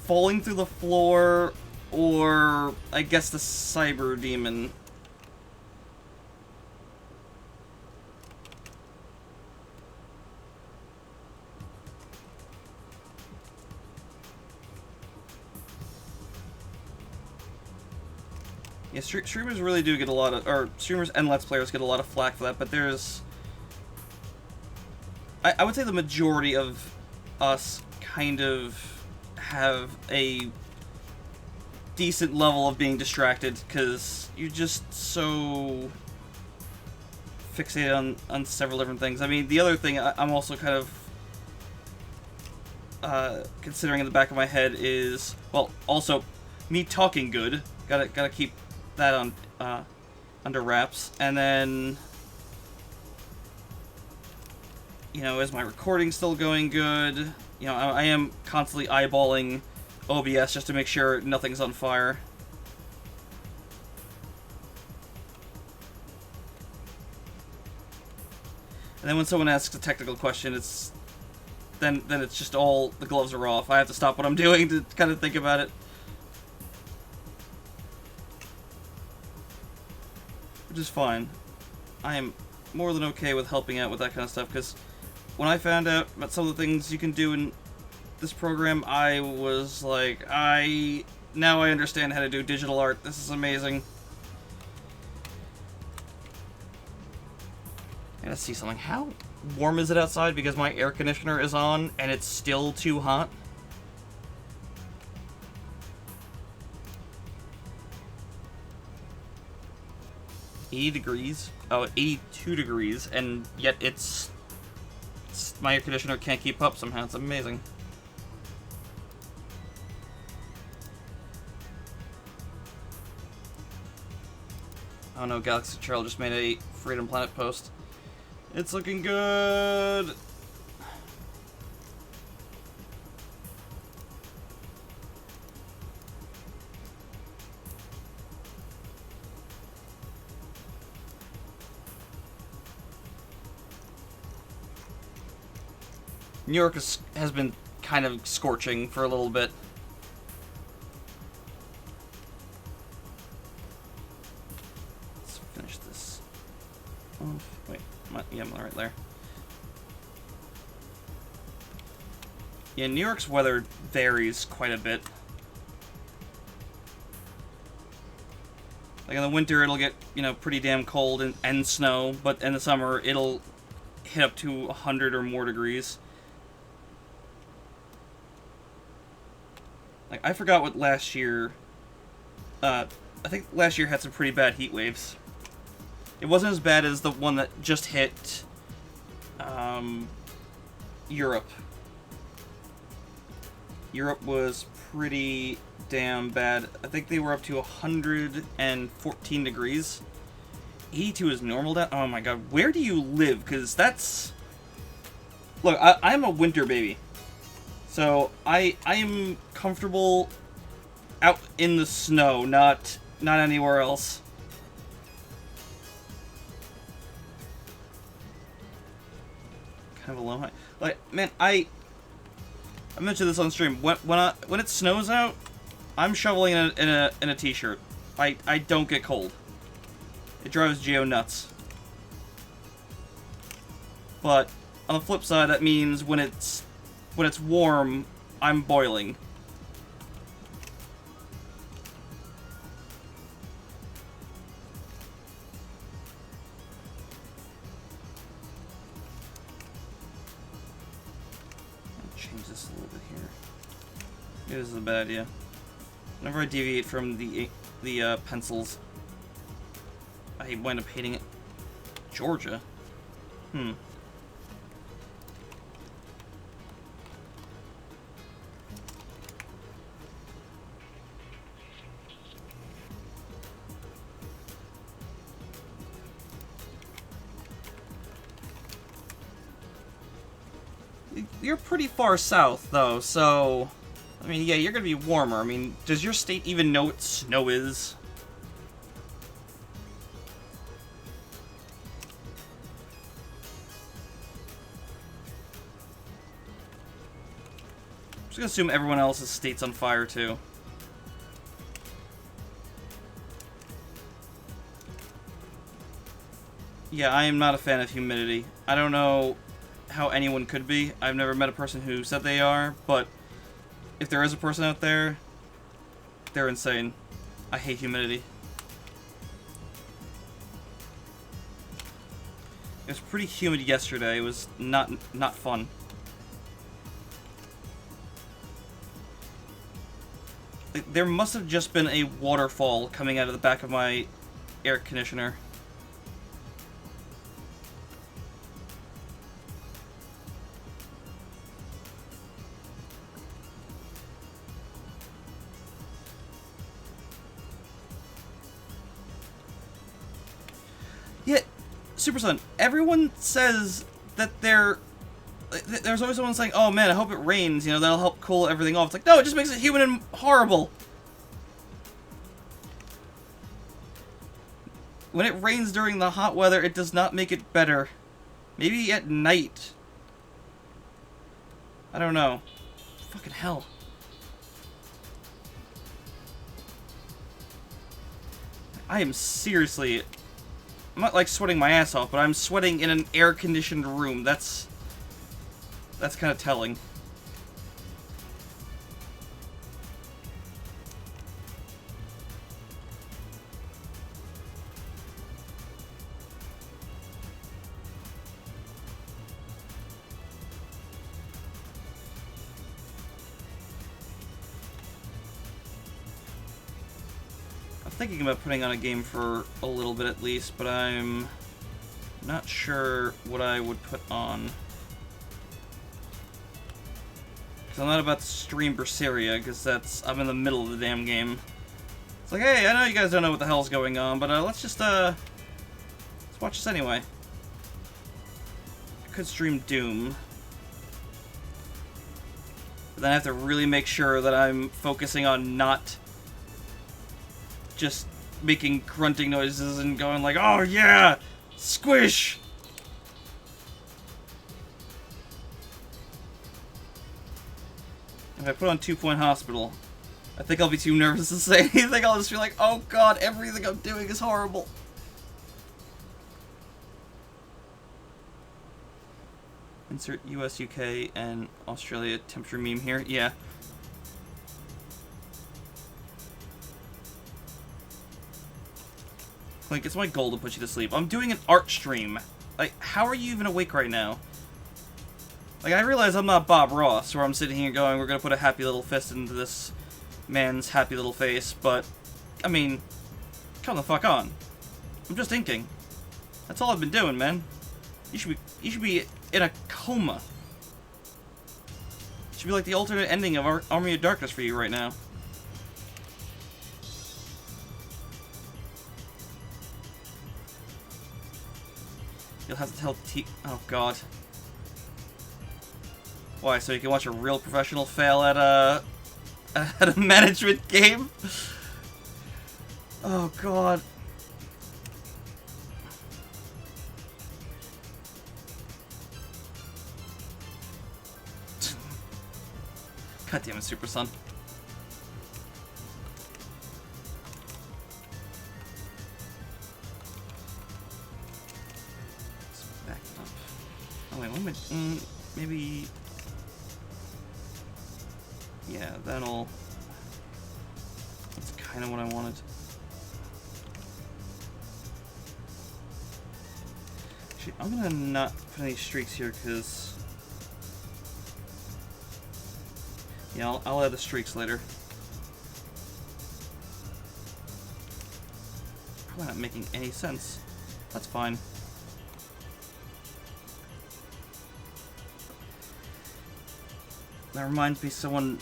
falling through the floor or, I guess, the Cyber Demon. Yeah, streamers really do get a lot of, or streamers and Let's Players get a lot of flack for that, but there's, I would say the majority of us kind of have a decent level of being distracted, because you're just so fixated on several different things. I mean, the other thing I'm also kind of considering in the back of my head is, well, also, me talking good. Gotta keep that on under wraps, and then, you know, is my recording still going good? You know, I am constantly eyeballing OBS just to make sure nothing's on fire. And then when someone asks a technical question, it's then it's just all the gloves are off. I have to stop what I'm doing to kind of think about it. Which is fine. I am more than okay with helping out with that kind of stuff, because when I found out about some of the things you can do in this program, I was like, now I understand how to do digital art. This is amazing. I gotta see something. How warm is it outside? Because my air conditioner is on and it's still too hot. $80. Oh, 82 degrees, and yet it's my air conditioner can't keep up somehow. It's amazing. Oh no, Galaxy Trail just made a Freedom Planet post. It's looking good! New York has been kind of scorching for a little bit. Let's finish this off. Wait, yeah, I'm right there. Yeah, New York's weather varies quite a bit. Like in the winter, it'll get, you know, pretty damn cold and snow, but in the summer, it'll hit up to 100 or more degrees. Like, I forgot what last year... I think last year had some pretty bad heat waves. It wasn't as bad as the one that just hit Europe. Europe was pretty damn bad. I think they were up to 114 degrees. 82 is normal down. Oh my god, where do you live? Because that's... Look, I'm a winter baby. So I am comfortable out in the snow, not anywhere else. Kind of a low high. Like, man, I mentioned this on stream. When it snows out, I'm shoveling in a t-shirt. I don't get cold. It drives Geo nuts. But on the flip side, that means when it's warm, I'm boiling. I'll change this a little bit here. Maybe this is a bad idea. Whenever I deviate from the pencils, I wind up hating it. Georgia? Hmm. You're pretty far south, though, so... I mean, yeah, you're gonna be warmer. I mean, does your state even know what snow is? I'm just gonna assume everyone else's state's on fire, too. Yeah, I am not a fan of humidity. I don't know how anyone could be. I've never met a person who said they are, but if there is a person out there, they're insane. I hate humidity. It was pretty humid yesterday. It was not fun. Like, there must have just been a waterfall coming out of the back of my air conditioner. Yeah, Super Son, everyone says that there's always someone saying, oh man, I hope it rains, you know, that'll help cool everything off. It's like, no, it just makes it humid and horrible. When it rains during the hot weather, it does not make it better. Maybe at night. I don't know. Fucking hell. I am seriously... I'm not, like, sweating my ass off, but I'm sweating in an air-conditioned room. That's kind of telling. I'm thinking about putting on a game for a little bit at least, but I'm not sure what I would put on. Because I'm not about to stream Berseria, because I'm in the middle of the damn game. It's like, hey, I know you guys don't know what the hell's going on, but let's watch this anyway. I could stream Doom. But then I have to really make sure that I'm focusing on not just making grunting noises and going like, oh yeah, squish! If I put on 2 Point Hospital, I think I'll be too nervous to say anything. I'll just be like, oh god, everything I'm doing is horrible. Insert US, UK, and Australia temperature meme here. Yeah. Like, it's my goal to put you to sleep. I'm doing an art stream. Like, how are you even awake right now? Like, I realize I'm not Bob Ross, where I'm sitting here going, we're gonna put a happy little fist into this man's happy little face, but, I mean, come the fuck on. I'm just inking. That's all I've been doing, man. You should be in a coma. It should be like the alternate ending of Army of Darkness for you right now. You'll have to tell oh god. Why, so you can watch a real professional fail at a management game? Oh god. God damn it, Super Son. Back up. Oh wait, maybe... Yeah, that's kind of what I wanted. Actually, I'm gonna not put any streaks here, because... Yeah, I'll add the streaks later. probably not making any sense. That's fine. That reminds me, someone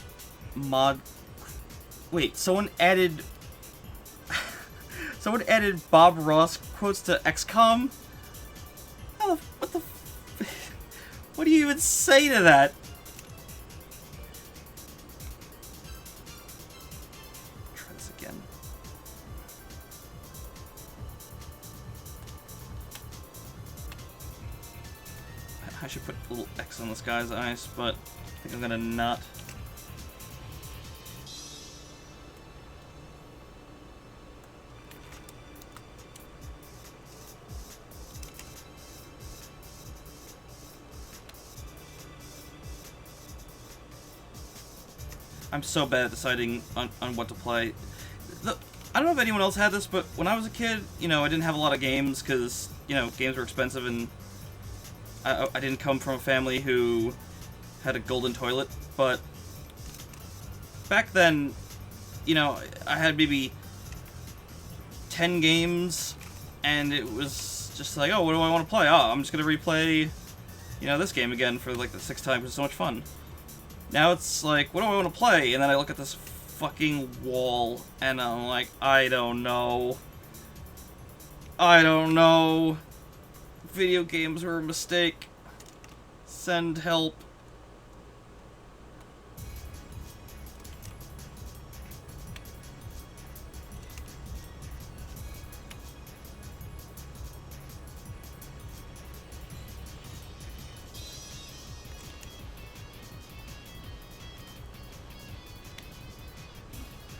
added... someone added Bob Ross quotes to XCOM? What the... What do you even say to that? Try this again. I should put a little X on this guy's eyes, but I think I'm gonna not. I'm so bad at deciding on what to play. I don't know if anyone else had this, but when I was a kid, you know, I didn't have a lot of games because, you know, games were expensive, and I didn't come from a family who had a golden toilet. But back then, you know, I had maybe 10 games, and it was just like, oh, what do I want to play? Oh, I'm just going to replay, you know, this game again for like the 6th time because it's so much fun. Now it's like, what do I want to play? And then I look at this fucking wall, and I'm like, I don't know. I don't know. Video games were a mistake. Send help.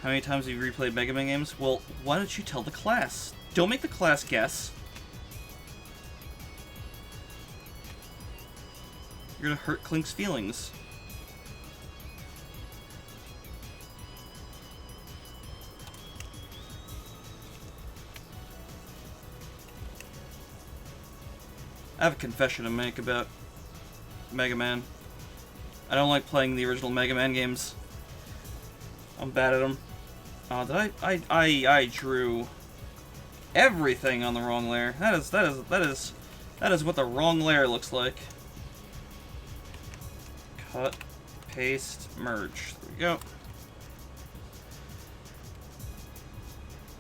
How many times have you replayed Mega Man games? Well, why don't you tell the class? Don't make the class guess. You're gonna hurt Clink's feelings. I have a confession to make about Mega Man. I don't like playing the original Mega Man games. I'm bad at them. I drew everything on the wrong layer. That is what the wrong layer looks like. Cut, paste, merge. There we go.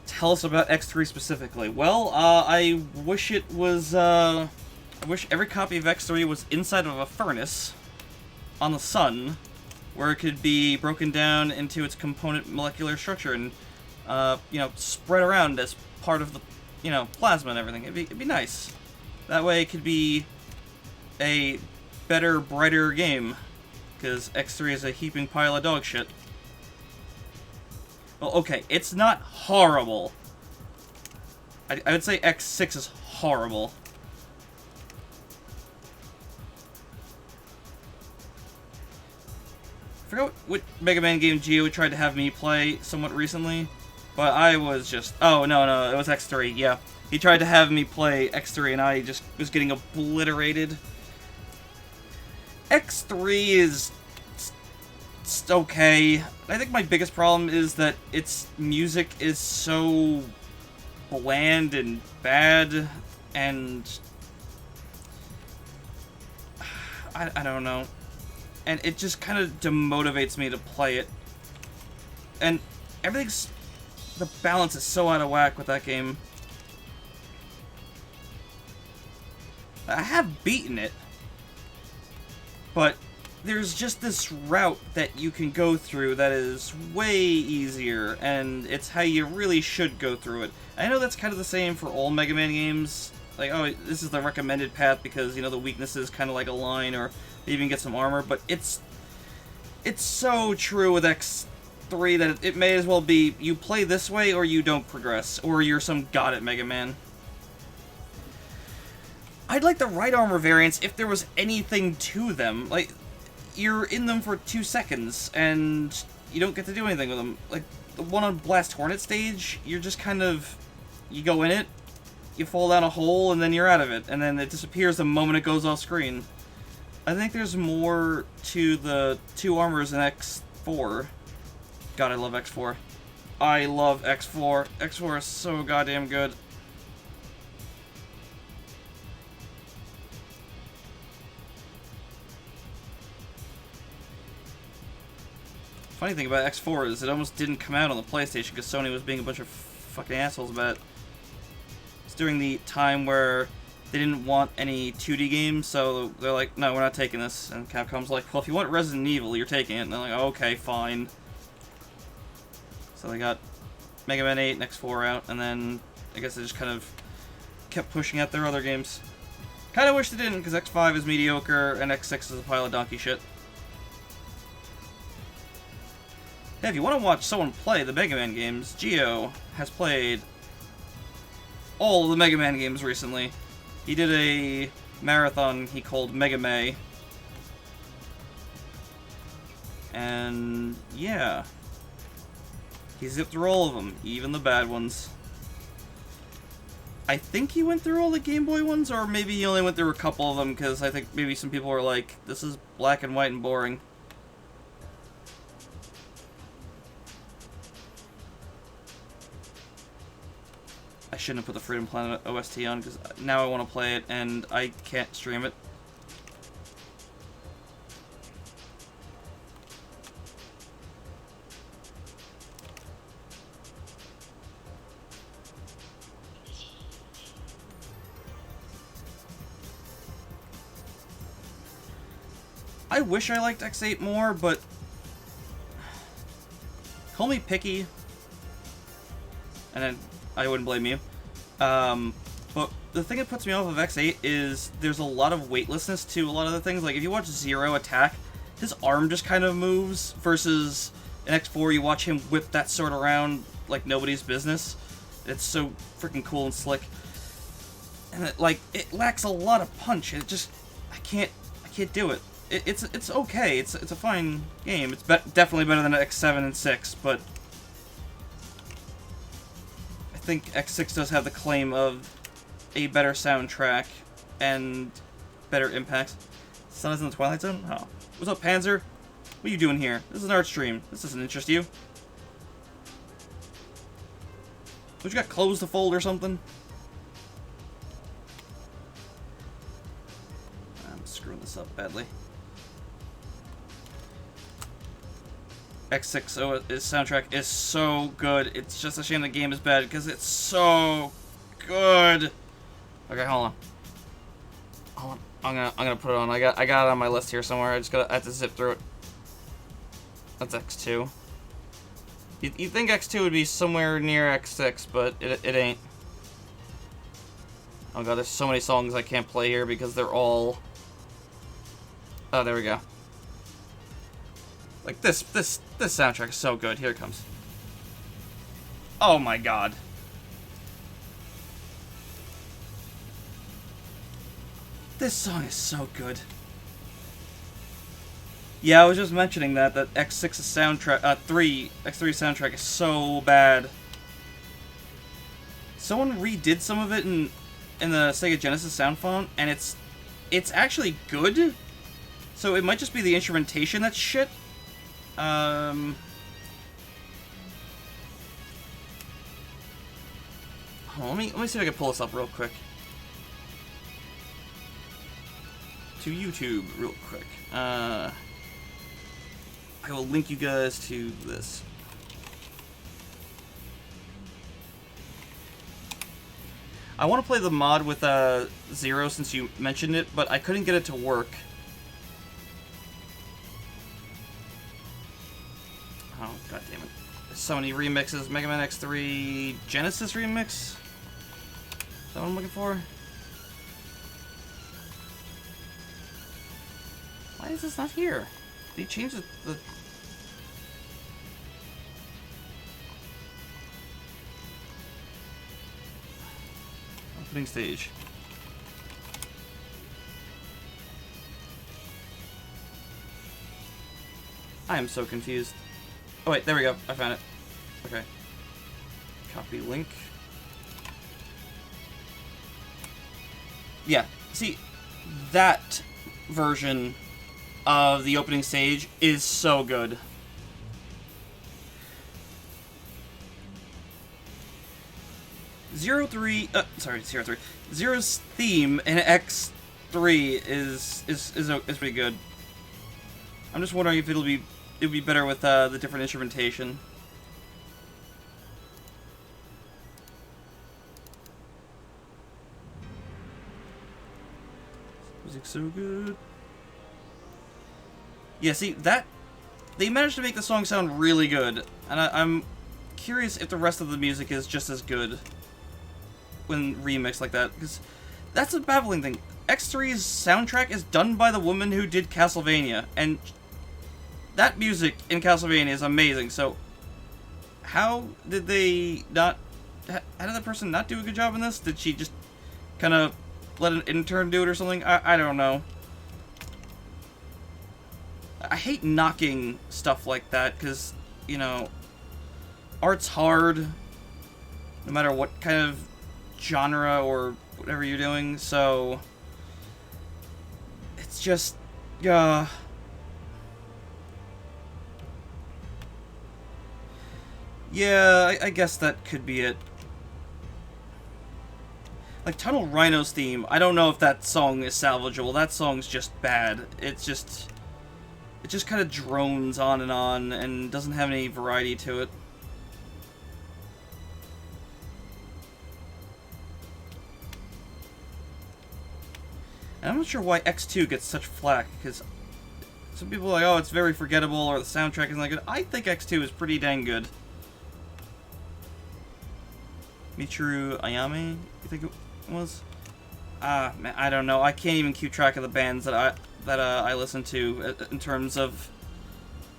Tell us about X3 specifically. Well, I wish it was, I wish every copy of X3 was inside of a furnace on the sun, where it could be broken down into its component molecular structure and, you know, spread around as part of the, you know, plasma and everything. It'd be nice. That way it could be a better, brighter game, because X3 is a heaping pile of dog shit. Well, okay, it's not horrible. I would say X6 is horrible. I forgot what Mega Man game Geo tried to have me play somewhat recently, but I was just... Oh, no, it was X3, yeah. He tried to have me play X3, and I just was getting obliterated. X3 is... it's okay. I think my biggest problem is that its music is so bland and bad, and... I don't know. And it just kind of demotivates me to play it. And everything's... the balance is so out of whack with that game. I have beaten it. But there's just this route that you can go through that is way easier. And it's how you really should go through it. I know that's kind of the same for all Mega Man games. Like, oh, this is the recommended path because, you know, the weaknesses kind of like align, or they even get some armor, but it's so true with X3 that it may as well be you play this way or you don't progress, or you're some god at Mega Man. I'd like the right armor variants if there was anything to them. Like, you're in them for 2 seconds, and you don't get to do anything with them. Like, the one on Blast Hornet stage, you're just kind of... you go in it, you fall down a hole, and then you're out of it, and then it disappears the moment it goes off screen. I think there's more to the 2 armors in X4. God, I love X4. I love X4. X4 is so goddamn good. funny thing about X4 is it almost didn't come out on the PlayStation because Sony was being a bunch of fucking assholes about it. It's during the time where they didn't want any 2D games, so they're like, no, we're not taking this. And Capcom's like, well, if you want Resident Evil, you're taking it. And they're like, okay, fine. So they got Mega Man 8 and X4 out, and then I guess they just kind of kept pushing out their other games. Kind of wish they didn't, because X5 is mediocre, and X6 is a pile of donkey shit. Yeah, if you want to watch someone play the Mega Man games, Geo has played all of the Mega Man games recently. He did a marathon he called Mega May. And yeah. He zipped through all of them, even the bad ones. I think he went through all the Game Boy ones, or maybe he only went through a couple of them, because I think maybe some people were like, this is black and white and boring. I shouldn't have put the Freedom Planet OST on, because now I want to play it, and I can't stream it. I wish I liked X8 more, but call me picky, and then I wouldn't blame you. But the thing that puts me off of X8 is there's a lot of weightlessness to a lot of the things. Like, if you watch Zero attack, his arm just kind of moves, versus in X4 you watch him whip that sword around like nobody's business. It's so freaking cool and slick. And it lacks a lot of punch. It just, I can't do it. It's okay. It's a fine game. It's definitely better than X7 and 6, but I think X6 does have the claim of a better soundtrack and better impact. Sun is in the Twilight Zone? Oh. What's up, Panzer? What are you doing here? This is an art stream. This doesn't interest you. Don't you got clothes to fold or something? I'm screwing this up badly. X6 his soundtrack is so good. It's just a shame the game is bad because it's so good. Okay, hold on. I'm gonna put it on. I got it on my list here somewhere. I have to zip through it. That's X2. You think X2 would be somewhere near X6, but it ain't. Oh god, there's so many songs I can't play here because they're all. Oh, there we go. Like this soundtrack is so good. Here it comes. Oh my god. This song is so good. Yeah, I was just mentioning that X6's soundtrack, X3 soundtrack is so bad. Someone redid some of it in the Sega Genesis sound font, and it's actually good. So it might just be the instrumentation that's shit. Let me see if I can pull this up real quick. To YouTube real quick. I will link you guys to this. I want to play the mod with Zero since you mentioned it, but I couldn't get it to work. Oh, god damn it. There's so many remixes. Mega Man X3 Genesis remix? Is that what I'm looking for? Why is this not here? Did he change the... Opening stage. I am so confused. Oh wait, there we go. I found it. Okay. Copy link. Yeah, see, that version of the opening stage is so good. Zero's theme in X3 is pretty good. I'm just wondering if it'll be it would be better with the different instrumentation. Music's so good. Yeah, see, that... They managed to make the song sound really good, and I'm curious if the rest of the music is just as good when remixed like that, because that's a baffling thing. X3's soundtrack is done by the woman who did Castlevania, and that music in Castlevania is amazing, so how did they not... How did that person not do a good job in this? Did she just kind of let an intern do it or something? I don't know. I hate knocking stuff like that, because, you know, art's hard, no matter what kind of genre or whatever you're doing, so it's just, yeah, I guess that could be it. Like, Tunnel Rhino's theme, I don't know if that song is salvageable. That song's just bad. It just kind of drones on and doesn't have any variety to it. And I'm not sure why X2 gets such flack, because some people are like, oh, it's very forgettable, or the soundtrack isn't that good. I think X2 is pretty dang good. Michiru Ayame, you think it was? Man, I don't know. I can't even keep track of the bands that I listen to in terms of,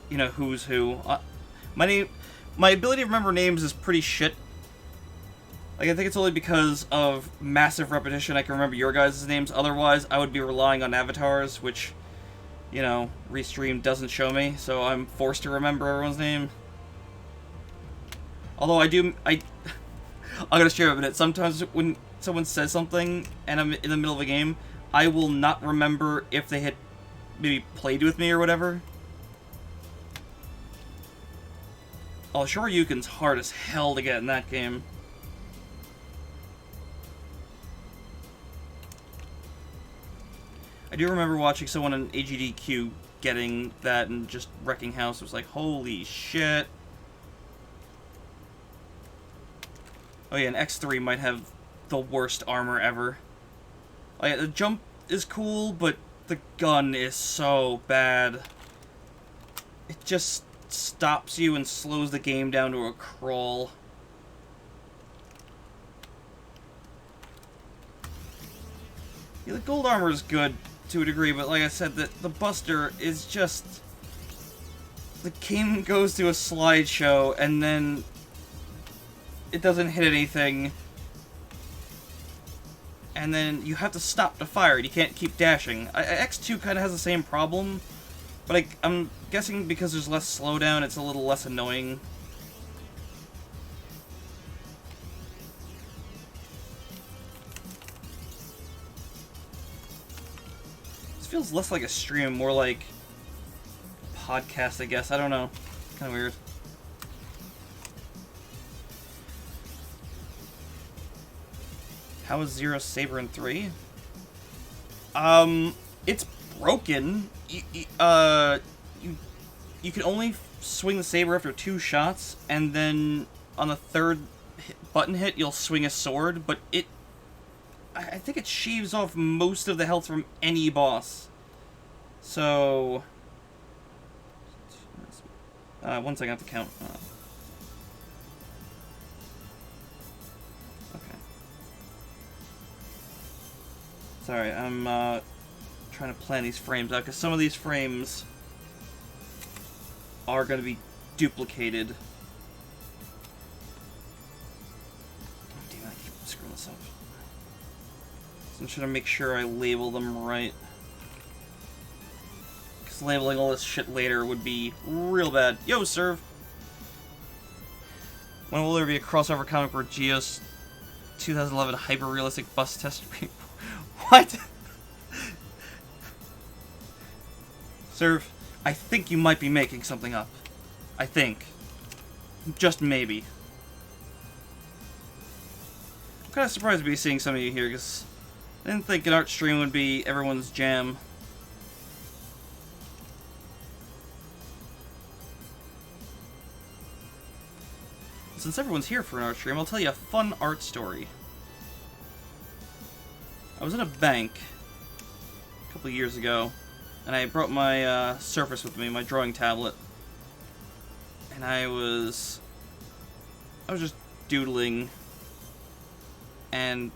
you know, who's who. My ability to remember names is pretty shit. Like, I think it's only because of massive repetition I can remember your guys' names. Otherwise, I would be relying on avatars, which, you know, Restream doesn't show me, so I'm forced to remember everyone's name. Although I'm gonna share a minute. Sometimes when someone says something and I'm in the middle of a game, I will not remember if they had maybe played with me or whatever. Oh, Shoryuken's hard as hell to get in that game. I do remember watching someone on AGDQ getting that and just wrecking house. It was like, holy shit. Oh yeah, and X3 might have the worst armor ever. Like, the jump is cool, but the gun is so bad. It just stops you and slows the game down to a crawl. Yeah, the gold armor is good to a degree, but like I said, the Buster is just... The game goes to a slideshow, and then it doesn't hit anything. And then you have to stop to fire it. You can't keep dashing. X2 kind of has the same problem, but I'm guessing because there's less slowdown, it's a little less annoying. This feels less like a stream, more like a podcast, I guess. I don't know. Kind of weird. How is Zero Saber in 3? It's broken. You can only swing the saber after 2 shots, and then on the 3rd button hit, you'll swing a sword, but I think it shaves off most of the health from any boss. So... 1 second, I have to count. Sorry, I'm trying to plan these frames out, because some of these frames are going to be duplicated. Oh, damn it, I keep screwing this up. So I'm trying to make sure I label them right. Because labeling all this shit later would be real bad. Yo, Serve! When will there be a crossover comic where Geo's 2011 hyper-realistic bus test... What? Serve, I think you might be making something up. I think. Just maybe. I'm kind of surprised to be seeing some of you here, because I didn't think an art stream would be everyone's jam. since everyone's here for an art stream, I'll tell you a fun art story. I was in a bank a couple years ago, and I brought my Surface with me, my drawing tablet. And I was just doodling, and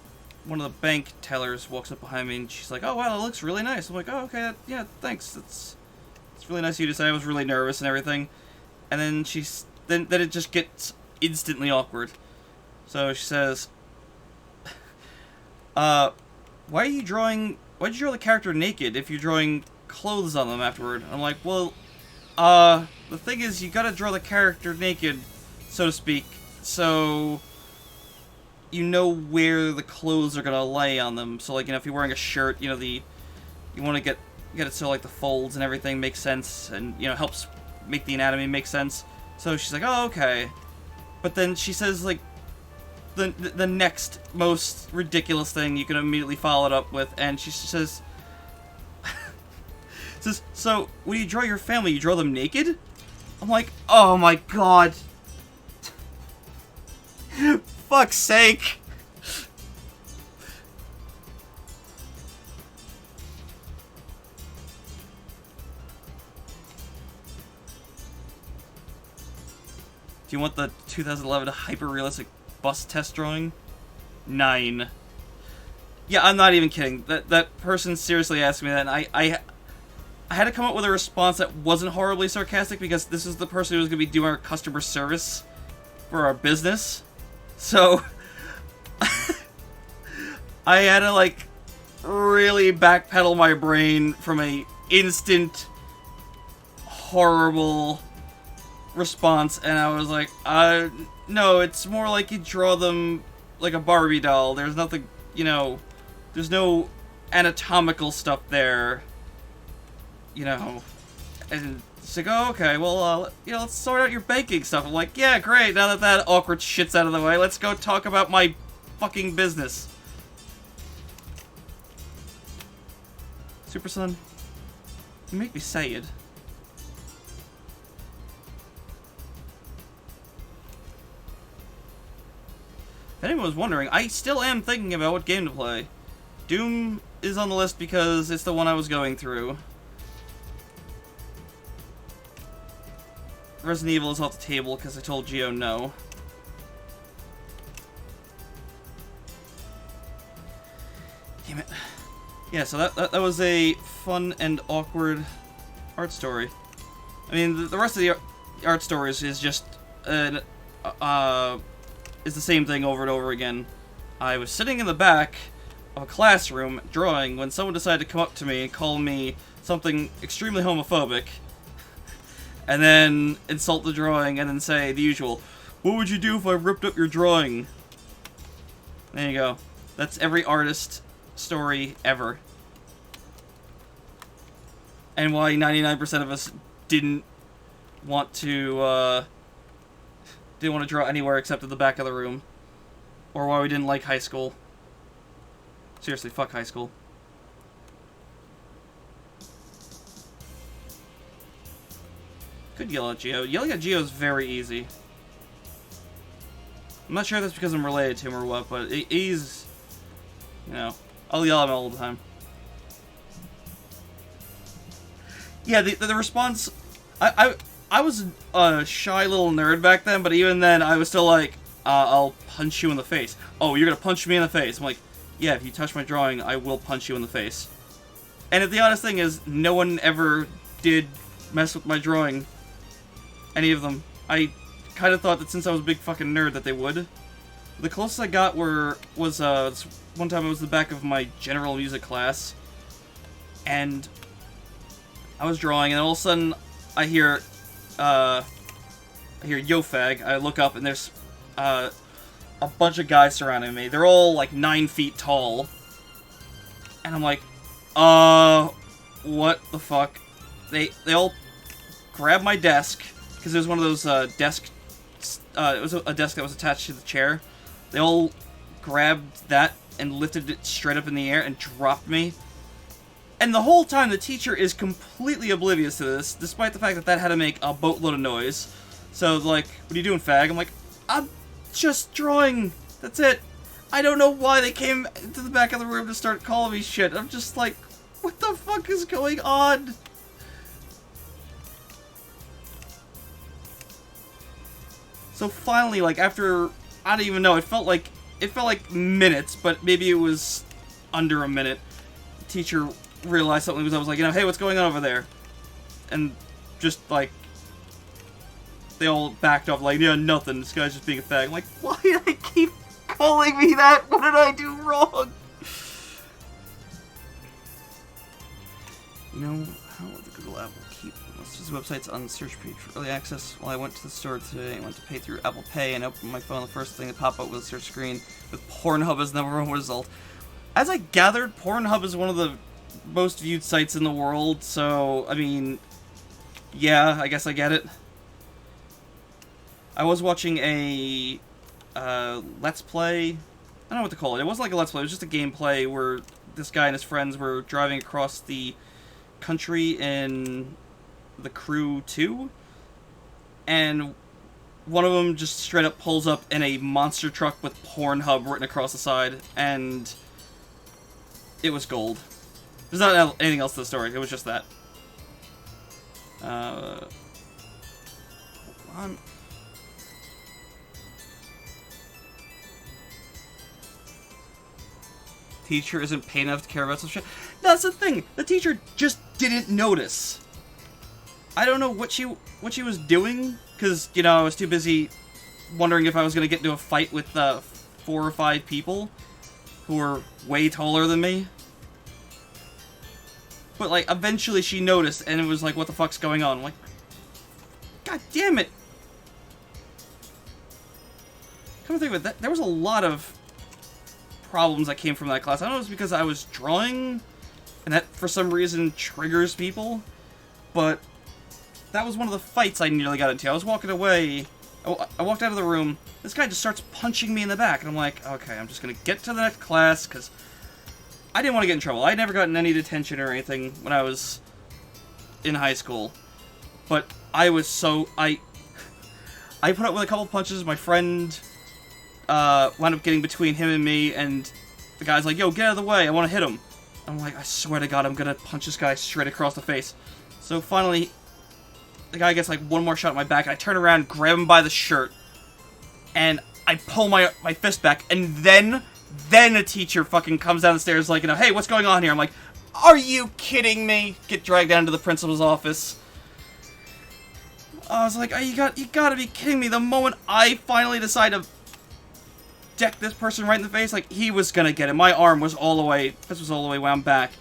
one of the bank tellers walks up behind me, and she's like, "Oh wow, that looks really nice." I'm like, "Oh okay, yeah, thanks. It's really nice of you to say." I was really nervous and everything, and then then it just gets instantly awkward. So she says, Why'd you draw the character naked if you're drawing clothes on them afterward?" I'm like, "Well, the thing is, you gotta draw the character naked, so to speak, so you know where the clothes are gonna lay on them. So, like, you know, if you're wearing a shirt, you know, you want to get it so, like, the folds and everything make sense, and, you know, helps make the anatomy make sense." So she's like, "Oh, okay." But then she says, like, the next most ridiculous thing you can immediately follow it up with, and she says, "So, when you draw your family, you draw them naked?" I'm like, "Oh my god. Fuck's sake." Do you want the 2011 hyper-realistic bus test drawing? 9. Yeah, I'm not even kidding. That person seriously asked me that, and I had to come up with a response that wasn't horribly sarcastic, because this is the person who was going to be doing our customer service for our business. So, I had to, like, really backpedal my brain from a instant, horrible response, and I was like, no, it's more like you draw them like a Barbie doll. There's nothing, you know, there's no anatomical stuff there. You know, and she's like, "Oh, okay, well, you know, let's sort out your banking stuff." I'm like, "Yeah, great, now that awkward shit's out of the way, let's go talk about my fucking business." Super Son, you make me sad. If anyone was wondering, I still am thinking about what game to play. Doom is on the list because it's the one I was going through. Resident Evil is off the table because I told Gio no. Damn it. Yeah, so that was a fun and awkward art story. I mean, the rest of the art stories is just is the same thing over and over again. I was sitting in the back of a classroom drawing when someone decided to come up to me and call me something extremely homophobic, and then insult the drawing, and then say the usual, "What would you do if I ripped up your drawing?" There you go. That's every artist story ever. And why 99% of us didn't want to draw anywhere except at the back of the room. Or why we didn't like high school. Seriously, fuck high school. Could yell at Gio. Yelling at Gio is very easy. I'm not sure if that's because I'm related to him or what, but he's... You know, I'll yell at him all the time. Yeah, the response... I was a shy little nerd back then, but even then, I was still like, I'll punch you in the face. "Oh, you're gonna punch me in the face?" I'm like, "Yeah, if you touch my drawing, I will punch you in the face." And the honest thing is, no one ever did mess with my drawing. Any of them. I kind of thought that since I was a big fucking nerd that they would. The closest I got was one time I was in the back of my general music class, and I was drawing, and all of a sudden I hear "Yo fag." I look up, and there's a bunch of guys surrounding me. They're all like 9 feet tall, and I'm like, what the fuck? They all grab my desk, because it was one of those it was a desk that was attached to the chair. They all grabbed that and lifted it straight up in the air and dropped me. And the whole time the teacher is completely oblivious to this, despite the fact that that had to make a boatload of noise. So like, "What are you doing, fag?" I'm like, "I'm just drawing. That's it. I don't know why they came to the back of the room to start calling me shit. I'm just like, what the fuck is going on? So finally, like, after, I don't even know, it felt like minutes, but maybe it was under a minute. The teacher realized something was, I was like, hey, what's going on over there? And just, like, they all backed off, like, yeah, nothing, this guy's just being a fag. I'm like, why do they keep calling me that? What did I do wrong? You know, how will the Google app will keep most of his websites on the search page for early access? While I went to the store today and went to pay through Apple Pay and opened my phone, the first thing that popped up was a search screen with Pornhub as the #1 result. As I gathered, Pornhub is one of the most viewed sites in the world, so, I mean, yeah, I guess I get it. I was watching a Let's Play. I don't know what to call it. It wasn't like a Let's Play. It was just a gameplay where this guy and his friends were driving across the country in The Crew 2. And one of them just straight up pulls up in a monster truck with Pornhub written across the side. And it was gold. There's not anything else to the story. It was just that. Hold on. Teacher isn't paid enough to care about some shit. That's the thing. The teacher just didn't notice. I don't know what she was doing, because, I was too busy wondering if I was going to get into a fight with 4 or 5 people who were way taller than me. But, like, eventually she noticed, and it was like, what the fuck's going on? I'm like, god damn it. Come to think of it, there was a lot of problems that came from that class. I don't know if it's because I was drawing, and that for some reason triggers people, but that was one of the fights I nearly got into. I was walking away, I walked out of the room, this guy just starts punching me in the back, and I'm like, okay, I'm just gonna get to the next class, because I didn't want to get in trouble. I'd never gotten any detention or anything when I was in high school, but I was so, I put up with a couple punches. My friend wound up getting between him and me, and the guy's like, yo, get out of the way, I want to hit him. I'm like, I swear to God, I'm gonna punch this guy straight across the face. So finally, the guy gets like one more shot at my back, and I turn around, grab him by the shirt, and I pull my fist back, and then a teacher fucking comes down the stairs like, hey, what's going on here? I'm like, are you kidding me? Get dragged down to the principal's office. I was like, oh, you gotta be kidding me. The moment I finally decide to deck this person right in the face, like, he was gonna get it. My arm was all the way, this was all the way wound back.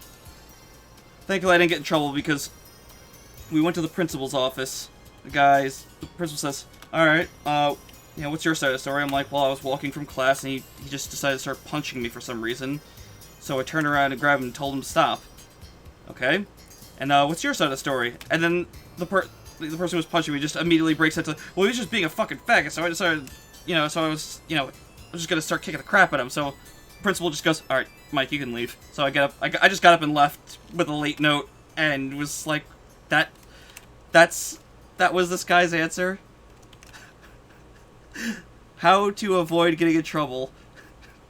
Thankfully I didn't get in trouble, because we went to the principal's office. The principal says, alright, what's your side of the story? I'm like, well, I was walking from class, and he just decided to start punching me for some reason. So I turned around and grabbed him and told him to stop. Okay? And, what's your side of the story? And then the person who was punching me just immediately breaks into, well, he was just being a fucking faggot, so I decided, so I was, I was just gonna start kicking the crap at him, so the principal just goes, alright, Mike, you can leave. So I get up, I just got up and left with a late note, and was like, that was this guy's answer? How to avoid getting in trouble.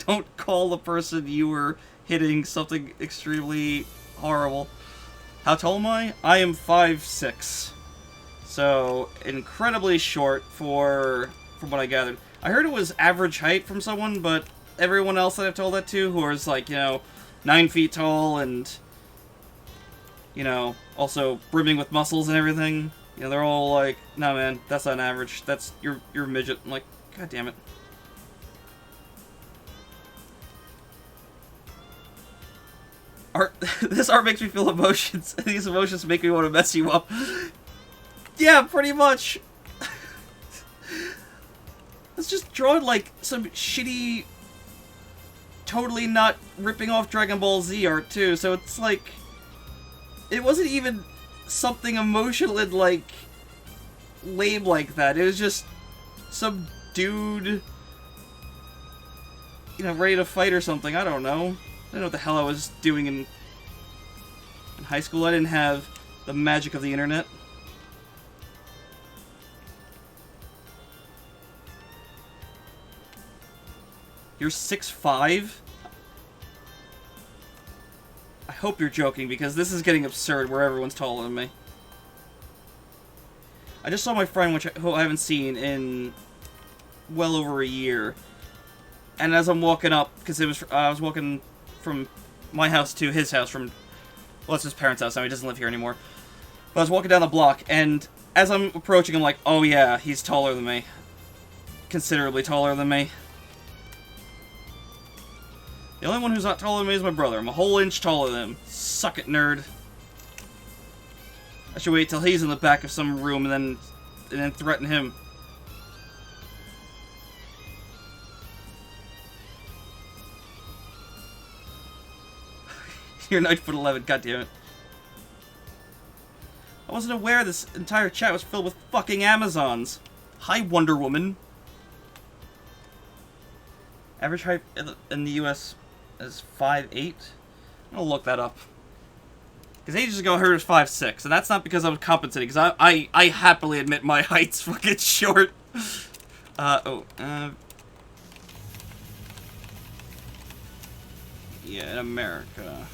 Don't call the person you were hitting something extremely horrible. How tall am I? I am 5'6". So, incredibly short from what I gathered. I heard it was average height from someone, but everyone else that I've told that to, who is like, 9 feet tall and, also brimming with muscles and everything, they're all like, no man, that's not an average, you're a midget. I'm like, god damn it. This art makes me feel emotions, and these emotions make me want to mess you up. Yeah, pretty much. It's just drawing like some shitty, totally not ripping off Dragon Ball Z art too, so it's like, it wasn't even something emotional and like, lame like that. It was just some dude, ready to fight or something. I don't know. I don't know what the hell I was doing in high school. I didn't have the magic of the internet. You're 6'5"? I hope you're joking, because this is getting absurd where everyone's taller than me. I just saw my friend, who I haven't seen in well over a year. And as I'm walking up, because I was walking from my house to his house well, it's his parents' house now, he doesn't live here anymore. But I was walking down the block, and as I'm approaching, I'm like, oh yeah, he's taller than me. Considerably taller than me. The only one who's not taller than me is my brother. I'm a whole inch taller than him. Suck it, nerd. I should wait till he's in the back of some room and then threaten him. You're 9'11", goddammit. I wasn't aware this entire chat was filled with fucking Amazons. Hi, Wonder Woman. Average height in the US is 5'8". I'm gonna look that up. Because ages ago I heard it was 5'6", and that's not because I was compensating, because I happily admit my height's fucking short. Yeah, in America.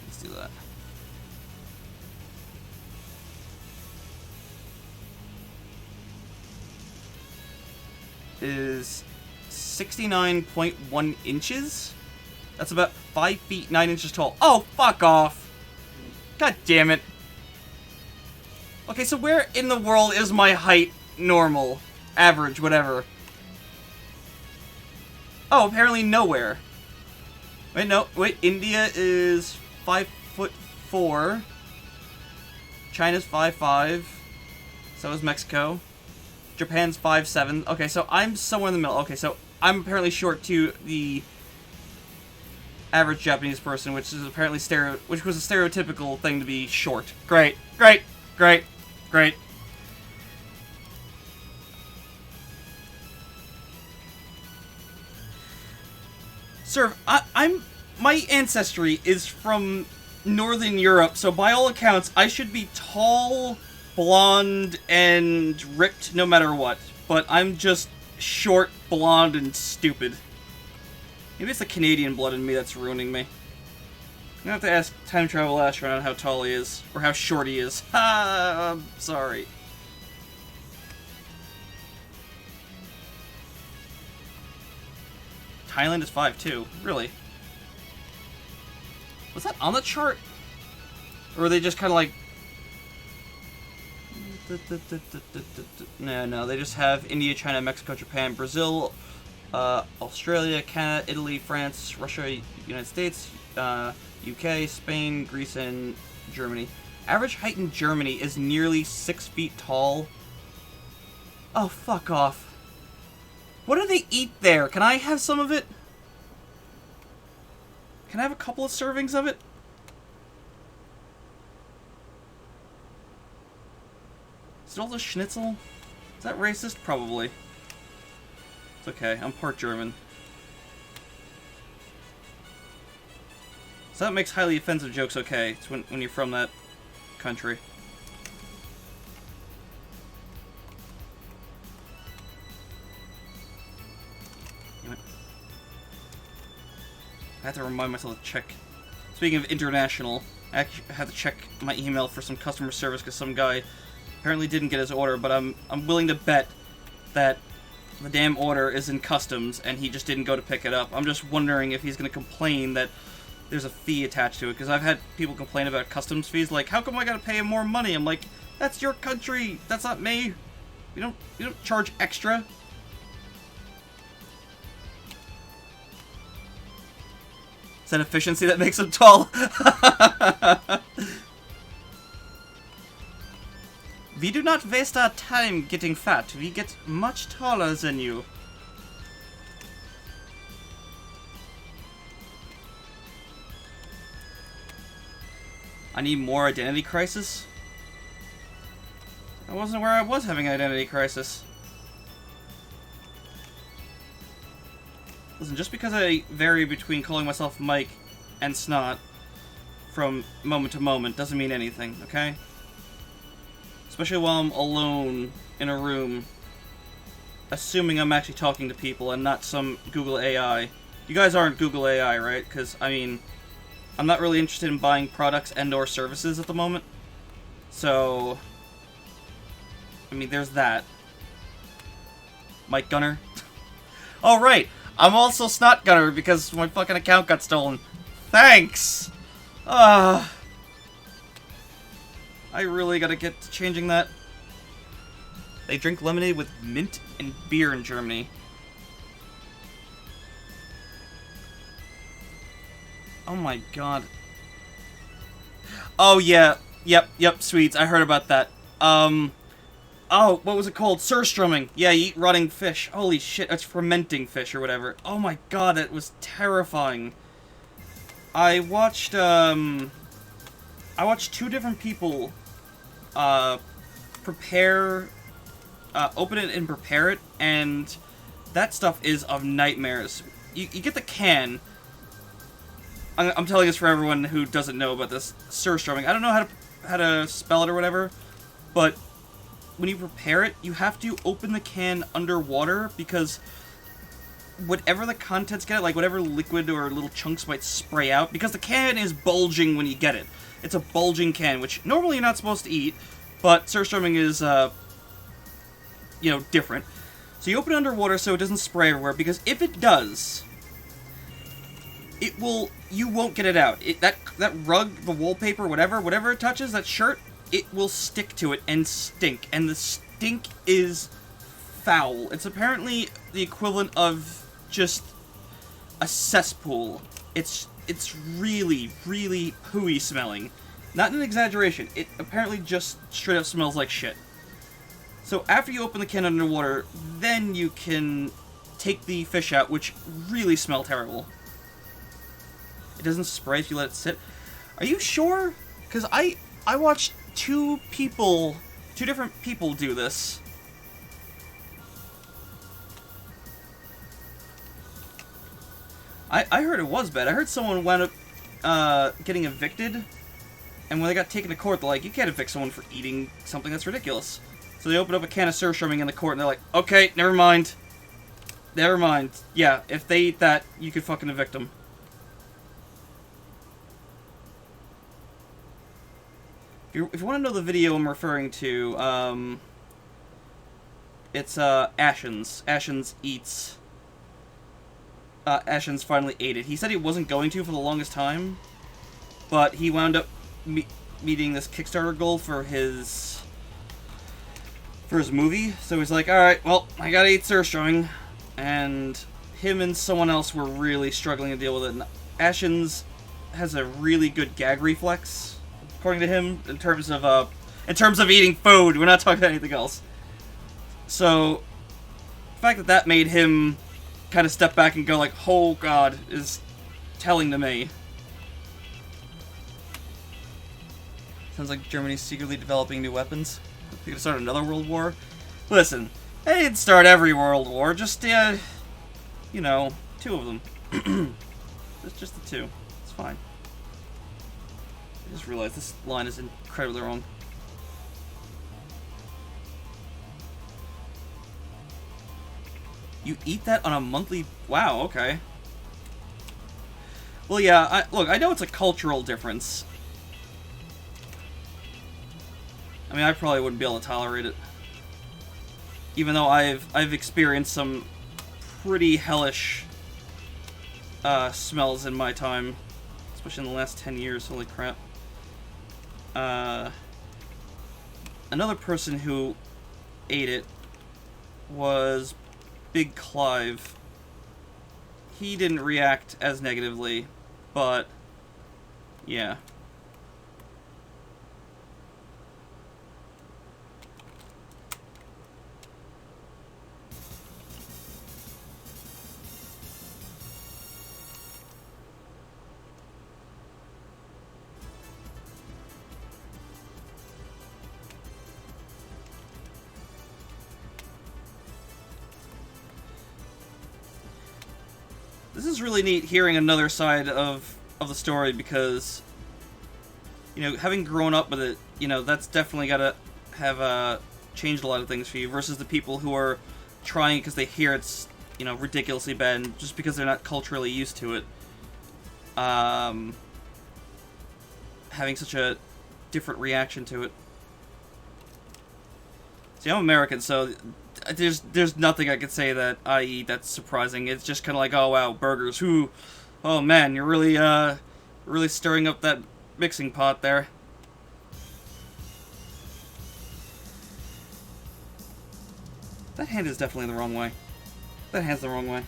Let's do that. Is 69.1 inches? That's about 5 feet 9 inches tall. Oh, fuck off! God damn it. Okay, so where in the world is my height normal? Average, whatever. Oh, apparently nowhere. Wait, India is 5'4". China's 5'5". So is Mexico. Japan's 5'7". Okay, so I'm somewhere in the middle. Okay, so I'm apparently short to the average Japanese person, which is apparently which was a stereotypical thing to be short. Great, great, great, great. Sir, my ancestry is from Northern Europe, so by all accounts, I should be tall, blonde, and ripped no matter what. But I'm just short, blonde, and stupid. Maybe it's the Canadian blood in me that's ruining me. I'm gonna have to ask Time Travel Astronaut how tall he is, or how short he is. Ha! I'm sorry. Thailand is 5'2". Really? Was that on the chart? Or were they just kind of like... No, they just have India, China, Mexico, Japan, Brazil, Australia, Canada, Italy, France, Russia, United States, UK, Spain, Greece, and Germany. Average height in Germany is nearly 6 feet tall. Oh, fuck off. What do they eat there? Can I have some of it? Can I have a couple of servings of it? Is it all the schnitzel? Is that racist? Probably. It's okay. I'm part German. So that makes highly offensive jokes okay. It's when you're from that country. I have to remind myself to check. Speaking of international, I actually had to check my email for some customer service because some guy apparently didn't get his order, but I'm willing to bet that the damn order is in customs and he just didn't go to pick it up. I'm just wondering if he's going to complain that there's a fee attached to it, because I've had people complain about customs fees, like, how come I gotta pay him more money? I'm like, that's your country, that's not me. You don't charge extra. Is that efficiency that makes him tall? We do not waste our time getting fat. We get much taller than you. I need more identity crisis? I wasn't where I was having an identity crisis. Listen, just because I vary between calling myself Mike and Snot from moment to moment doesn't mean anything, okay? Especially while I'm alone in a room assuming I'm actually talking to people and not some Google AI. You guys aren't Google AI, right? Because, I mean, I'm not really interested in buying products and/or services at the moment. So, I mean, there's that. Mike Gunner. Oh, right! I'm also Snot Gunner because my fucking account got stolen. Thanks! I really gotta get to changing that. They drink lemonade with mint and beer in Germany. Oh my god. Oh yeah. Yep, sweets. I heard about that. Oh, what was it called? Surströmming. Yeah, you eat rotting fish. Holy shit, that's fermenting fish or whatever. Oh my god, that was terrifying. I watched 2 different people, prepare, open it and prepare it, and that stuff is of nightmares. You get the can. I'm telling this for everyone who doesn't know about this surströmming. I don't know how to spell it or whatever, but when you prepare it, you have to open the can underwater because whatever the contents get, like whatever liquid or little chunks might spray out, because the can is bulging when you get it. It's a bulging can, which normally you're not supposed to eat, but surströmming is, you know, different. So you open it underwater so it doesn't spray everywhere, because if it does, you won't get it out. That rug, the wallpaper, whatever it touches, that shirt, it will stick to it and stink. And the stink is foul. It's apparently the equivalent of just a cesspool. It's really, really pooey smelling. Not an exaggeration. It apparently just straight up smells like shit. So after you open the can underwater, then you can take the fish out, which really smell terrible. It doesn't spray if you let it sit. Are you sure? Because I watched 2 different people do this. I heard it was bad. I heard someone wound up getting evicted, and when they got taken to court, they're like, you can't evict someone for eating something that's ridiculous. So they opened up a can of surströmming in the court, and they're like, okay, never mind. Never mind. Yeah, if they eat that, you could fucking evict them. If you want to know the video I'm referring to, it's Ashens. Ashens eats. Ashens finally ate it. He said he wasn't going to for the longest time, but he wound up meeting this Kickstarter goal for his movie. So he's like, all right, well, I gotta eat surströmming, and him and someone else were really struggling to deal with it. And Ashens has a really good gag reflex, according to him, in terms of eating food. We're not talking about anything else. So the fact that made him kind of step back and go like, oh god, is telling to me. Sounds like Germany's secretly developing new weapons. They're gonna start another world war. Listen, they didn't start every world war, just, you know, 2 of them. just the 2. It's fine. I just realized this line is incredibly wrong. You eat that on a monthly... Wow, okay. Well, yeah, look, I know it's a cultural difference. I mean, I probably wouldn't be able to tolerate it. Even though I've experienced some pretty hellish smells in my time. Especially in the last 10 years, holy crap. Another person who ate it was Big Clive. He didn't react as negatively, but yeah. This is really neat hearing another side of the story because, you know, having grown up with it, you know, that's definitely gotta have changed a lot of things for you versus the people who are trying because they hear it's, you know, ridiculously bad, and just because they're not culturally used to it, having such a different reaction to it. See, I'm American, so there's nothing I could say that I eat that's surprising. It's just kind of like, oh wow, burgers. Who? Oh man, you're really stirring up that mixing pot there. That hand is definitely the wrong way. That hand's the wrong way.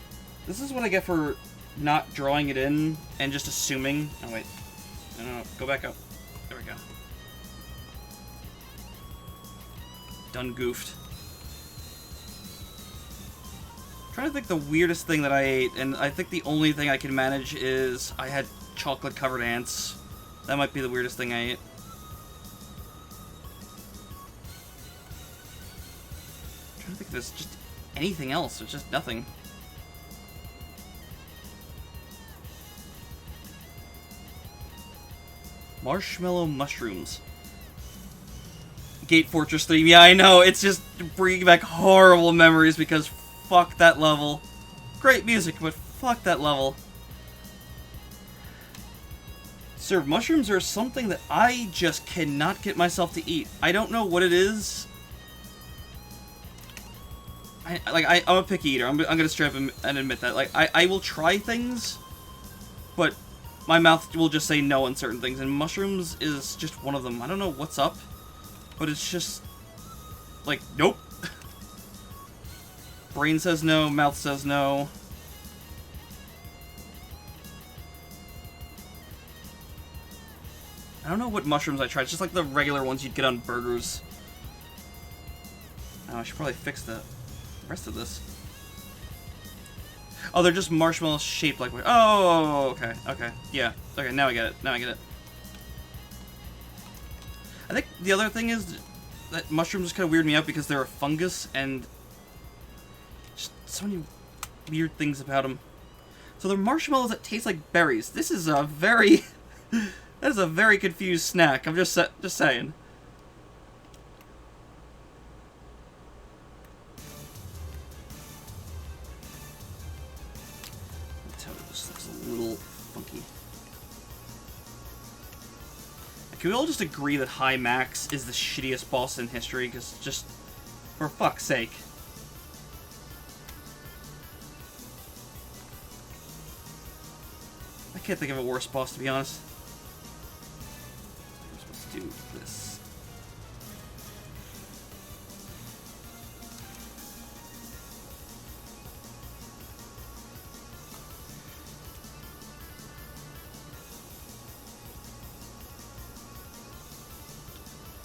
This is what I get for not drawing it in and just assuming. Oh wait, no, go back up. There we go. Done goofed. I'm trying to think the weirdest thing that I ate, and I think the only thing I can manage is I had chocolate-covered ants. That might be the weirdest thing I ate. I'm trying to think if there's just anything else. There's just nothing. Marshmallow mushrooms. Gate Fortress 3. Yeah, I know. It's just bringing back horrible memories because fuck that level. Great music, but fuck that level. Sir, mushrooms are something that I just cannot get myself to eat. I don't know what it is. I'm a picky eater. I'm gonna straight up and admit that. Like, I will try things, but my mouth will just say no on certain things, and mushrooms is just one of them. I don't know what's up, but it's just like, nope. Brain says no, mouth says no. I don't know what mushrooms I tried. It's just like the regular ones you'd get on burgers. Oh, I should probably fix the rest of this. Oh, they're just marshmallows shaped like... Oh, okay, okay. Yeah, okay, now I get it. Now I get it. I think the other thing is that mushrooms just kind of weird me out because they're a fungus and... just so many weird things about them. So they're marshmallows that taste like berries. This is a very... that is a very confused snack. I'm just saying. Let's tell you, this looks a little funky. Can we all just agree that High Max is the shittiest boss in history? Because just, for fuck's sake. I can't think of a worse boss, to be honest. I'm supposed to do this.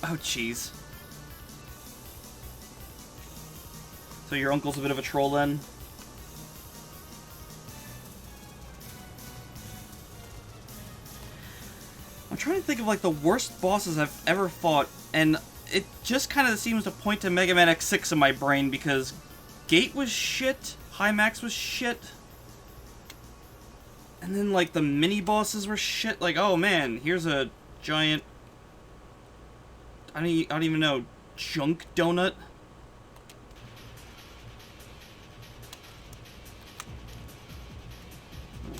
Oh, jeez. So your uncle's a bit of a troll, then? I'm trying to think of, like, the worst bosses I've ever fought, and it just kind of seems to point to Mega Man X6 in my brain, because Gate was shit, High Max was shit, and then, like, the mini-bosses were shit. Like, oh, man, here's a giant... I don't even know, junk donut?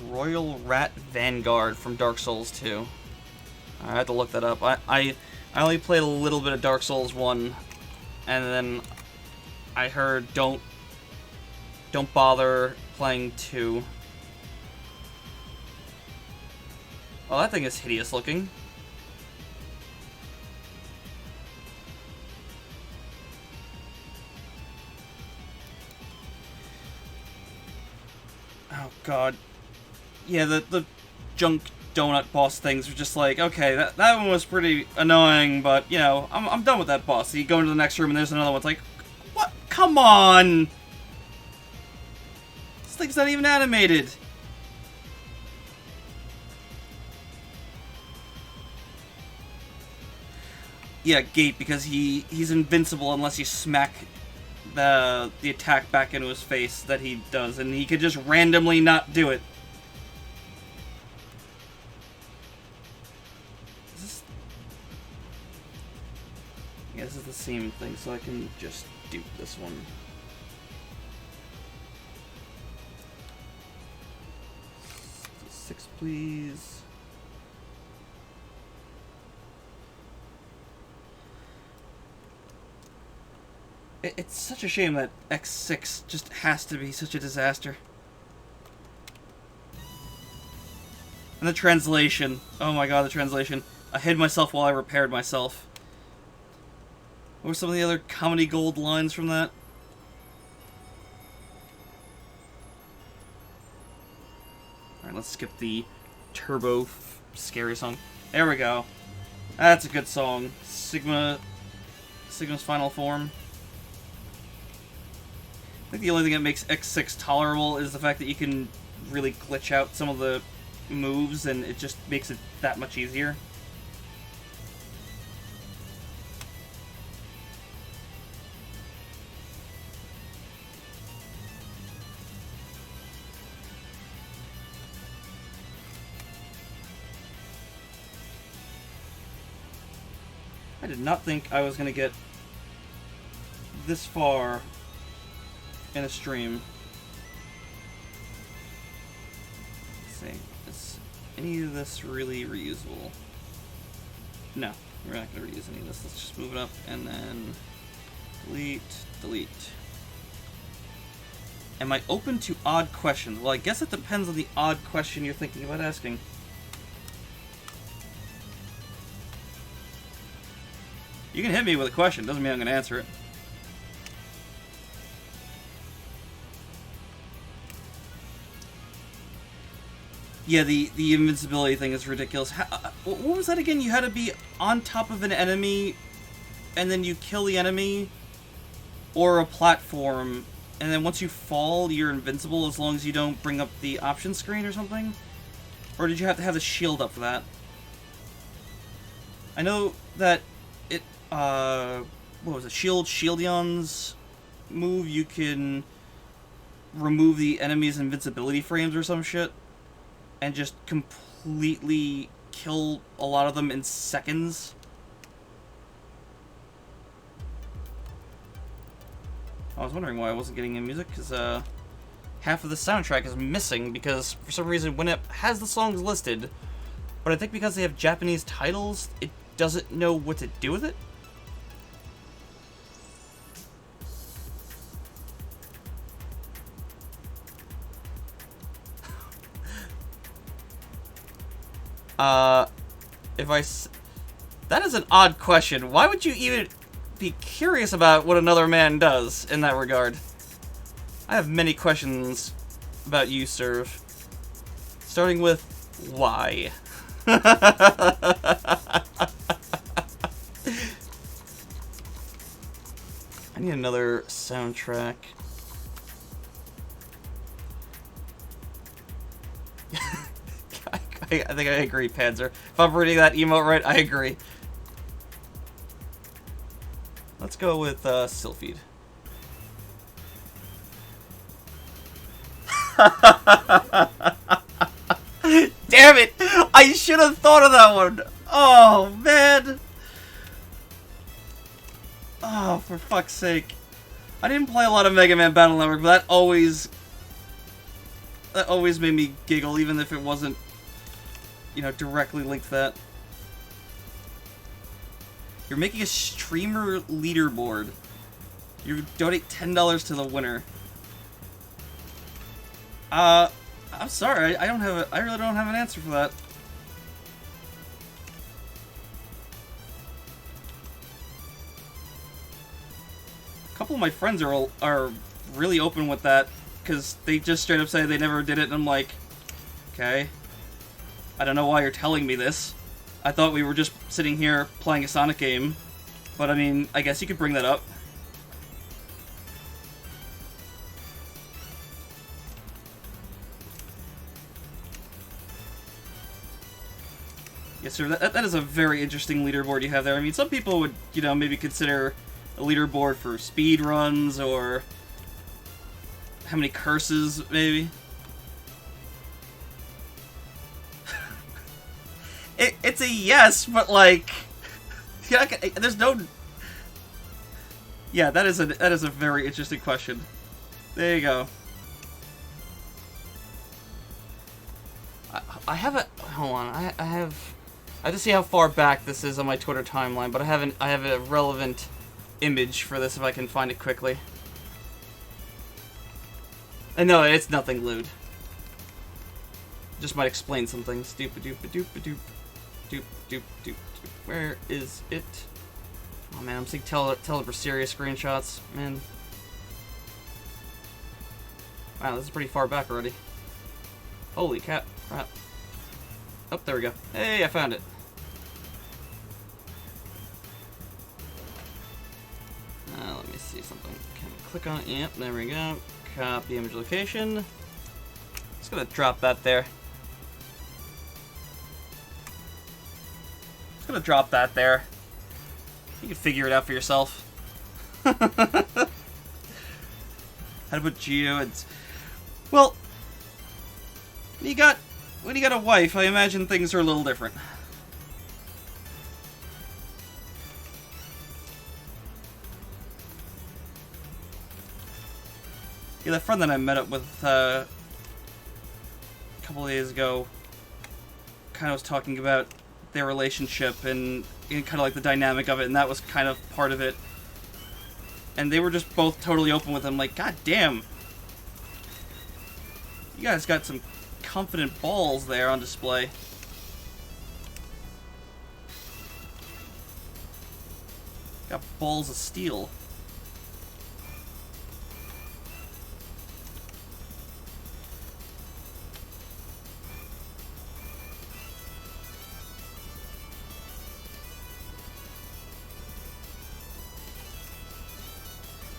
Royal Rat Vanguard from Dark Souls 2. I had to look that up. I only played a little bit of Dark Souls 1, and then I heard don't bother playing 2. Well, that thing is hideous looking. Oh god. Yeah, the junk donut boss things were just like, okay, that one was pretty annoying, but, you know, I'm done with that boss. So you go into the next room and there's another one. It's like, what? Come on! This thing's not even animated. Yeah, Gate, because he's invincible unless you smack the attack back into his face that he does, and he could just randomly not do it. Yeah, this is the same thing, so I can just dupe this one. X6, please. It's such a shame that X6 just has to be such a disaster. And the translation. Oh my god, the translation. I hid myself while I repaired myself. What were some of the other comedy gold lines from that? Alright, let's skip the turbo scary song. There we go. That's a good song. Sigma's final form. I think the only thing that makes X6 tolerable is the fact that you can really glitch out some of the moves, and it just makes it that much easier. I did not think I was going to get this far in a stream. Let's see. Is any of this really reusable? No, we're not going to reuse any of this. Let's just move it up and then delete, delete. Am I open to odd questions? Well, I guess it depends on the odd question you're thinking about asking. You can hit me with a question, doesn't mean I'm going to answer it. Yeah, the invincibility thing is ridiculous. What was that again? You had to be on top of an enemy, and then you kill the enemy, or a platform, and then once you fall, you're invincible as long as you don't bring up the option screen or something? Or did you have to have the shield up for that? I know that it, what was it? Shieldion's move, you can remove the enemy's invincibility frames or some shit, and just completely kill a lot of them in seconds. I was wondering why I wasn't getting any music, because half of the soundtrack is missing, because for some reason when it has the songs listed, but I think because they have Japanese titles, it doesn't know what to do with it. That is an odd question. Why would you even be curious about what another man does in that regard? I have many questions about you, Serve. Starting with, why? I need another soundtrack. I think I agree, Panzer. If I'm reading that emote right, I agree. Let's go with Sylphid. Damn it! I should have thought of that one! Oh, man! Oh, for fuck's sake. I didn't play a lot of Mega Man Battle Network, but that always made me giggle, even if it wasn't, you know, directly linked to that. You're making a streamer leaderboard. You donate $10 to the winner. I'm sorry, I really don't have an answer for that. A couple of my friends are really open with that, because they just straight up say they never did it, and I'm like, okay. I don't know why you're telling me this. I thought we were just sitting here playing a Sonic game. But I mean, I guess you could bring that up. Yes, sir, that is a very interesting leaderboard you have there. I mean, some people would, you know, maybe consider a leaderboard for speed runs, or how many curses, maybe. It's a yes, but like, there's no. Yeah, that is a very interesting question. There you go. I have a... Hold on. I have to see how far back this is on my Twitter timeline, but I have a relevant image for this if I can find it quickly. And no, it's nothing lewd. Just might explain some things. Doop doop doop doop doop doop doop. Where is it? Oh man, I'm seeing for serious screenshots, man. Wow, this is pretty far back already. Holy crap. Oh, there we go. Hey, I found it. Let me see something. Can I click on it? Yep, there we go. Copy image location. Just gonna drop that there. Just gonna drop that there. You can figure it out for yourself. How to put geoids? Well, when you got a wife, I imagine things are a little different. Yeah, that friend that I met up with a couple of days ago kind of was talking about their relationship and kind of like the dynamic of it, and that was kind of part of it. And they were just both totally open with him, like, God damn. You guys got some confident balls there on display. Got balls of steel.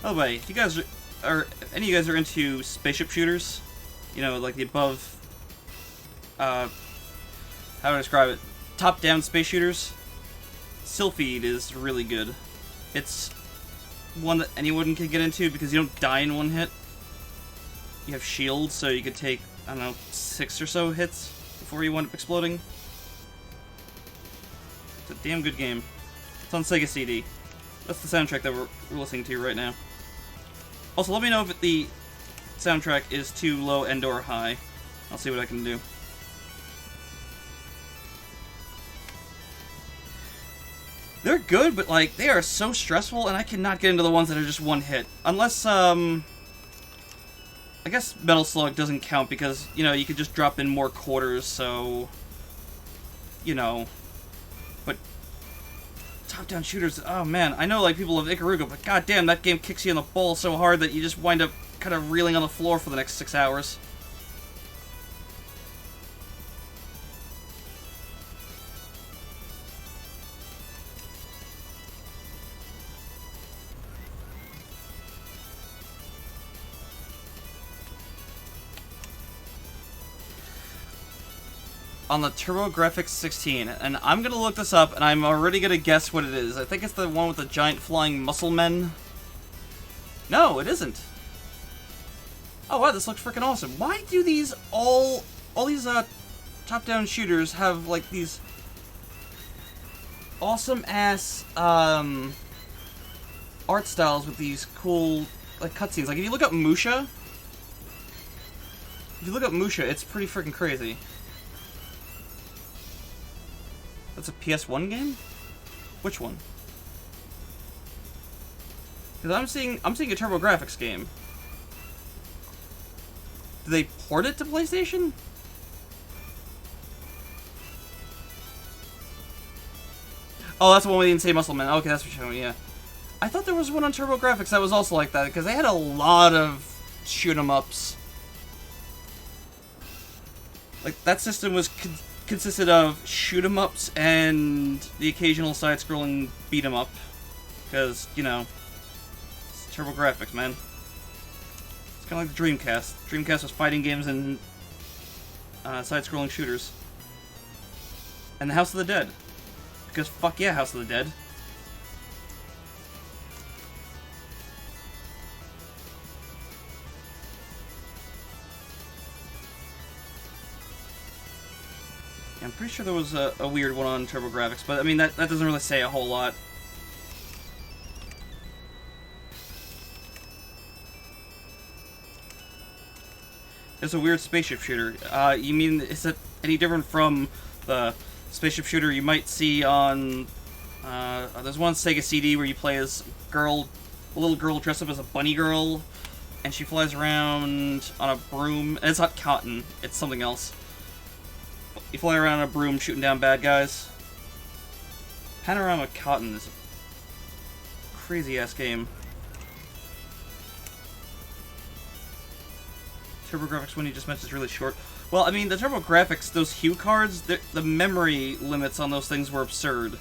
Oh, by the way, if you guys any of you guys are into spaceship shooters, you know, like the above, how do I describe it? Top-down space shooters. Sylphid is really good. It's one that anyone can get into because you don't die in one hit. You have shields, so you could take, I don't know, 6 or so hits before you wind up exploding. It's a damn good game. It's on Sega CD. That's the soundtrack that we're listening to right now. Also, let me know if the soundtrack is too low and or high. I'll see what I can do. They're good, but like they are so stressful, and I cannot get into the ones that are just one hit. Unless, I guess Metal Slug doesn't count because, you know, you could just drop in more quarters, so, you know. But top-down shooters, oh man, I know like people love Ikaruga, but goddamn, that game kicks you in the balls so hard that you just wind up kind of reeling on the floor for the next 6 hours. On the TurboGrafx 16, and I'm gonna look this up, and I'm already gonna guess what it is. I think it's the one with the giant flying muscle men. No, it isn't. Oh wow, this looks freaking awesome. Why do these all these top-down shooters have like these awesome ass art styles with these cool like cutscenes? Like if you look up Musha, it's pretty freaking crazy. That's a PS1 game? Which one? Because I'm seeing a TurboGrafx game. Did they port it to PlayStation? Oh, that's the one with the Insane Muscle Man. Okay, that's what you're showing me, yeah. I thought there was one on TurboGrafx that was also like that, because they had a lot of shoot-em-ups. Like, that system was consisted of shoot-em-ups and the occasional side-scrolling beat-em-up. Because, you know, it's TurboGrafx, man. It's kind of like the Dreamcast. Dreamcast was fighting games and side-scrolling shooters. And the House of the Dead. Because fuck yeah, House of the Dead. I'm pretty sure there was a weird one on TurboGrafx, but I mean, that doesn't really say a whole lot. It's a weird spaceship shooter. You mean, is it any different from the spaceship shooter you might see on... there's one Sega CD where you play as a little girl dressed up as a bunny girl, and she flies around on a broom. And it's not cotton, it's something else. You fly around on a broom shooting down bad guys. Panorama Cotton is a crazy-ass game. TurboGrafx one you just mentioned is really short. Well, I mean, the TurboGrafx, those hue cards, the memory limits on those things were absurd.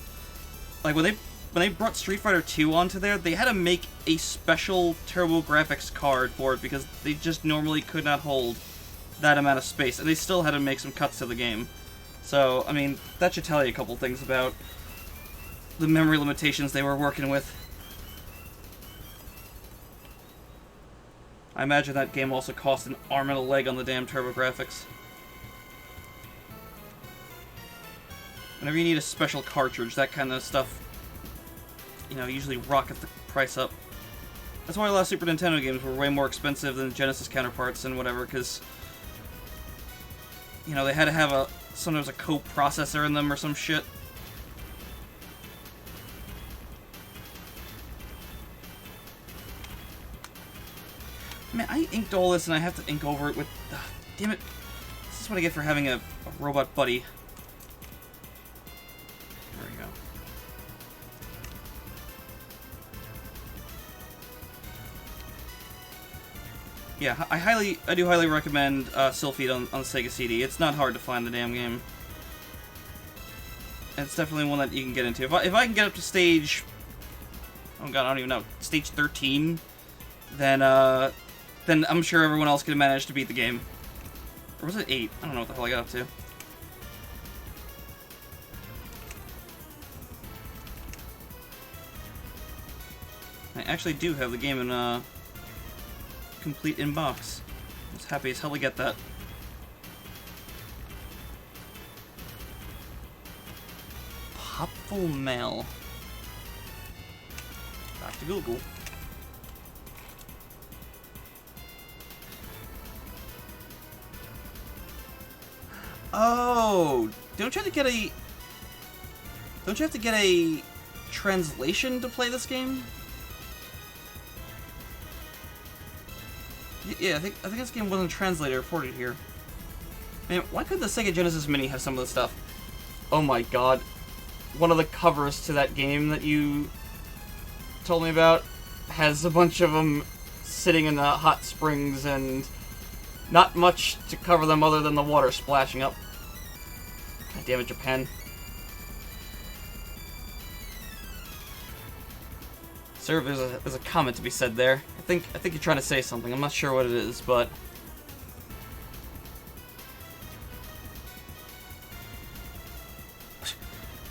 Like, when they brought Street Fighter 2 onto there, they had to make a special TurboGrafx card for it because they just normally could not hold that amount of space, and they still had to make some cuts to the game. So, I mean, that should tell you a couple things about the memory limitations they were working with. I imagine that game also cost an arm and a leg on the damn TurboGrafx. Whenever you need a special cartridge, that kind of stuff, you know, usually rocket the price up. That's why a lot of Super Nintendo games were way more expensive than Genesis counterparts and whatever, because, you know, they had to have sometimes a co-processor in them or some shit. Man, I inked all this and I have to ink over it with... damn it. This is what I get for having a robot buddy. There we go. Yeah, I do highly recommend Sylphid on the Sega CD. It's not hard to find the damn game. And it's definitely one that you can get into. If I can get up to stage... oh god, I don't even know. Stage 13, then I'm sure everyone else can manage to beat the game. Or was it 8? I don't know what the hell I got up to. I actually do have the game in complete inbox. I was happy as hell to get that. Popful Mail. Back to Google. Oh, don't you have to get a translation to play this game? Yeah, I think this game wasn't translated or ported here. Man, why could the Sega Genesis Mini have some of this stuff? Oh my god. One of the covers to that game that you told me about has a bunch of them sitting in the hot springs and not much to cover them other than the water splashing up. God damn it, Japan. Sir, there's a comment to be said there. I think you're trying to say something. I'm not sure what it is, but...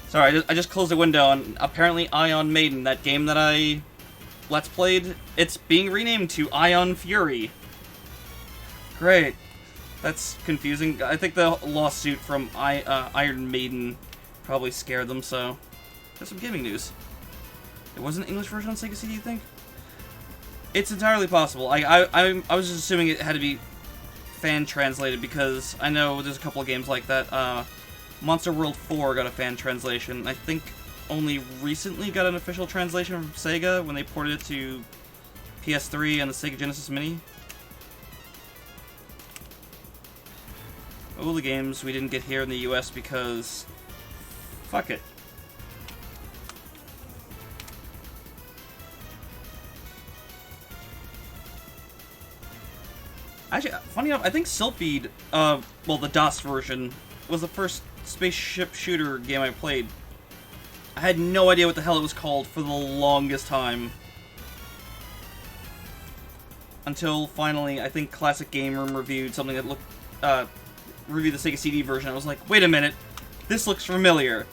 Sorry, I just closed the window, and apparently Ion Maiden, that game that I Let's Played, it's being renamed to Ion Fury. Great. That's confusing. I think the lawsuit from Iron Maiden probably scared them, so... There's some gaming news. There was an English version on Sega CD, you think? It's entirely possible. I was just assuming it had to be fan-translated, because I know there's a couple of games like that. Monster World 4 got a fan translation. I think only recently got an official translation from Sega when they ported it to PS3 and the Sega Genesis Mini. All the games we didn't get here in the US because... fuck it. Actually, funny enough, I think Sylphid, well, the DOS version, was the first spaceship shooter game I played. I had no idea what the hell it was called for the longest time. Until finally, I think Classic Game Room reviewed something that looked, reviewed the Sega CD version. I was like, wait a minute, this looks familiar.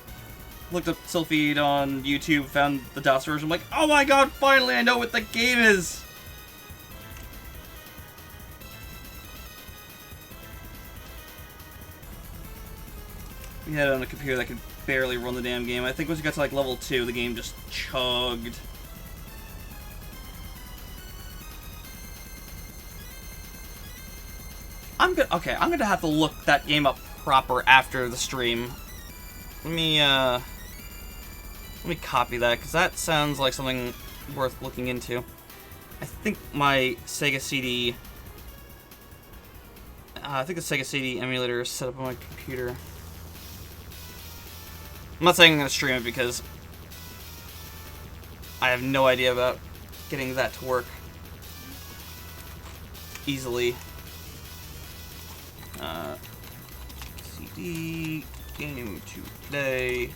Looked up Sylphid on YouTube, found the DOS version, I'm like, oh my god, finally I know what the game is! We had it on a computer that could barely run the damn game. I think once you got to like level 2, the game just chugged. I'm gonna have to look that game up proper after the stream. Let me copy that, because that sounds like something worth looking into. I think my Sega CD... I think the Sega CD emulator is set up on my computer. I'm not saying I'm going to stream it, because I have no idea about getting that to work easily. CD game to play.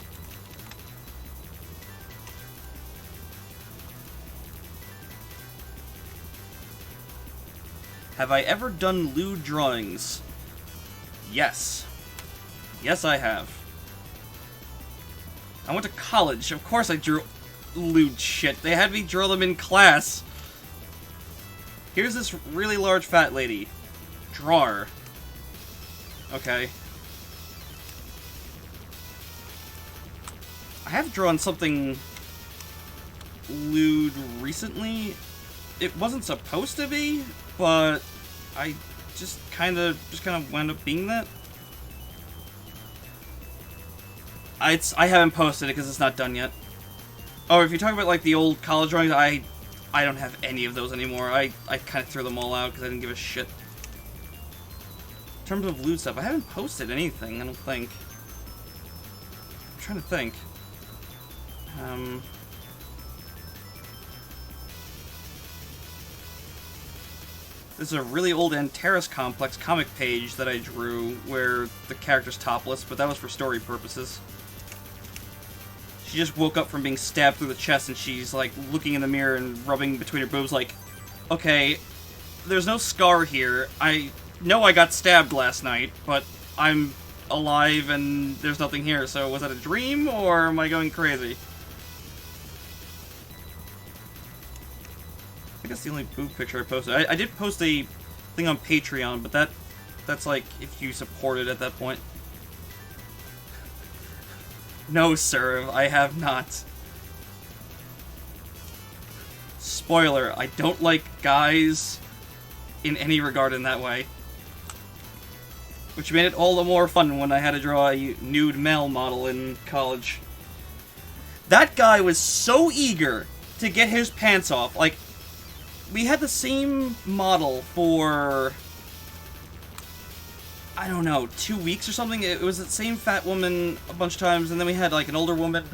Have I ever done lewd drawings? Yes. Yes, I have. I went to college. Of course I drew lewd shit. They had me draw them in class. Here's this really large fat lady. Draw her. Okay. I have drawn something lewd recently. It wasn't supposed to be, but I just kind of wound up being that. I haven't posted it because it's not done yet. Oh, if you're talking about like the old college drawings, I don't have any of those anymore. I kind of threw them all out because I didn't give a shit. In terms of lewd stuff, I haven't posted anything, I don't think. I'm trying to think. This is a really old Antares Complex comic page that I drew where the character's topless, but that was for story purposes. She just woke up from being stabbed through the chest and she's like looking in the mirror and rubbing between her boobs like, okay, there's no scar here. I know I got stabbed last night, but I'm alive and there's nothing here, so was that a dream or am I going crazy? I think that's the only boob picture I posted. I did post a thing on Patreon, but that's like if you support it at that point. No, sir, I have not. Spoiler, I don't like guys in any regard in that way. Which made it all the more fun when I had to draw a nude male model in college. That guy was so eager to get his pants off. Like, we had the same model for, I don't know, 2 weeks or something. It was the same fat woman a bunch of times, and then we had like an older woman,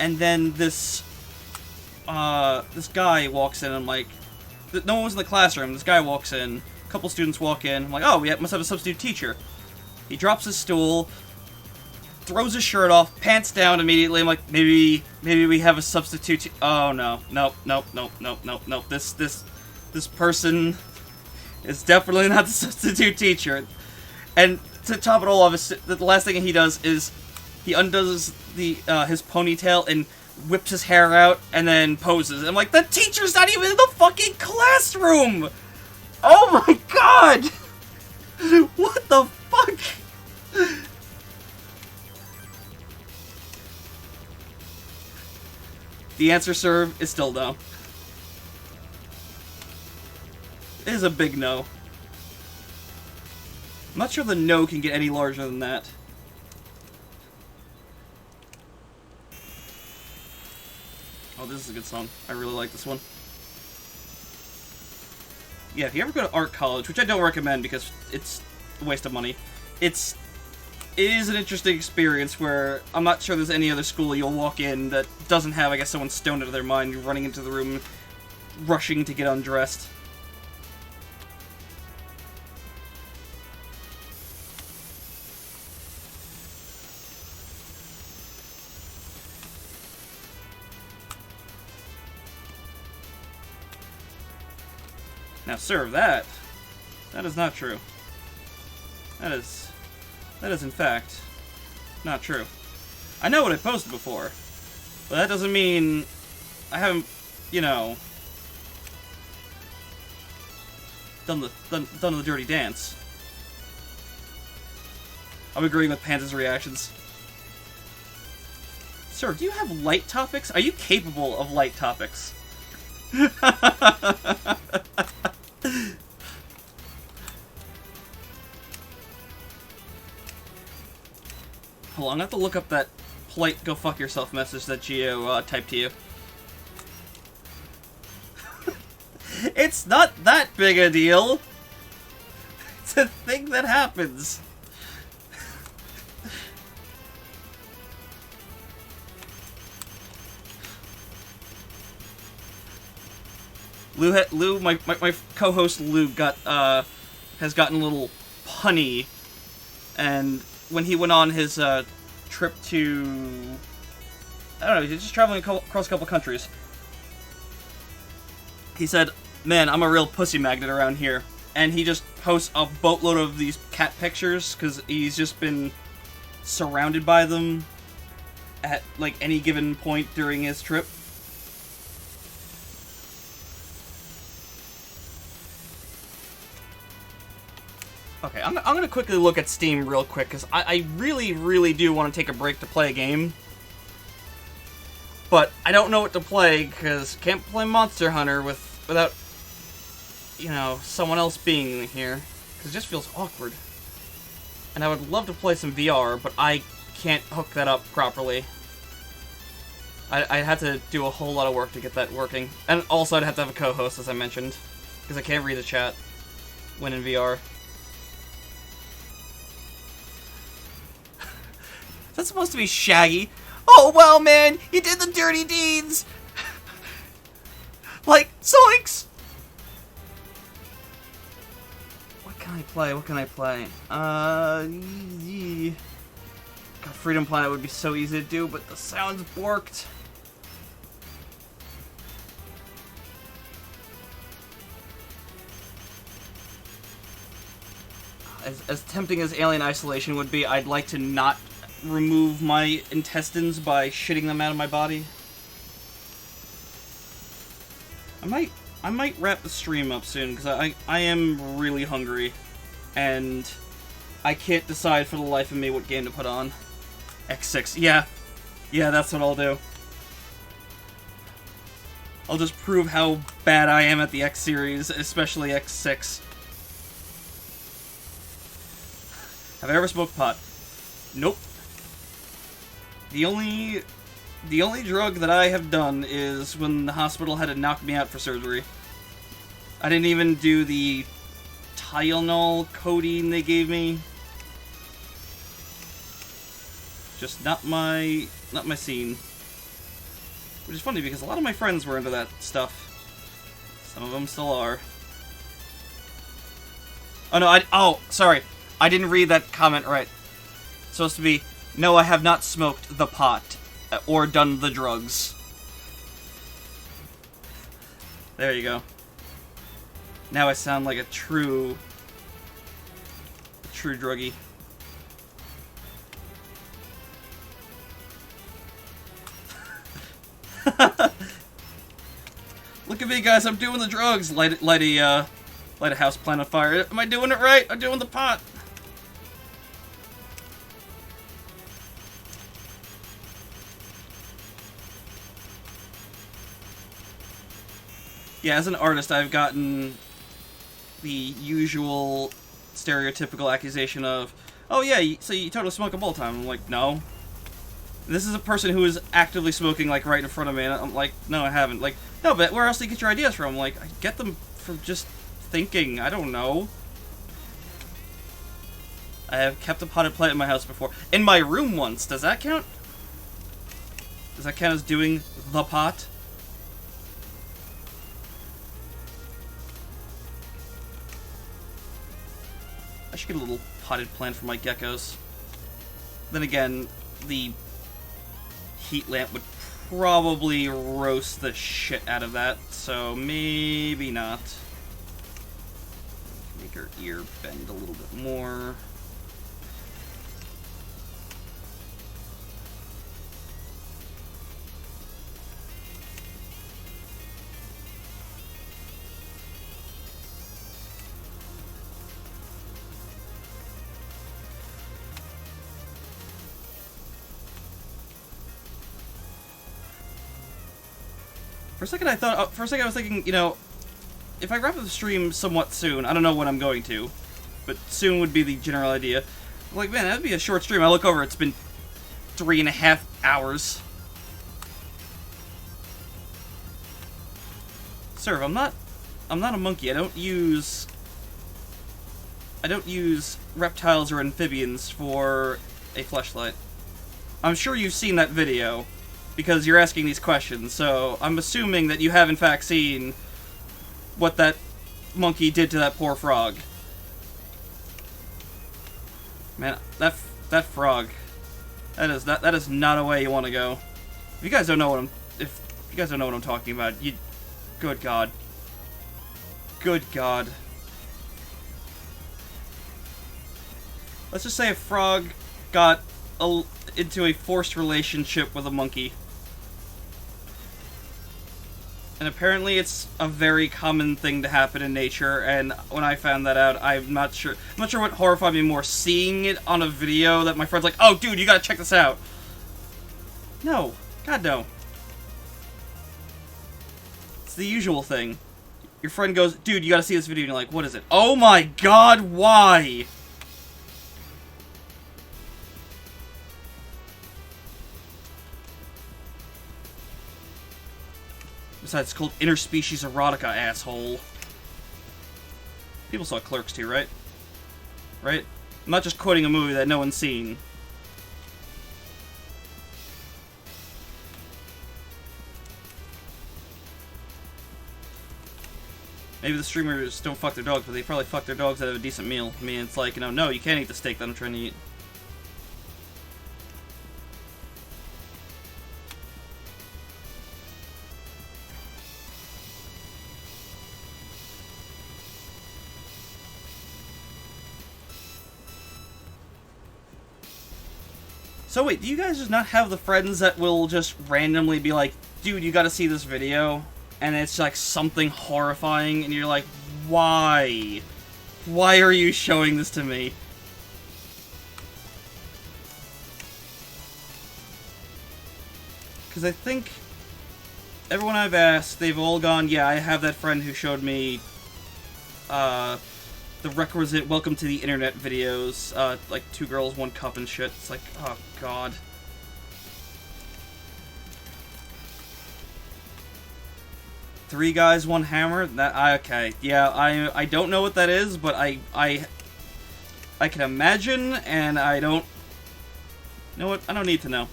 and then this guy walks in. I'm like, no one was in the classroom. This guy walks in. A couple students walk in. I'm like, oh, we must have a substitute teacher. He drops his stool, throws his shirt off, pants down immediately. I'm like, maybe we have a substitute. Oh no, nope. This person is definitely not the substitute teacher. And to top it all off, the last thing he does is he undoes his ponytail and whips his hair out and then poses. And I'm like, the teacher's not even in the fucking classroom! Oh my god! What the fuck? The answer, sir, is still no. It is a big no. I'm not sure the no can get any larger than that. Oh, this is a good song. I really like this one. Yeah, if you ever go to art college, which I don't recommend because it's a waste of money, it is an interesting experience where I'm not sure there's any other school you'll walk in that doesn't have, I guess, someone stoned out of their mind running into the room, rushing to get undressed. Now, sir, that is not true. That is in fact not true. I know what I posted before, but that doesn't mean I haven't, you know, done the dirty dance. I'm agreeing with Panza's reactions. Sir, do you have light topics? Are you capable of light topics? Hold on, I'm gonna have to look up that polite "go fuck yourself" message that Geo typed to you. It's not that big a deal. It's a thing that happens. Lou, my co-host Lou has gotten a little punny, and when he went on his trip to, I don't know, he's just traveling across a couple countries. He said, "Man, I'm a real pussy magnet around here," and he just posts a boatload of these cat pictures because he's just been surrounded by them at like any given point during his trip. Okay, I'm gonna quickly look at Steam real quick, because I really, really do want to take a break to play a game. But I don't know what to play, because can't play Monster Hunter without, you know, someone else being here. Because it just feels awkward. And I would love to play some VR, but I can't hook that up properly. I'd have to do a whole lot of work to get that working. And also I'd have to have a co-host, as I mentioned. Because I can't read the chat when in VR. That's supposed to be Shaggy. Oh, well, man, you did the dirty deeds. Like, zoinks! What can I play? What can I play? Yeah. God, Freedom Planet would be so easy to do, but the sound's borked. As tempting as Alien Isolation would be, I'd like to not remove my intestines by shitting them out of my body. I might wrap the stream up soon, because I am really hungry, and I can't decide for the life of me what game to put on. X6, yeah, that's what I'll do. I'll just prove how bad I am at the X series, especially X6. Have I ever smoked pot? Nope. The only drug that I have done is when the hospital had to knock me out for surgery. I didn't even do the Tylenol codeine they gave me. Just not my scene. Which is funny because a lot of my friends were into that stuff. Some of them still are. Oh no, sorry. I didn't read that comment right. It's supposed to be, "No, I have not smoked the pot or done the drugs." There you go. Now I sound like a true druggie. Look at me, guys! I'm doing the drugs. Light a house plant on fire. Am I doing it right? I'm doing the pot. Yeah, as an artist, I've gotten the usual stereotypical accusation of, "Oh yeah, so you totally smoke a bowl time." I'm like, no. This is a person who is actively smoking, like, right in front of me, and I'm like, no, I haven't. Like, no, but where else do you get your ideas from? I'm like, I get them from just thinking. I don't know. I have kept a potted plant in my house before. In my room once. Does that count? Does that count as doing the pot? I should get a little potted plant for my geckos. Then again, the heat lamp would probably roast the shit out of that, so maybe not. Make her ear bend a little bit more. For a second I was thinking, you know, if I wrap up the stream somewhat soon, I don't know when I'm going to, but soon would be the general idea. I'm like, man, that'd be a short stream. I look over, it's been 3.5 hours. Sir, I'm not a monkey. I don't use reptiles or amphibians for a fleshlight. I'm sure you've seen that video, because you're asking these questions, so I'm assuming that you have in fact seen what that monkey did to that poor frog. Man, that frog, that is not a way you want to go. If you guys don't know what I'm talking about, good God. Good God. Let's just say a frog got into a forced relationship with a monkey. And apparently it's a very common thing to happen in nature, and when I found that out, I'm not sure what horrified me more, seeing it on a video that my friend's like, oh dude, you gotta check this out. No. God no. It's the usual thing. Your friend goes, dude, you gotta see this video, and you're like, what is it? Oh my God, why? Besides, it's called interspecies erotica, asshole. People saw Clerks too, right? Right? I'm not just quoting a movie that no one's seen. Maybe the streamers don't fuck their dogs, but they probably fuck their dogs that have a decent meal. I mean, it's like, you know, no, you can't eat the steak that I'm trying to eat. So wait, do you guys just not have the friends that will just randomly be like, dude, you gotta see this video? And it's like something horrifying, and you're like, why? Why are you showing this to me? Because I think everyone I've asked, they've all gone, yeah, I have that friend who showed me the requisite welcome to the internet videos, like 2 girls, 1 cup and shit. It's like, oh God. Three guys, 1 hammer? Okay. Yeah, I don't know what that is, but I can imagine, and I don't... You know what? I don't need to know.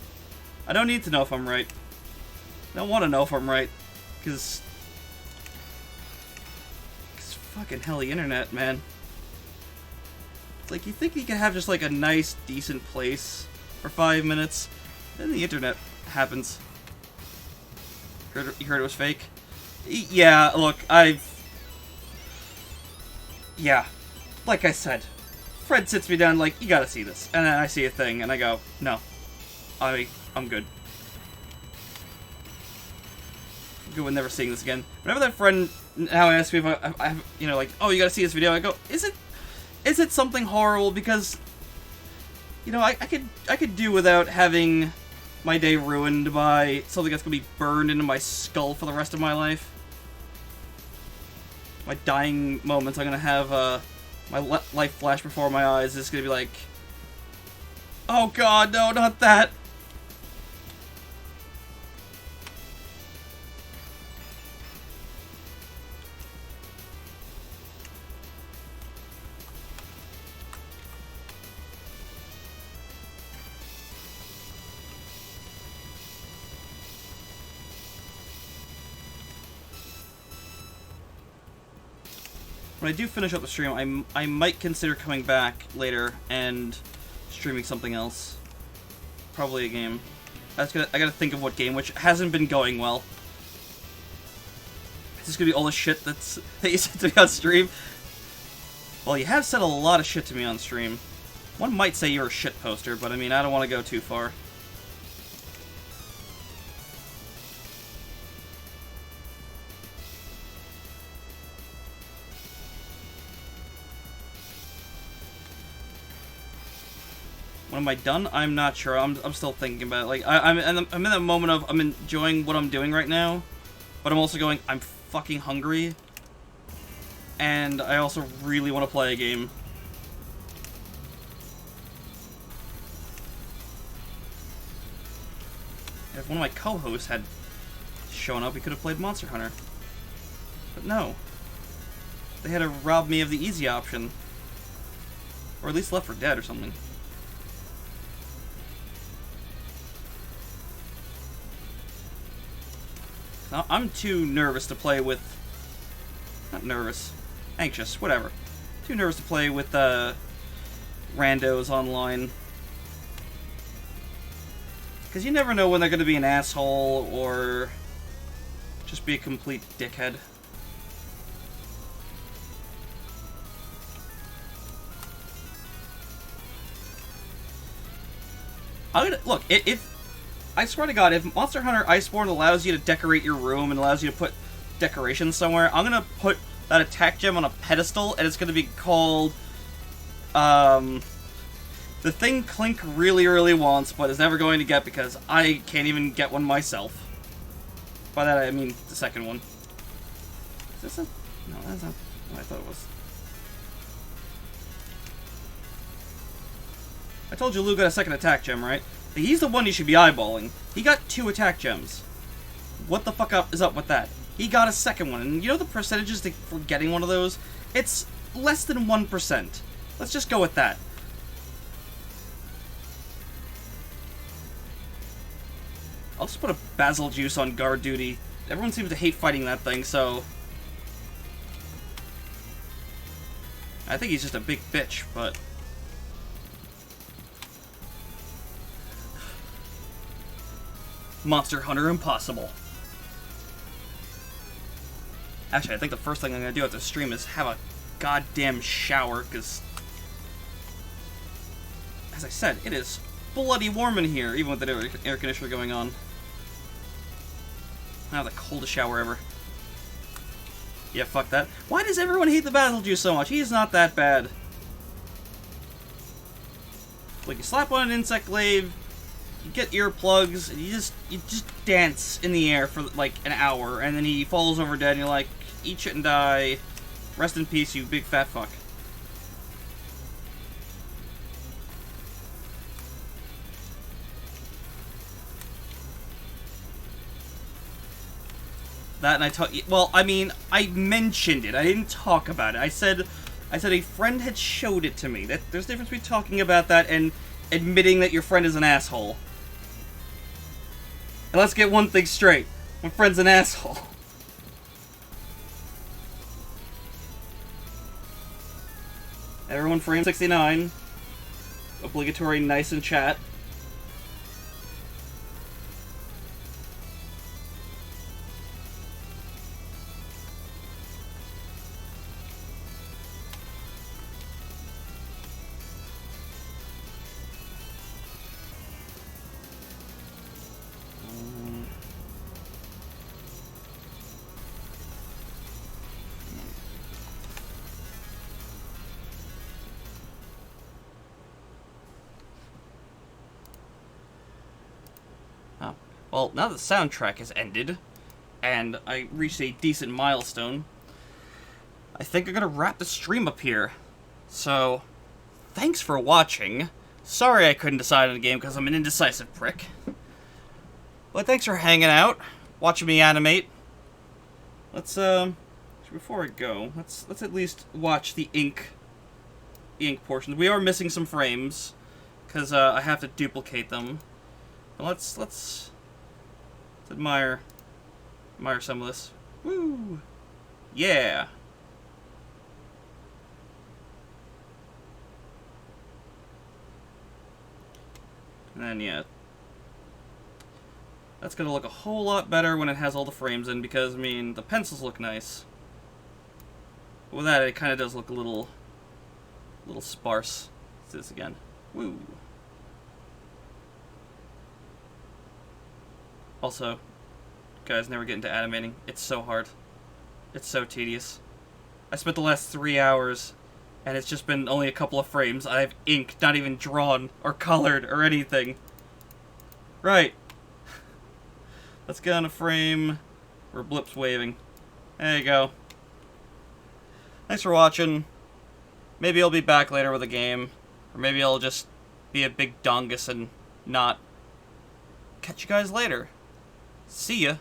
I don't need to know if I'm right. I don't want to know if I'm right, because fucking hell, the internet, man. It's like, you think you could have just like a nice, decent place for 5 minutes, then the internet happens. You heard it was fake? Yeah, look, yeah, like I said, Fred sits me down like, you gotta see this, and then I see a thing, and I go, no, I'm good. I'm good with never seeing this again. Whenever that friend now asks me if I have, you know, like, oh, you gotta see this video, I go, is it something horrible? Because, you know, I could do without having my day ruined by something that's gonna be burned into my skull for the rest of my life. My dying moments, I'm gonna have my life flash before my eyes. It's gonna be like, oh God, no, not that. When I do finish up the stream, I might consider coming back later and streaming something else. Probably a game. I gotta think of what game, which hasn't been going well. Is this gonna be all the shit that you said to me on stream? Well, you have said a lot of shit to me on stream. One might say you're a shit poster, but I mean, I don't want to go too far. When am I done? I'm not sure. I'm still thinking about it. Like, I'm in that moment of, I'm enjoying what I'm doing right now, but I'm also going, I'm fucking hungry, and I also really want to play a game. If one of my co-hosts had shown up, we could have played Monster Hunter. But no. They had to rob me of the easy option. Or at least Left 4 Dead or something. Now, I'm too nervous to play with... Not nervous. Anxious, whatever. Too nervous to play with, randos online. Because you never know when they're going to be an asshole or just be a complete dickhead. Look, if I swear to God, if Monster Hunter Iceborne allows you to decorate your room and allows you to put decorations somewhere, I'm gonna put that attack gem on a pedestal, and it's gonna be called, the thing Clink really, really wants, but is never going to get because I can't even get one myself. By that I mean the second one. Is this a... No, that's not what I thought it was. I told you Lou got a second attack gem, right? He's the one you should be eyeballing. He got 2 attack gems. What the fuck is up with that? He got a second one, and you know the percentages for getting one of those? It's less than 1%. Let's just go with that. I'll just put a basil juice on guard duty. Everyone seems to hate fighting that thing, so... I think he's just a big bitch, but... Monster Hunter Impossible. Actually, I think the first thing I'm gonna do after the stream is have a goddamn shower, because... As I said, it is bloody warm in here, even with the air conditioner going on. I have the coldest shower ever. Yeah, fuck that. Why does everyone hate the basil juice so much? He's not that bad. Like, you slap on an insect glaive, you get earplugs, and you just dance in the air for like an hour, and then he falls over dead, and you're like, eat shit and die. Rest in peace, you big fat fuck. That, and well, I mean, I mentioned it. I didn't talk about it. I said a friend had showed it to me. That there's a difference between talking about that and admitting that your friend is an asshole. And let's get one thing straight. My friend's an asshole. Everyone frame 69. Obligatory nice in chat. Well, now that the soundtrack has ended, and I reached a decent milestone, I think I'm gonna wrap the stream up here. So, thanks for watching. Sorry I couldn't decide on a game because I'm an indecisive prick. But thanks for hanging out, watching me animate. Let's, before I go, let's at least watch the ink portions. We are missing some frames, because, I have to duplicate them. But let's admire some of this. Woo! Yeah! And then, yeah. That's gonna look a whole lot better when it has all the frames in, because, I mean, the pencils look nice. But with that, it kind of does look a little sparse. Let's do this again. Woo! Also, guys, never get into animating. It's so hard. It's so tedious. I spent the last 3 hours, and it's just been only a couple of frames. I have ink, not even drawn, or colored, or anything. Right. Let's get on a frame where Blip's waving. There you go. Thanks for watching. Maybe I'll be back later with a game. Or maybe I'll just be a big dongus and not catch you guys later. See ya.